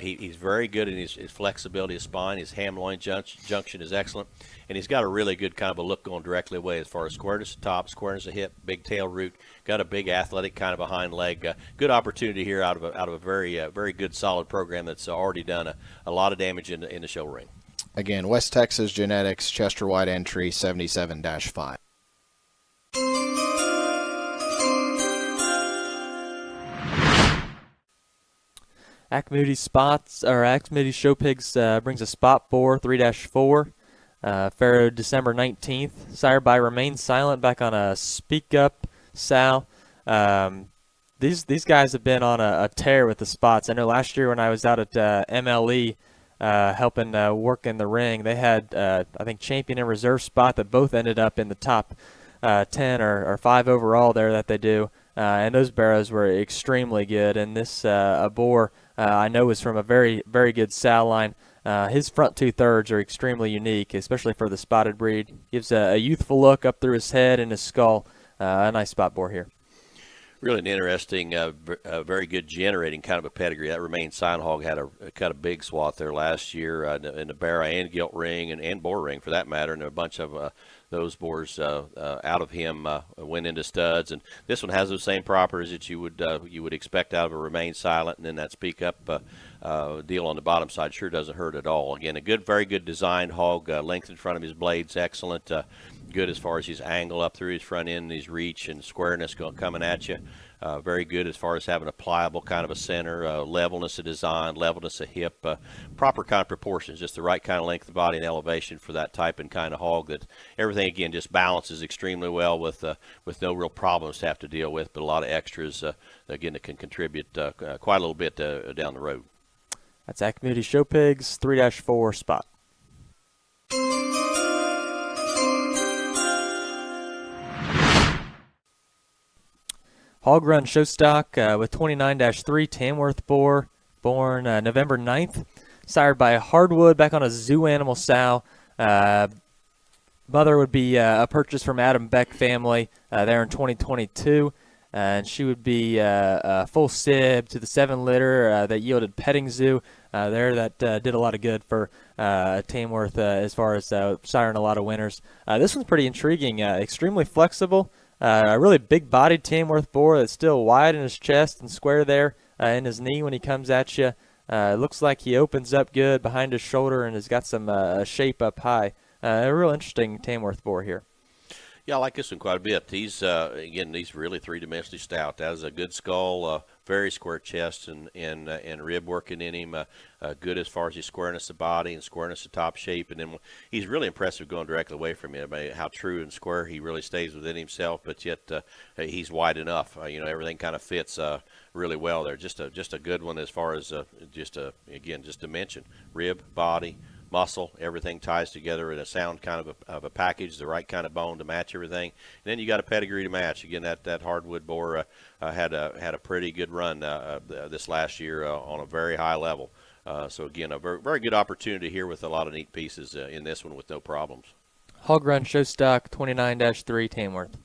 S9: He's very good in his flexibility of spine. His ham-loin junction is excellent. And he's got a really good kind of a look going directly away as far as squareness of top, squareness of hip, big tail root. Got a big athletic kind of a hind leg. Good opportunity here out of a very good solid program that's already done a lot of damage in the show ring.
S6: Again, West Texas Genetics Chester White entry 77-5.
S8: Acmoody's Show Pigs brings a spot boar 3-4. Pharaoh December 19th. Sire by Remain Silent back on a Speak Up sow. These guys have been on a tear with the spots. I know last year when I was out at MLE helping work in the ring, they had, I think, champion and reserve spot that both ended up in the top 10 or 5 overall there that they do. And those barrows were extremely good. And this boar I know is from a very, very good sow line. His front 2/3 are extremely unique, especially for the spotted breed. Gives a youthful look up through his head and his skull. A nice spot boar here.
S9: Really an interesting, very good generating kind of a pedigree. That Remain Silent hog had a big swath there last year in the barrow and gilt ring and boar ring for that matter, and a bunch of those boars out of him went into studs. And this one has those same properties that you would expect out of a Remain Silent, and then that Speak Up deal on the bottom side sure doesn't hurt at all. Again, very good designed hog. Length in front of his blades, excellent. Good as far as his angle up through his front end and his reach and squareness coming at you. Very good as far as having a pliable kind of a center, levelness of design, levelness of hip, proper kind of proportions, just the right kind of length of body and elevation for that type and kind of hog. That everything again just balances extremely well with no real problems to have to deal with, but a lot of extras again that can contribute quite a little bit down the road.
S8: That's Acmoody's Show Pigs 3-4 spot. Hog Run Show Stock with 29-3 Tamworth boar, born November 9th. Sired by Hardwood, back on a zoo animal sow. Mother would be a purchase from Adam Beck family there in 2022. And she would be a full sib to the 7 litter that yielded petting zoo there that did a lot of good for Tamworth as far as siring a lot of winners. This one's pretty intriguing, extremely flexible, a really big-bodied Tamworth boar that's still wide in his chest and square there in his knee when he comes at you. It looks like he opens up good behind his shoulder and has got some shape up high. A real interesting Tamworth boar here.
S9: Yeah, I like this one quite a bit. He's he's really three-dimensionally stout. That is a good skull, very square chest and rib working in him. Good as far as his squareness of body and squareness of top shape. And then he's really impressive going directly away from you. I mean, how true and square he really stays within himself, but yet he's wide enough. Everything kind of fits really well there. Just a good one as far as just dimension, rib, body, muscle, everything ties together in a sound kind of a package, the right kind of bone to match everything. And then you got a pedigree to match. Again, that hardwood boar had a pretty good run this last year on a very high level. So again, a very, very good opportunity here with a lot of neat pieces in this one with no problems.
S8: Hog Run Show Stock 29-3 Tamworth.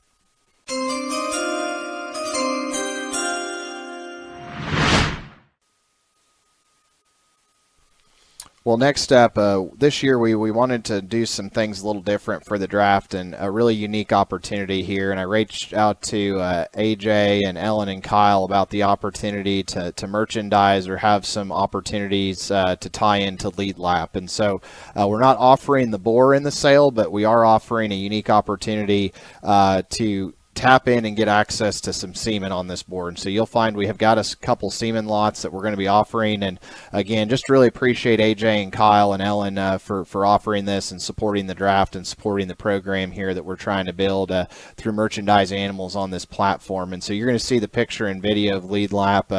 S6: Well, next up, this year we wanted to do some things a little different for the draft and a really unique opportunity here. And I reached out to AJ and Ellen and Kyle about the opportunity to merchandise or have some opportunities to tie into Lead Lap. And so we're not offering the boar in the sale, but we are offering a unique opportunity to tap in and get access to some semen on this board. So you'll find we have got a couple semen lots that we're going to be offering. And again, just really appreciate AJ and Kyle and Ellen for offering this and supporting the draft and supporting the program here that we're trying to build through merchandise animals on this platform. And so you're going to see the picture and video of Lead Lap.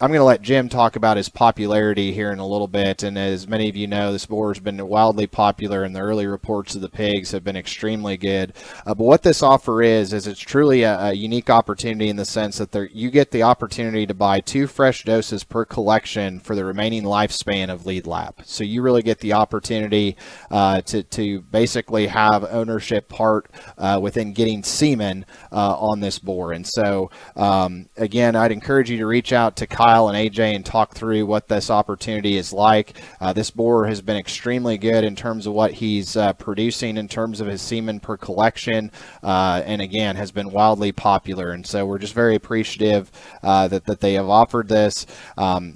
S6: I'm going to let Jim talk about his popularity here in a little bit. And as many of you know, this boar has been wildly popular, and the early reports of the pigs have been extremely good. But what this offer is it's truly a unique opportunity in the sense that you get the opportunity to buy 2 fresh doses per collection for the remaining lifespan of Lead Lap. So you really get the opportunity to basically have ownership part within getting semen on this boar. And so, again, I'd encourage you to reach out to Kyle and AJ and talk through what this opportunity is like. This boar has been extremely good in terms of what he's producing in terms of his semen per collection, and again has been wildly popular. And so we're just very appreciative that they have offered this.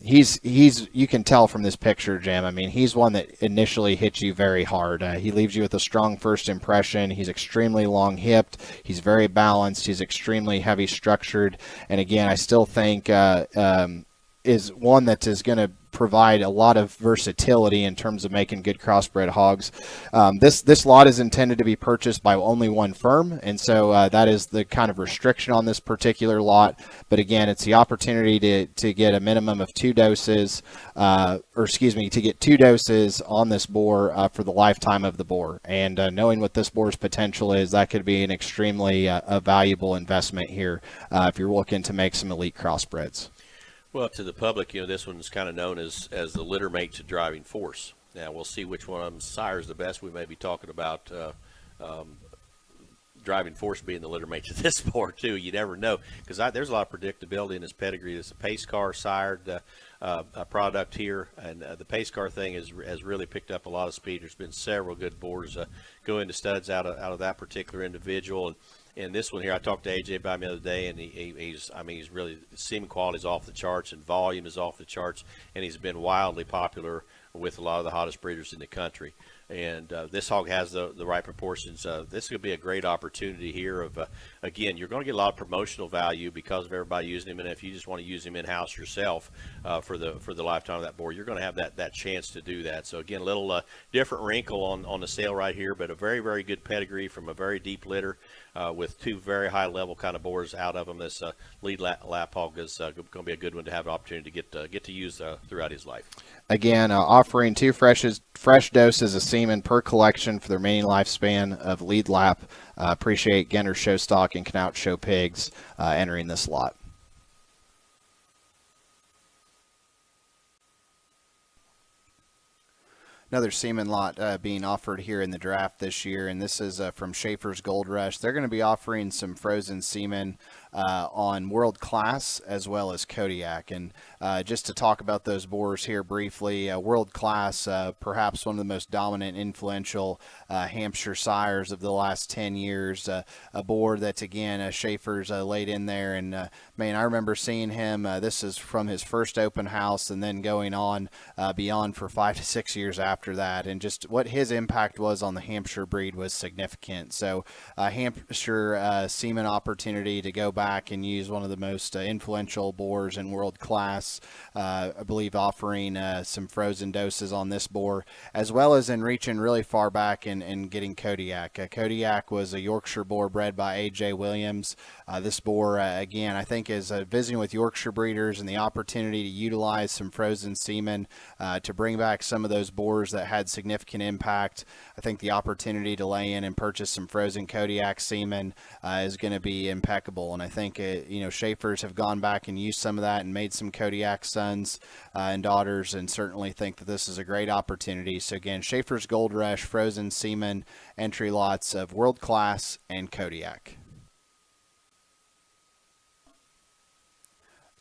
S6: He's you can tell from this picture, Jim. I mean, he's one that initially hits you very hard. He leaves you with a strong first impression. He's extremely long hipped. He's very balanced. He's extremely heavy structured. And again, I still think is one that is going to provide a lot of versatility in terms of making good crossbred hogs. This lot is intended to be purchased by only one firm, and so that is the kind of restriction on this particular lot. But again, it's the opportunity to get a minimum of 2 doses, to get 2 doses on this boar for the lifetime of the boar. And knowing what this boar's potential is, that could be an extremely a valuable investment here if you're looking to make some elite crossbreds.
S9: Well, to the public, this one's kind of known as the litter mate to driving force. Now, we'll see which one of them sires the best. We may be talking about driving force being the litter mate to this boar, too. You never know, because there's a lot of predictability in this pedigree. It's a pace car sired product here, and the pace car thing has really picked up a lot of speed. There's been several good boars go into studs out of that particular individual. And this one here, I talked to AJ about him the other day, and he's really, semen quality is off the charts and volume is off the charts, and he's been wildly popular with a lot of the hottest breeders in the country. And this hog has the right proportions. This could be a great opportunity here of, again, you're going to get a lot of promotional value because of everybody using him. And if you just want to use him in-house yourself for the lifetime of that boar, you're going to have that chance to do that. So, again, a little different wrinkle on the sale right here, but a very, very good pedigree from a very deep litter with 2 very high-level kind of boars out of him. This Lead Lap hog is going to be a good one to have an opportunity to get to use throughout his life.
S6: Again, offering 2 fresh doses of semen per collection for the remaining lifespan of Lead Lap. Appreciate Genner Show Stock and Knaut Show Pigs entering this lot. another semen lot being offered here in the draft this year, and this is from Schaefer's Gold Rush. They're going to be offering some frozen semen on World Class as well as Kodiak. And just to talk about those boars here briefly, World Class, perhaps one of the most dominant, influential Hampshire sires of the last 10 years. A boar that's, again, Schaefer's laid in there. And, man, I remember seeing him. This is from his first open house and then going on beyond for 5 to 6 years after that. And just what his impact was on the Hampshire breed was significant. So Hampshire semen opportunity to go back and use one of the most influential boars in World Class. I believe offering some frozen doses on this boar, as well as in reaching really far back and getting Kodiak. Kodiak was a Yorkshire boar bred by A.J. Williams. This boar, again, I think is visiting with Yorkshire breeders and the opportunity to utilize some frozen semen to bring back some of those boars that had significant impact. I think the opportunity to lay in and purchase some frozen Kodiak semen is going to be impeccable. And I think, Schaefer's have gone back and used some of that and made some Kodiak sons and daughters, and certainly think that this is a great opportunity. So again, Schaefer's Gold Rush, frozen semen entry lots of World Class and Kodiak.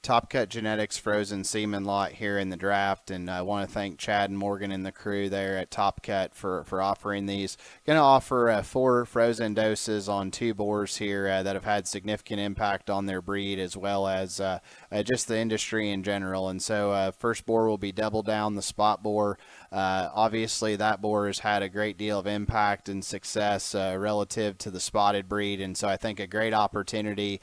S6: Top Cut Genetics frozen semen lot here in the draft, and I want to thank Chad and Morgan and the crew there at Top Cut for offering these. Going to offer 4 frozen doses on 2 boars here that have had significant impact on their breed, as well as just the industry in general. And so first boar will be Double Down, the spot boar. Obviously that boar has had a great deal of impact and success relative to the spotted breed, and so I think a great opportunity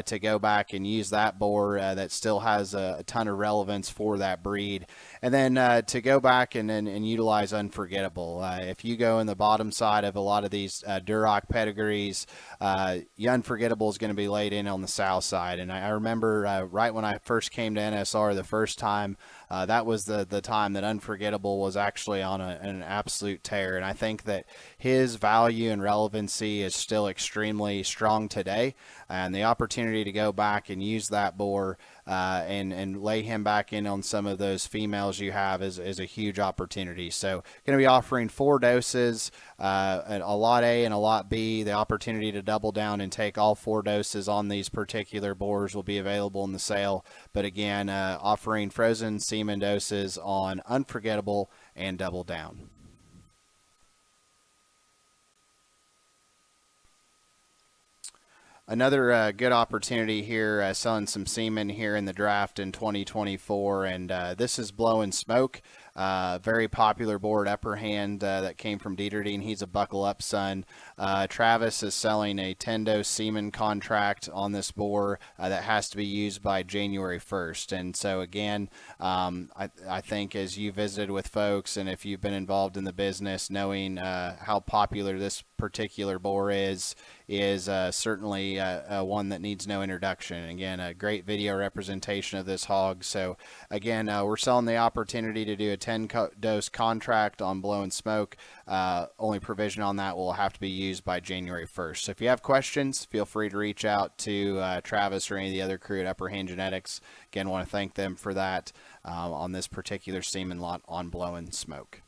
S6: to go back and use that boar that still has a ton of relevance for that breed. And then to go back and utilize Unforgettable. If you go in the bottom side of a lot of these Duroc pedigrees, Unforgettable is going to be laid in on the south side. And I remember right when I first came to NSR the first time, that was the time that Unforgettable was actually on an absolute tear. And I think that his value and relevancy is still extremely strong today. And the opportunity to go back and use that boar and lay him back in on some of those females you have is a huge opportunity. So going to be offering 4 doses, a lot A and a lot B. The opportunity to double down and take all 4 doses on these particular boars will be available in the sale. But again, offering frozen semen doses on Unforgettable and Double Down. Another good opportunity here, selling some semen here in the draft in 2024, and this is Blowing Smoke. Very popular board upper hand that came from Dieterding. He's a buckle up son. Travis is selling a 10-dose semen contract on this boar that has to be used by January 1st. And so again, I think as you visited with folks, and if you've been involved in the business, knowing how popular this particular boar is certainly one that needs no introduction. Again, a great video representation of this hog. So again, we're selling the opportunity to do a 10-dose contract on Blowing Smoke. Only provision on that will have to be used by January 1st. So if you have questions, feel free to reach out to Travis or any of the other crew at Upper Hand Genetics. Again, want to thank them for that on this particular semen lot on Blowing Smoke.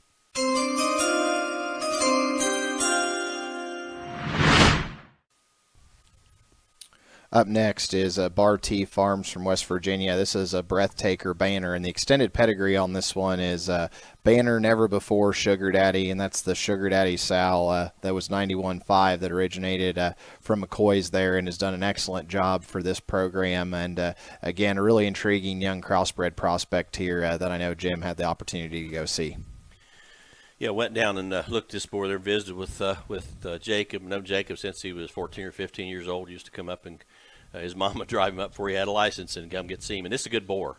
S6: Up next is Bar T Farms from West Virginia. This is a Breathtaker banner, and the extended pedigree on this one is Banner Never Before Sugar Daddy, and that's the Sugar Daddy sow that was 91.5 that originated from McCoy's there and has done an excellent job for this program. And again, a really intriguing young crossbred prospect here that I know Jim had the opportunity to go see.
S9: Yeah, went down and looked this boar there, visited with Jacob. Known Jacob since he was 14 or 15 years old. Used to come up and his mama drive him up before he had a license and come get semen. This is a good boar.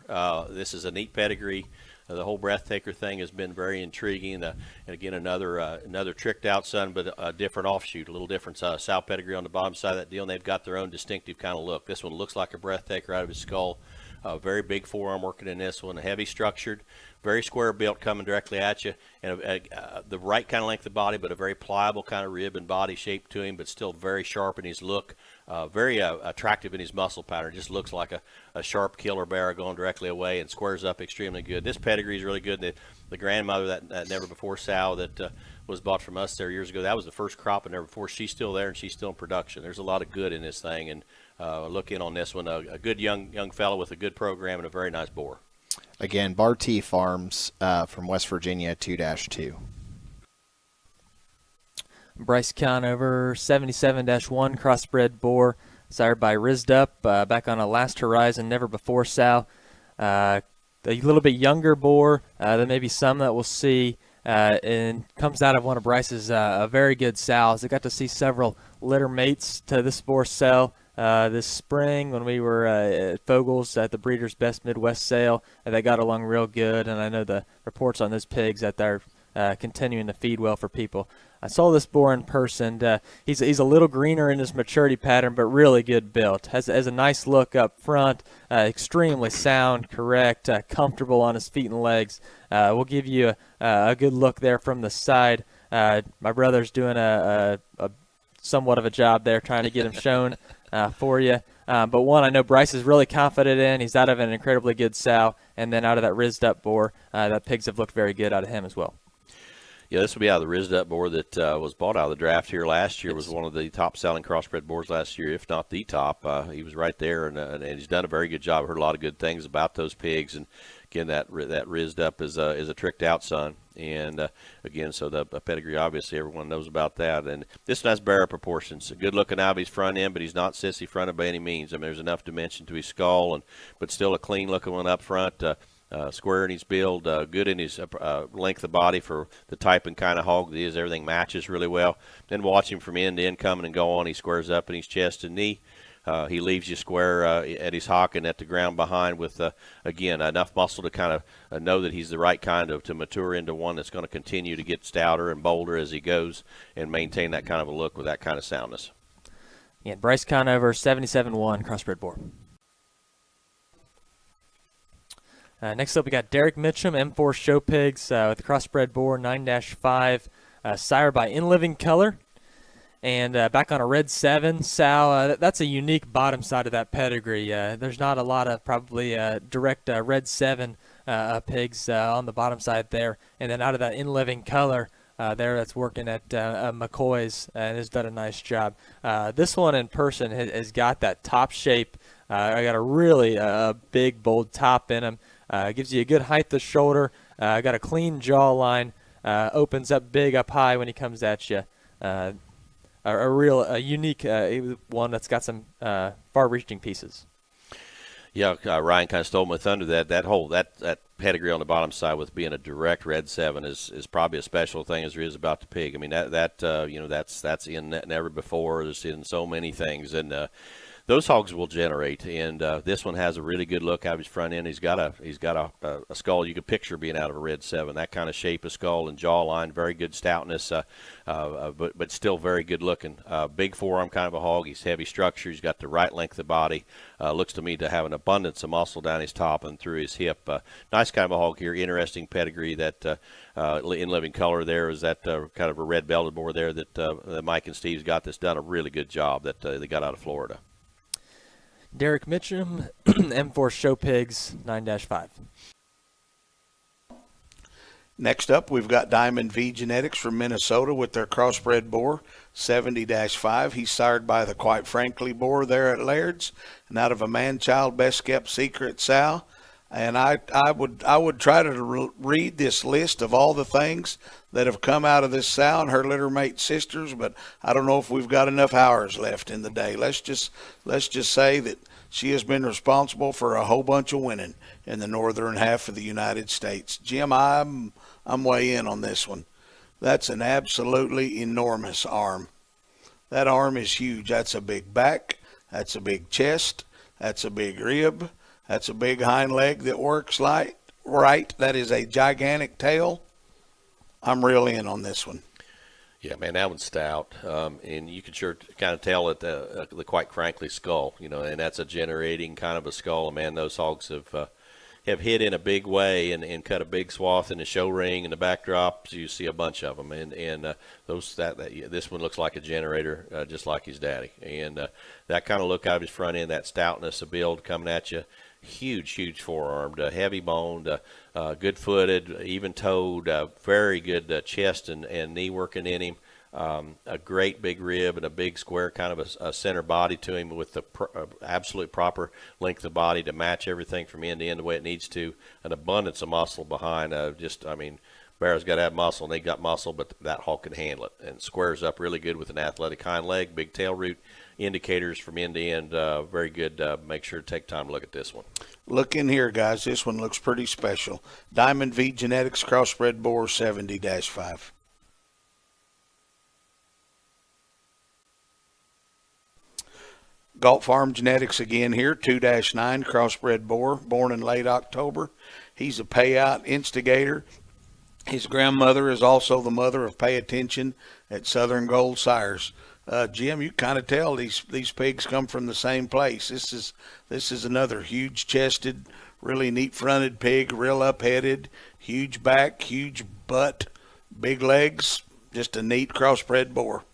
S9: This is a neat pedigree. The whole Breathtaker thing has been very intriguing. And again, another tricked out son, but a different offshoot, a little different sow pedigree on the bottom side of that deal. And they've got their own distinctive kind of look. This one looks like a Breathtaker out of his skull. Very big forearm working in this one, heavy structured, very square built coming directly at you, and the right kind of length of body, but a very pliable kind of rib and body shape to him, but still very sharp in his look, very attractive in his muscle pattern. Just looks like a sharp killer bear going directly away and squares up extremely good. This pedigree is really good. The grandmother, that never before sow that was bought from us there years ago, that was the first crop of never before. She's still there and she's still in production. There's a lot of good in this thing, and look in on this one. A good young fellow with a good program and a very nice boar.
S6: Again, Barty Farms from West Virginia, 2-2.
S8: Bryce Conover, 77-1 crossbred boar, sired by Rizzed Up, back on a Last Horizon, never before sow. A little bit younger boar. There may be some that we'll see, and comes out of one of Bryce's very good sows. I got to see several litter mates to this boar sale this spring when we were at Fogel's at the Breeders' Best Midwest Sale, and they got along real good. And I know the reports on those pigs that they're continuing to feed well for people. I saw this boar in person. He's a little greener in his maturity pattern, but really good built. Has a nice look up front, extremely sound, correct, comfortable on his feet and legs. We'll give you a good look there from the side. My brother's doing a somewhat of a job there trying to get him shown for you. But one I know Bryce is really confident in. He's out of an incredibly good sow, and then out of that Rizzed Up boar, that pigs have looked very good out of him as well.
S9: Yeah, this will be out of the Rizzed Up boar that was bought out of the draft here last year. Was one of the top-selling crossbred boars last year, if not the top. He was right there, and he's done a very good job. I've heard a lot of good things about those pigs, and again, that Rizzed Up is a tricked-out son. And again, so the pedigree, obviously, everyone knows about that. And this one has barrel proportions. Good looking out of his front end, but he's not sissy fronted by any means. I mean, there's enough dimension to his skull, but still a clean looking one up front. Square in his build, good in his length of body for the type and kind of hog that he is. Everything matches really well. Then watch him from end to end coming and going. He squares up in his chest and knee. He leaves you square at his hock and at the ground behind with, again, enough muscle to kind of know that he's the right kind to mature into one that's going to continue to get stouter and bolder as he goes and maintain that kind of a look with that kind of soundness.
S8: Yeah, Bryce Conover, 77-1 crossbred boar. Next up, we got Derek Mitchum, M4 Show Pigs with the crossbred boar, 9-5, sire by In Living Color. And back on a Red 7 sow. That's a unique bottom side of that pedigree. There's not a lot of probably direct Red 7 pigs on the bottom side there. And then out of that In Living Color there that's working at McCoy's and has done a nice job. This one in person has got that top shape. I got a really big, bold top in him. Gives you a good height to shoulder. Got a clean jawline. Opens up big up high when he comes at you. A unique one that's got some far-reaching pieces.
S9: Yeah, Ryan kind of stole my thunder. That pedigree on the bottom side with being a direct Red 7 is probably a special thing as there is about the pig. I mean that's in never before. There's in so many things, and those hogs will generate. And this one has a really good look out of his front end. He's got a skull you could picture being out of a Red 7. That kind of shape of skull and jawline, very good stoutness, but still very good looking. Big forearm kind of a hog. He's heavy structure. He's got the right length of body. Looks to me to have an abundance of muscle down his top and through his hip. Nice kind of a hog here. Interesting pedigree. That In Living Color there is that kind of a red belted boar there that Mike and Steve's got that's done a really good job that they got out of Florida.
S8: Derek Mitchum, M4 Show Pigs, 9-5.
S7: Next up, we've got Diamond V Genetics from Minnesota with their crossbred boar, 70-5. He's sired by the Quite Frankly boar there at Laird's, and out of a man-child best-kept secret sow. And I would try to read this list of all the things that have come out of this sow and her litter mate sisters, but I don't know if we've got enough hours left in the day. Let's just say that she has been responsible for a whole bunch of winning in the northern half of the United States. Jim, I'm way in on this one. That's an absolutely enormous arm. That arm is huge. That's a big back. That's a big chest. That's a big rib. That's a big hind leg that works right. That is a gigantic tail. I'm real in on this one.
S9: Yeah, man, that one's stout, and you can sure kind of tell at the quite crankly skull, and that's a generating kind of a skull. Man, those hogs have hit in a big way and cut a big swath in the show ring and the backdrop. So you see a bunch of them, and this one looks like a generator, just like his daddy, and that kind of look out of his front end, that stoutness of build coming at you. Huge forearmed, heavy boned, good footed, even toed, very good chest and knee working in him. A great big rib and a big square kind of a center body to him with the absolute proper length of body to match everything from end to end the way it needs to. An abundance of muscle behind. Barrow's got to have muscle, and they got muscle, but that hog can handle it and squares up really good with an athletic hind leg, big tail root. Indicators from end to end, very good. Make sure to take time to look at this one.
S7: Look in here, guys. This one looks pretty special. Diamond V Genetics Crossbred Boar 70-5. Galt Farm Genetics again here, 2-9 Crossbred Boar, born in late October. He's a payout instigator. His grandmother is also the mother of Pay Attention at Southern Gold Sires. Jim, you kind of tell these pigs come from the same place. This is another huge chested, really neat fronted pig, real up-headed, huge back, huge butt, big legs, just a neat crossbred boar.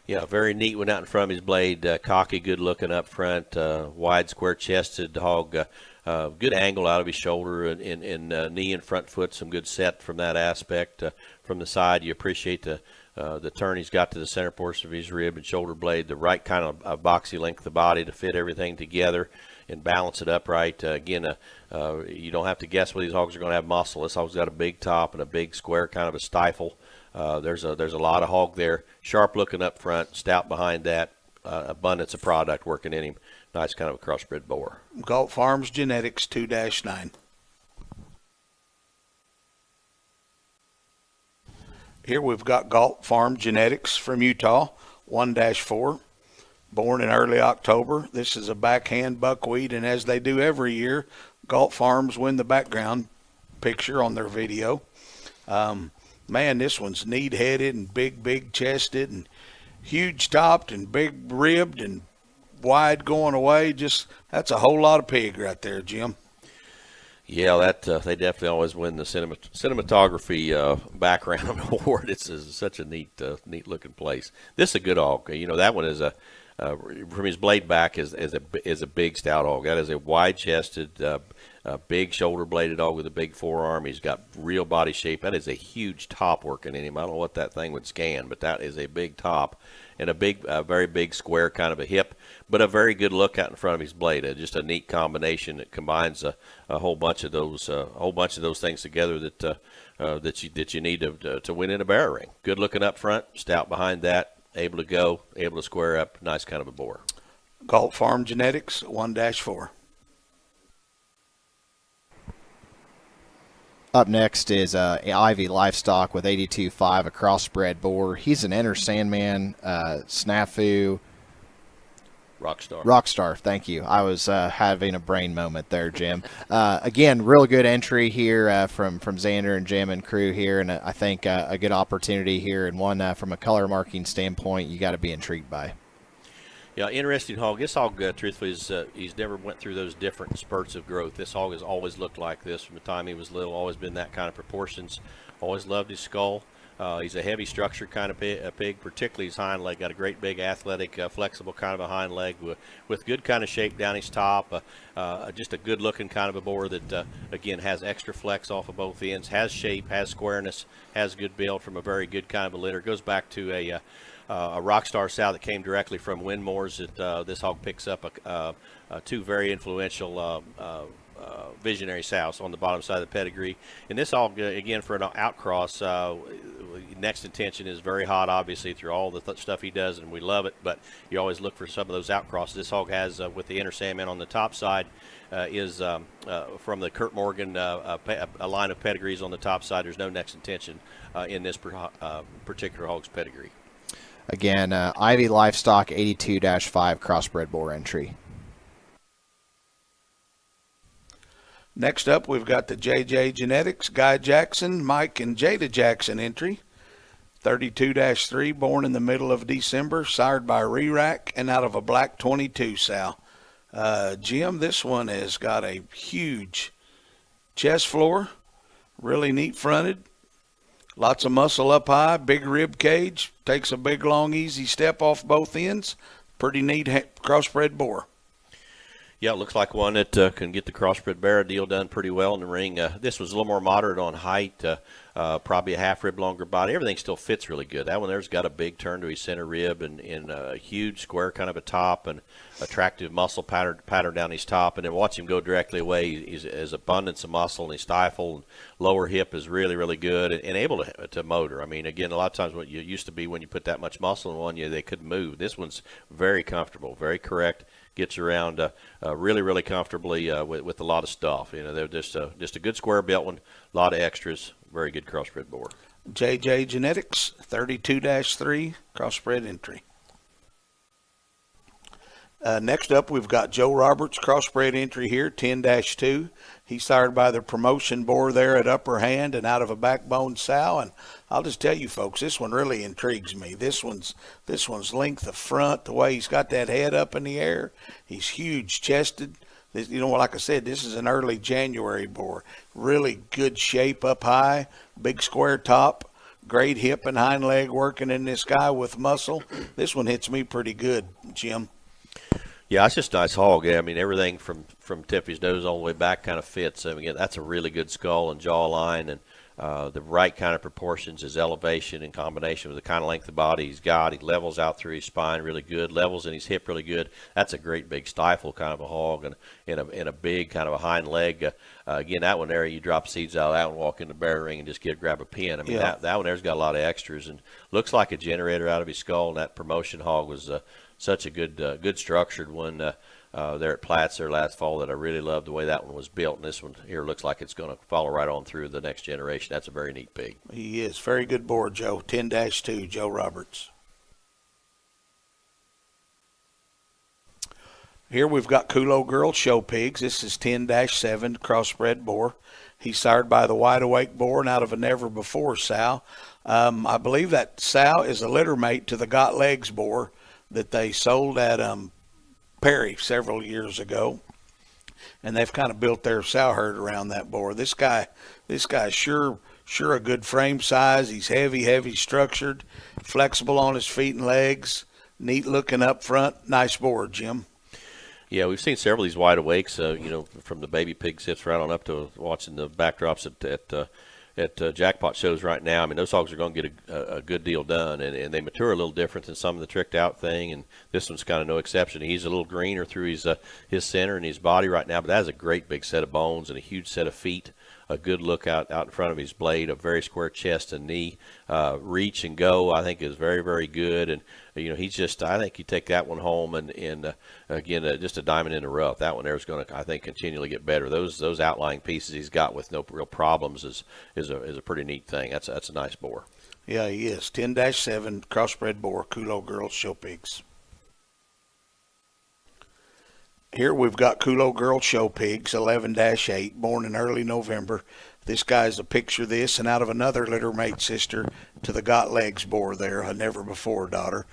S9: Yeah, very neat one out in front of his blade, cocky, good looking up front, wide square chested hog, good angle out of his shoulder and knee and front foot, some good set from that aspect. From the side, you appreciate the turn he's got to the center portion of his rib and shoulder blade, the right kind of boxy length of body to fit everything together and balance it upright. Again, you don't have to guess whether these hogs are going to have muscle. This hog's got a big top and a big square kind of a stifle. There's a lot of hog there, sharp looking up front, stout behind that, abundance of product working in him. Nice kind of a crossbred boar.
S7: Galt Farms Genetics 2-9. Here we've got Galt Farm Genetics from Utah, 1-4, born in early October. This is a backhand buckwheat, and as they do every year, Galt Farms win the background picture on their video. Man, this one's neat-headed and big chested and huge topped and big ribbed and wide going away. That's a whole lot of pig right there, Jim.
S9: Yeah, they definitely always win the cinematography background award. It's such a neat looking place. This is a good hog. That one is from his blade back is a big stout hog. That is a wide chested, big shoulder bladed hog with a big forearm. He's got real body shape. That is a huge top working in him. I don't know what that thing would scan, but that is a big top and a very big square kind of a hip, but a very good look out in front of his blade. Just a neat combination that combines a whole bunch of those things together that you need to win in a barrow ring. Good looking up front, stout behind that, able to go, able to square up, nice kind of a boar.
S7: Galt Farm Genetics 1-4.
S6: Up next is Ivy Livestock with 82.5, a crossbred boar. He's an Enter Sandman, snafu. Rockstar, thank you. I was having a brain moment there, Jim. Again, real good entry here from Xander and Jim and crew here, and I think a good opportunity here, and one from a color marking standpoint you got to be intrigued by.
S9: Yeah, interesting hog. This hog, truthfully, he's never went through those different spurts of growth. This hog has always looked like this from the time he was little, always been that kind of proportions, always loved his skull. He's a heavy structure kind of pig, particularly his hind leg. Got a great big athletic, flexible kind of a hind leg with good kind of shape down his top. Just a good looking kind of a boar that, again, has extra flex off of both ends, has shape, has squareness, has good build from a very good kind of a litter. Goes back to a Rockstar sow that came directly from Winmore's that this hog picks up two very influential visionary sows on the bottom side of the pedigree. And this hog, again, for an outcross, next intention is very hot, obviously, through all the stuff he does, and we love it, but you always look for some of those outcrosses. This hog has, with the Enter Sandman on the top side, is from the Kurt Morgan, a line of pedigrees on the top side. There's no next intention in this particular hog's pedigree.
S6: Again, Ivy Livestock 82-5 crossbred boar entry.
S7: Next up, we've got the JJ Genetics, Guy Jackson, Mike, and Jada Jackson entry. 32-3, born in the middle of December, sired by Re-Rack, and out of a black 22, Sal. Jim, this one has got a huge chest floor, really neat fronted, lots of muscle up high, big rib cage, takes a big, long, easy step off both ends. Pretty neat crossbred boar.
S9: Yeah, it looks like one that can get the crossbred bear deal done pretty well in the ring. This was a little more moderate on height, probably a half rib longer body. Everything still fits really good. That one there's got a big turn to his center rib and a huge square kind of a top and attractive muscle pattern down his top. And then watch him go directly away. He's has abundance of muscle in his stifle. And lower hip is really, really good and able to motor. I mean, again, a lot of times what you used to be when you put that much muscle in one, they couldn't move. This one's very comfortable, very correct. Gets around really, really comfortably with a lot of stuff. They're just a good square built one, a lot of extras, very good crossbred boar.
S7: JJ Genetics, 32-3, crossbred entry. Next up, we've got Joe Roberts, crossbred entry here, 10-2. He's sired by the promotion boar there at Upper Hand and out of a backbone sow. And I'll just tell you, folks, this one really intrigues me. This one's length of front, the way he's got that head up in the air. He's huge chested. Like I said, this is an early January boar. Really good shape up high, big square top, great hip and hind leg working in this guy with muscle. This one hits me pretty good, Jim.
S9: Yeah, it's just a nice hog. I mean, everything from tip of his nose all the way back kind of fits. I mean, that's a really good skull and jaw line, and the right kind of proportions, his elevation in combination with the kind of length of body he's got. He levels out through his spine really good, levels in his hip really good. That's a great big stifle kind of a hog and in a big kind of a hind leg. Again, that one there, you drop seeds out of that one, walk in the bear ring and just grab a pin. I mean, that one there's got a lot of extras and looks like a generator out of his skull, and that promotion hog was such a good structured one there at Platts there last fall that I really loved the way that one was built. And this one here looks like it's going to follow right on through the next generation. That's a very neat pig.
S7: He is. Very good board, Joe. 10-2, Joe Roberts. Here we've got Kulo Girl Show Pigs. This is 10-7, crossbred boar. He's sired by the Wide Awake boar and out of a never before sow. I believe that sow is a litter mate to the Got Legs boar that they sold at Perry several years ago, and they've kind of built their sow herd around that boar. This guy's sure a good frame size. He's heavy structured, flexible on his feet and legs, neat looking up front. Nice boar, Jim.
S9: Yeah, we've seen several of these Wide Awakes, from the baby pig sits right on up to watching the backdrops at jackpot shows right now. I mean, those hogs are going to get a good deal done, and they mature a little different than some of the tricked out thing, and this one's kind of no exception. He's a little greener through his center and his body right now, but that has a great big set of bones and a huge set of feet, a good look out in front of his blade, a very square chest and knee. Reach and go, I think, is very, very good, and he's just, I think you take that one home and again, just a diamond in the rough. That one there is going to, I think, continually get better. Those outlying pieces he's got with no real problems is a pretty neat thing. That's a nice boar.
S7: Yeah, he is. 10-7, crossbred boar, Kulo Girl Show Pigs. Here we've got Kulo Girl Show Pigs, 11-8, born in early November. This guy's a picture of this and out of another litter mate sister to the Got Legs boar there, a never before daughter.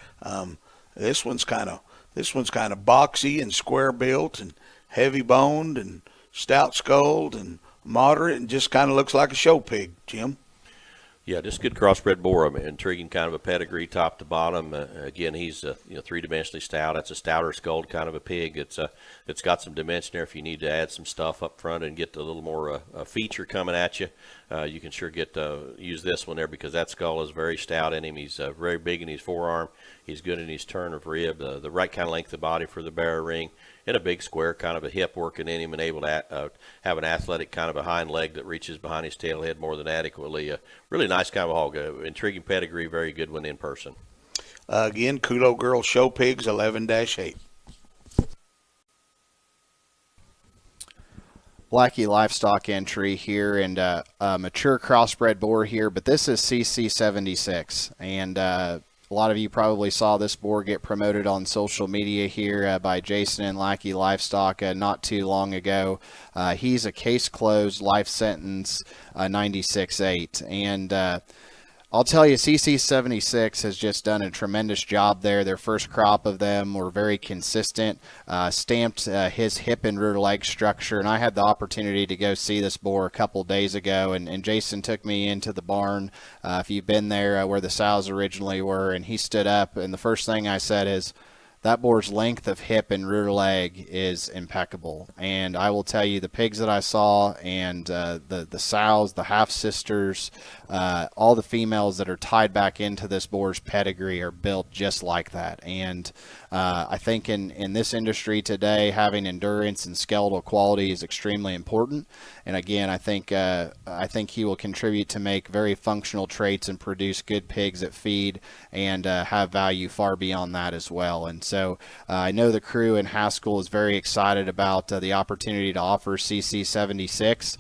S7: This one's kind of boxy and square built and heavy boned and stout skulled and moderate and just kind of looks like a show pig, Jim.
S9: Yeah, just good crossbred boar. I mean, intriguing kind of a pedigree top to bottom. Again, he's three-dimensionally stout. That's a stouter skulled kind of a pig. It's got some dimension there if you need to add some stuff up front and get a little more feature coming at you. You can sure use this one there because that skull is very stout in him. He's very big in his forearm. He's good in his turn of rib, the right kind of length of body for the barrow ring, and a big square kind of a hip working in him and able to have an athletic kind of a hind leg that reaches behind his tail head more than adequately. Really nice kind of a hog. Intriguing pedigree, very good one in person.
S7: Again, Kulo Girl Show Pigs, 11-8.
S6: Blackie livestock entry here and a mature crossbred boar here, but this is CC76, and a lot of you probably saw this boar get promoted on social media here by Jason and Lackey Livestock not too long ago. He's a case closed, life sentence, 96.8, and I'll tell you, CC76 has just done a tremendous job there. Their first crop of them were very consistent, stamped his hip and rear leg structure, and I had the opportunity to go see this boar a couple days ago, and Jason took me into the barn, if you've been there, where the sows originally were, and he stood up, and the first thing I said is, that boar's length of hip and rear leg is impeccable. And I will tell you, the pigs that I saw and the sows, the half-sisters, all the females that are tied back into this boar's pedigree are built just like that. And I think in this industry today, having endurance and skeletal quality is extremely important. And again, I think he will contribute to make very functional traits and produce good pigs that feed and have value far beyond that as well. And so I know the crew in Haskell is very excited about the opportunity to offer CC76.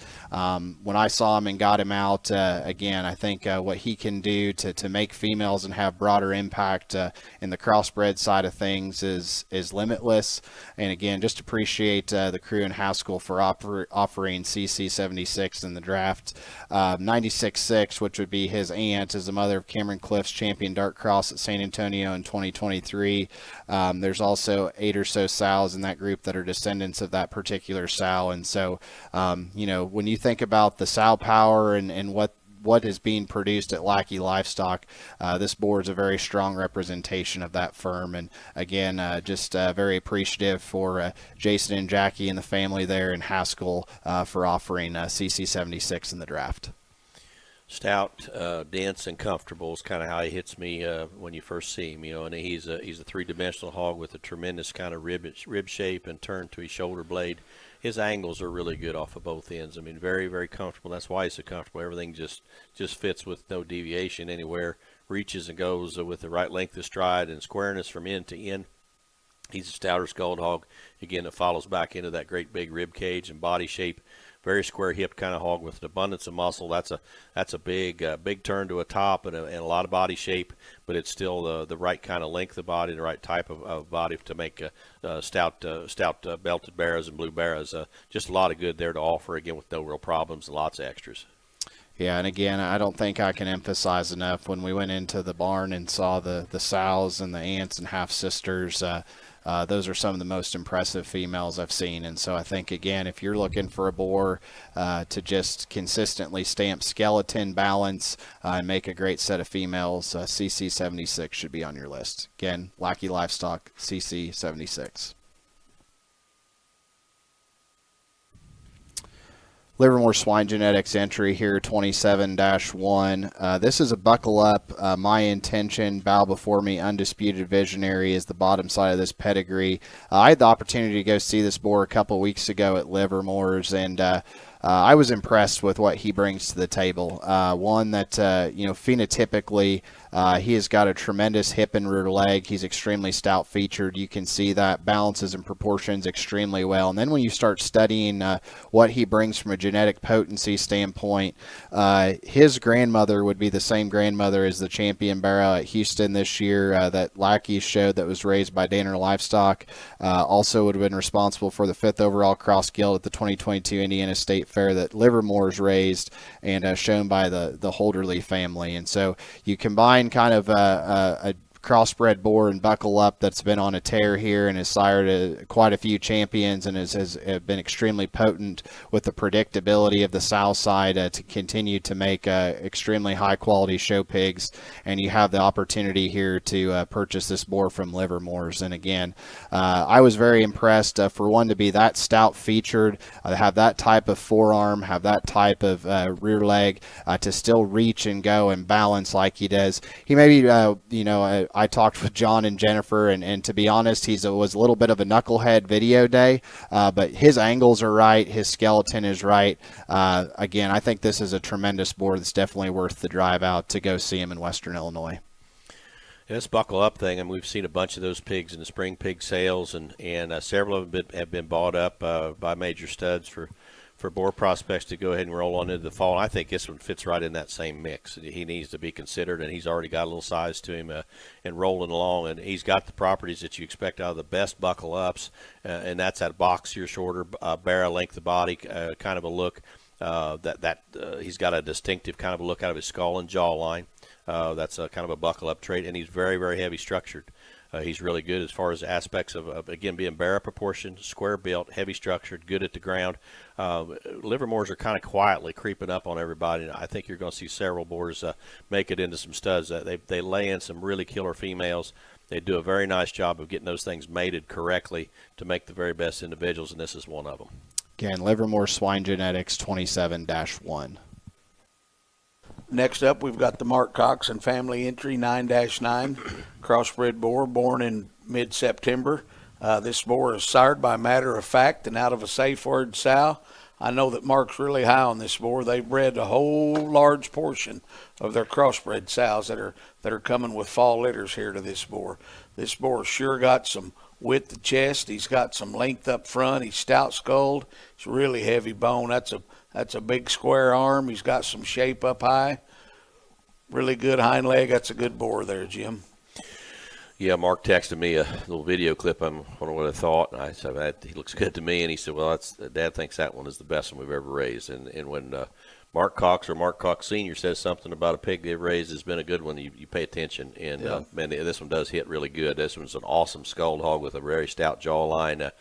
S6: When I saw him and got him out, again, I think what he can do to make females and have broader impact in the crossbred side of things is limitless. And again, just appreciate the crew in Haskell for offering CC76 in the draft. 96.6, which would be his aunt, is the mother of Cameron Cliff's champion dark cross at San Antonio in 2023. There's also 8 or so sows in that group that are descendants of that particular sow. And so, when you think about the sow power and what is being produced at Lackey Livestock, this board is a very strong representation of that firm. And again, just very appreciative for Jason and Jackie and the family there in Haskell for offering CC76 in the draft.
S9: Stout, dense, and comfortable is kind of how he hits me when you first see him. And he's a three-dimensional hog with a tremendous kind of rib shape and turn to his shoulder blade. His angles are really good off of both ends. I mean, very, very comfortable. That's why he's so comfortable. Everything just fits with no deviation anywhere. Reaches and goes with the right length of stride and squareness from end to end. He's a stouter skulled hog. Again, it follows back into that great big rib cage and body shape. Very square hip kind of hog with an abundance of muscle. That's a big turn to a top and a lot of body shape, but it's still the right kind of length of body, the right type of body to make stout belted barrows and blue barrows. Just a lot of good there to offer, again, with no real problems and lots of extras.
S6: Yeah, and again, I don't think I can emphasize enough, when we went into the barn and saw the sows and the aunts and half-sisters, those are some of the most impressive females I've seen. And so I think, again, if you're looking for a boar to just consistently stamp skeleton, balance, and make a great set of females, CC76 should be on your list. Again, Lackey Livestock, CC76. Livermore Swine Genetics entry here, 27-1. This is a buckle up. My intention, bow before me, undisputed visionary is the bottom side of this pedigree. I had the opportunity to go see this boar a couple weeks ago at Livermore's, and I was impressed with what he brings to the table. One that, phenotypically, he has got a tremendous hip and rear leg. He's extremely stout featured. You can see that balances and proportions extremely well. And then when you start studying what he brings from a genetic potency standpoint, his grandmother would be the same grandmother as the champion barrow at Houston this year that Lackey showed, that was raised by Danner Livestock. Also would have been responsible for the 5th overall cross guild at the 2022 Indiana State Fair that Livermore's raised and shown by the Holderly family. And so you combine kind of a crossbred boar and buckle up that's been on a tear here and has sired quite a few champions and has been extremely potent with the predictability of the sow side to continue to make extremely high quality show pigs. And you have the opportunity here to purchase this boar from Livermore's. And again, I was very impressed for one to be that stout featured, have that type of forearm, have that type of rear leg, to still reach and go and balance like he does. He maybe, I talked with John and Jennifer, and to be honest, he was a little bit of a knucklehead video day, but his angles are right, his skeleton is right. Again, I think this is a tremendous boar that's definitely worth the drive out to go see him in Western Illinois.
S9: Yeah, this buckle up thing, we've seen a bunch of those pigs in the spring pig sales, and several of them have been bought up by major studs for boar prospects to go ahead and roll on into the fall. And I think this one fits right in that same mix. He needs to be considered, and he's already got a little size to him and rolling along. And he's got the properties that you expect out of the best buckle ups, and that's that boxier, shorter barrel length of body kind of a look. He's got a distinctive kind of a look out of his skull and jawline. That's a kind of a buckle-up trait, and he's very, very heavy structured. He's really good as far as aspects of again, being barrel proportioned, square built, heavy structured, good at the ground. Livermores are kind of quietly creeping up on everybody. And I think you're going to see several boars make it into some studs. They lay in some really killer females. They do a very nice job of getting those things mated correctly to make the very best individuals, and this is one of them.
S6: Again, Livermore Swine Genetics 27-1.
S7: Next up, we've got the Mark Cox and family entry 9-9 crossbred boar born in mid-September. This boar is sired by Matter of Fact and out of a safe word sow. I know that Mark's really high on this boar. They bred a whole large portion of their crossbred sows that are coming with fall litters here to this boar. This boar sure got some width of chest. He's got some length up front. He's stout skulled. It's really heavy bone. That's a big square arm. He's got some shape up high. Really good hind leg. That's a good boar there, Jim.
S9: Yeah, Mark texted me a little video clip. I don't know what I thought. And I said, he looks good to me. And he said, well, Dad thinks that one is the best one we've ever raised. And when Mark Cox or Mark Cox Sr. says something about a pig they've raised has been a good one, you pay attention. And, man, this one does hit really good. This one's an awesome skulled hog with a very stout jawline.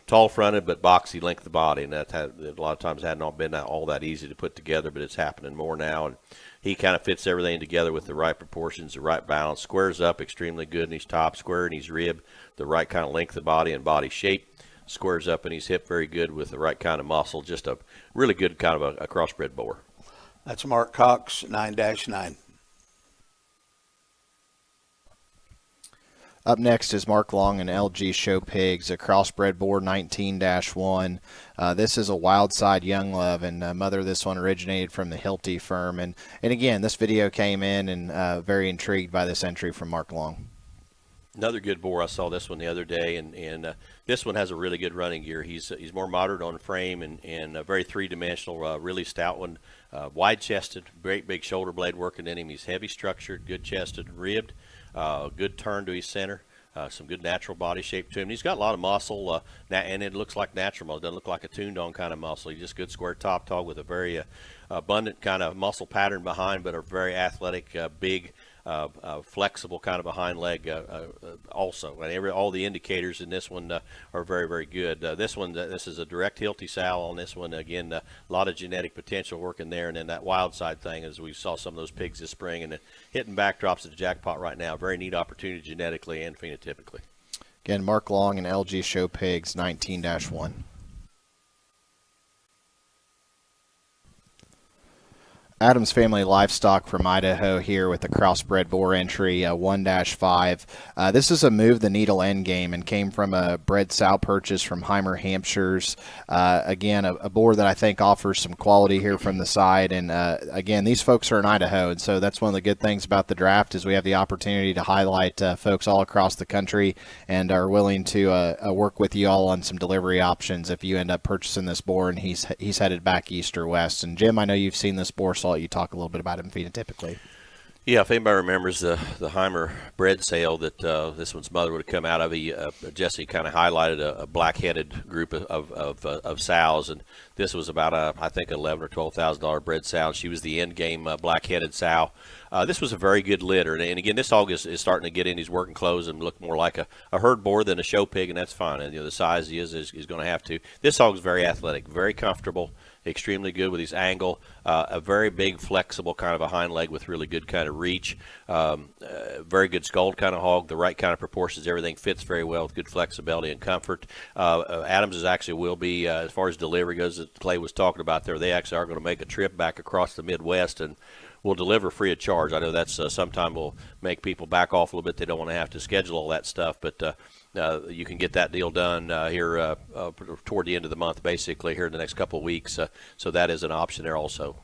S9: Tall-fronted but boxy length of body, and that a lot of times hadn't been all that easy to put together, but it's happening more now. And he kind of fits everything together with the right proportions, the right balance, squares up extremely good in his top, square in his rib, the right kind of length of body and body shape, squares up in his hip very good with the right kind of muscle, just a really good kind of a crossbred boar.
S7: That's Mark Cox, 9-9.
S6: Up next is Mark Long and LG Show Pigs, a crossbred boar 19-1. This is a wild side young love, and mother of this one originated from the Hilty firm. And again, this video came in and very intrigued by this entry from Mark Long.
S9: Another good boar. I saw this one the other day, and this one has a really good running gear. He's more moderate on frame and very three-dimensional, really stout one, wide-chested, great big shoulder blade working in him. He's heavy structured, good-chested, ribbed. Good turn to his center, some good natural body shape to him. He's got a lot of muscle, and it looks like natural muscle. It doesn't look like a tuned-on kind of muscle. He's just good square top dog with a very abundant kind of muscle pattern behind, but a very athletic, big, flexible kind of a hind leg also. And all the indicators in this one are very, very good. This is a direct Hilty sow on this one. Again, a lot of genetic potential working there. And then that wild side thing, as we saw some of those pigs this spring, and hitting backdrops at the jackpot right now. Very neat opportunity genetically and phenotypically.
S6: Again, Mark Long and LG Show Pigs, 19-1. Adams Family Livestock from Idaho here with the crossbred boar entry 1-5. This is a move the needle end game and came from a bred sow purchase from Heimer Hampshires. Again, a boar that I think offers some quality here from the side. And again, these folks are in Idaho, and so that's one of the good things about the draft is we have the opportunity to highlight folks all across the country and are willing to work with you all on some delivery options if you end up purchasing this boar and he's headed back east or west. And Jim, I know you've seen this boar, so I'll let you talk a little bit about him phenotypically.
S9: Yeah, if anybody remembers the Heimer bred sale that this one's mother would have come out of, Jesse kind of highlighted a black-headed group of sows, and this was about I think $11,000 or $12,000 bred sow. She was the end game black-headed sow. This was a very good litter, and again, this dog is starting to get in his working clothes and look more like a herd boar than a show pig, and that's fine. And the size he is going to have to. This dog is very athletic, very comfortable, extremely good with his angle, a very big, flexible kind of a hind leg with really good kind of reach, very good skulled kind of hog, the right kind of proportions, everything fits very well with good flexibility and comfort. Adams will be, as far as delivery goes, that Clay was talking about there, they actually are going to make a trip back across the Midwest and will deliver free of charge. I know that's sometime will make people back off a little bit. They don't want to have to schedule all that stuff, but you can get that deal done here toward the end of the month, basically, here in the next couple of weeks. So that is an option there also.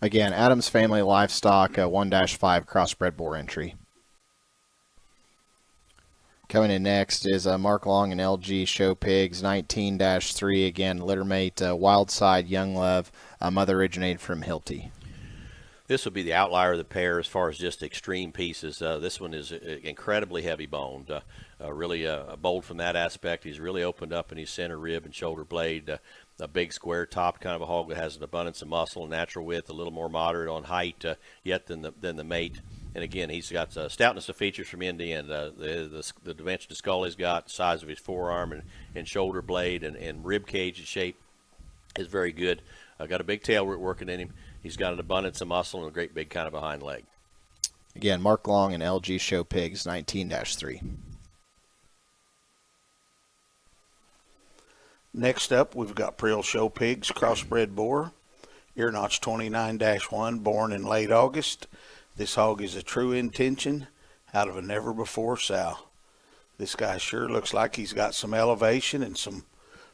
S6: Again, Adams Family Livestock 1-5 crossbred boar entry. Coming in next is Mark Long and LG Show Pigs 19-3. Again, littermate Wild Side Young Love, mother originated from Hilty.
S9: This would be the outlier of the pair as far as just extreme pieces. This one is incredibly heavy boned, really bold from that aspect. He's really opened up in his center rib and shoulder blade. A big square top kind of a hog that has an abundance of muscle and natural width, a little more moderate on height yet than the mate. And again, he's got stoutness of features from end to end. The dimension of skull he's got, the size of his forearm and shoulder blade and rib cage shape is very good. Got a big tail root working in him. He's got an abundance of muscle and a great big kind of behind leg.
S6: Again, Mark Long and LG Show Pigs 19-3.
S7: Next up, we've got Prill Show Pigs Crossbred Boar, ear notch 29-1, born in late August. This hog is a true intention out of a never-before sow. This guy sure looks like he's got some elevation and some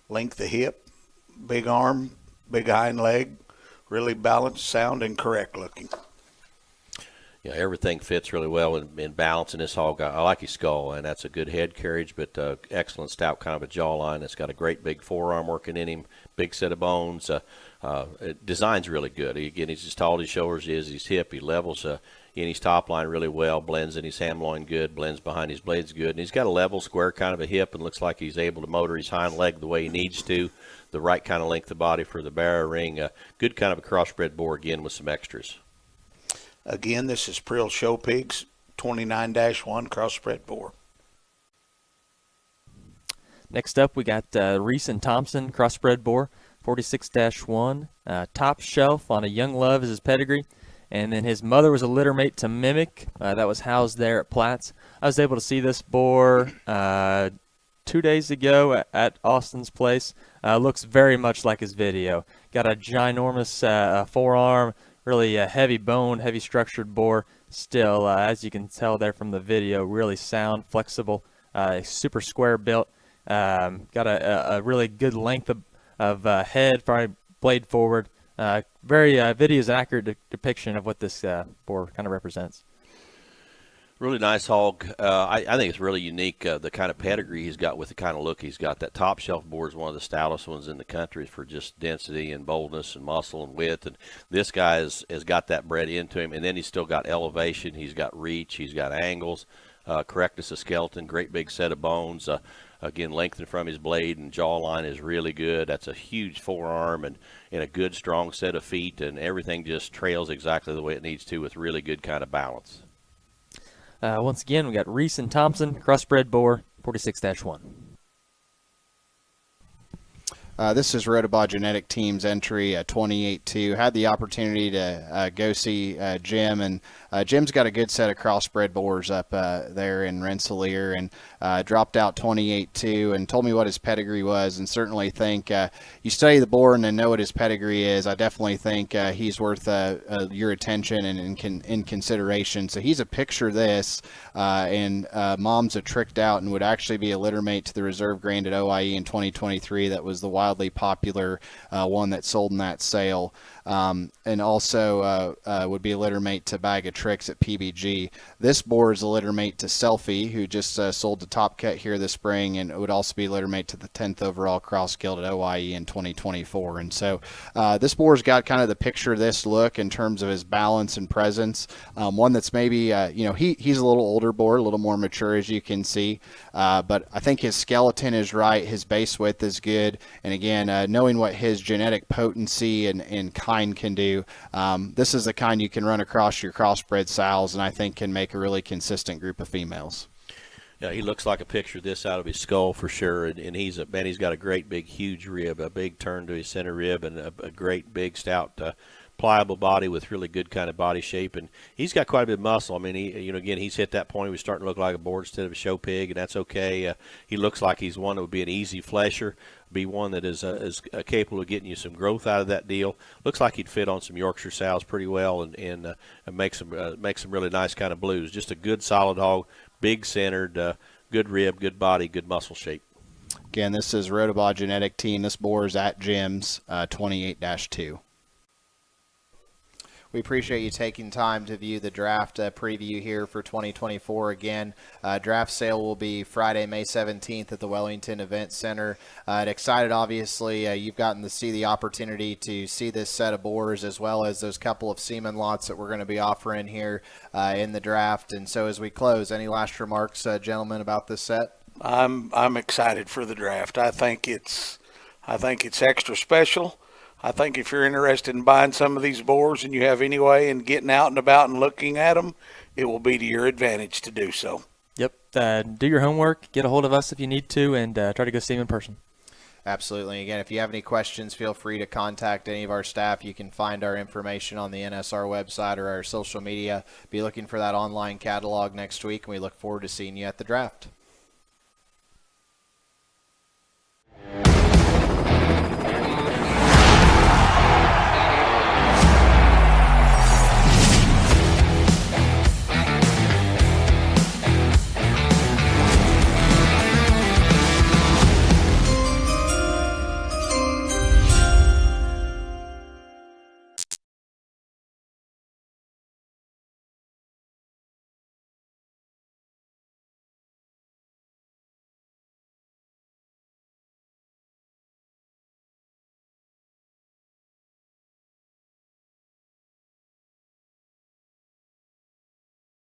S7: length of hip, big arm, big hind leg, really balanced, sound, and correct looking.
S9: Yeah, everything fits really well in balance in this hog. I like his skull, and that's a good head carriage, but excellent stout kind of a jawline. It's got a great big forearm working in him, big set of bones. Design's really good. Again, he's as tall as his shoulders is. He's hip. He levels in his top line really well, blends in his ham loin good, blends behind his blades good. And he's got a level, square kind of a hip and looks like he's able to motor his hind leg the way he needs to, the right kind of length of body for the barrier ring. Good kind of a crossbred boar, again, with some extras.
S7: Again, this is Prill Show Pigs 29-1 crossbred boar.
S8: Next up, we got Reese and Thompson crossbred boar, 46-1. Top shelf on a young love is his pedigree. And then his mother was a litter mate to Mimic. That was housed there at Platt's. I was able to see this boar 2 days ago at Austin's place. Looks very much like his video. Got a ginormous forearm, really heavy boned, heavy structured boar. Still, as you can tell there from the video, really sound, flexible, super square built. Got a really good length of head, blade forward. Video is an accurate depiction of what this boar kind of represents.
S9: Really nice hog. I think it's really unique, the kind of pedigree he's got with the kind of look he's got. That top shelf boar is one of the stoutest ones in the country for just density and boldness and muscle and width. And this guy has got that bred into him. And then he's still got elevation. He's got reach. He's got angles, correctness of skeleton, great big set of bones. Again, lengthened from his blade and jawline is really good. That's a huge forearm and a good, strong set of feet. And everything just trails exactly the way it needs to with really good kind of balance.
S8: Once again, we got Reese and Thompson, crossbred boar, 46-1.
S6: This is Rotobaugh Genetic Team's entry, 28-2. Had the opportunity to go see Jim, and Jim's got a good set of crossbred boars up there in Rensselaer, and dropped out 28-2 and told me what his pedigree was, and certainly think you study the boar and then know what his pedigree is. I definitely think he's worth your attention and in consideration. So he's a picture this, and mom's a tricked out and would actually be a litter mate to the reserve grand at OIE in 2023. That was the wildly popular one that sold in that sale. And also would be a litter mate to Bag of Tricks at PBG. This boar is a litter mate to Selfie, who just sold to Top Cut here this spring, and it would also be a litter mate to the 10th overall Cross Guild at OIE in 2024. And so this boar's got kind of the picture of this look in terms of his balance and presence. One that's maybe, he's a little older boar, a little more mature as you can see, but I think his skeleton is right, his base width is good, and again, knowing what his genetic potency and kind can do, this is the kind you can run across your crossbred sows, and I think can make a really consistent group of females.
S9: Yeah, he looks like a picture of this out of his skull for sure, and he's got a great big huge rib, a big turn to his center rib, and a great big stout pliable body with really good kind of body shape, and he's got quite a bit of muscle. I mean, he's hit that point. He was starting to look like a boar instead of a show pig, and that's okay. He looks like he's one that would be an easy flesher, be one that is capable of getting you some growth out of that deal. Looks like he'd fit on some Yorkshire sows pretty well, and make some really nice kind of blues. Just a good solid hog, big centered, good rib, good body, good muscle shape.
S6: Again, this is Rotobaugh Genetic Team. This boar is at Jim's 28-2. We appreciate you taking time to view the draft preview here for 2024. Again, draft sale will be Friday, May 17th at the Wellington Event Center. Excited, obviously, you've gotten to see the opportunity to see this set of boars as well as those couple of semen lots that we're going to be offering here in the draft. And so as we close, any last remarks, gentlemen, about this set?
S7: I'm excited for the draft. I think it's extra special. I think if you're interested in buying some of these boars and you have any way in getting out and about and looking at them, it will be to your advantage to do so.
S8: Yep. Do your homework. Get a hold of us if you need to, and try to go see him in person.
S6: Absolutely. Again, if you have any questions, feel free to contact any of our staff. You can find our information on the NSR website or our social media. Be looking for that online catalog next week, and we look forward to seeing you at the draft.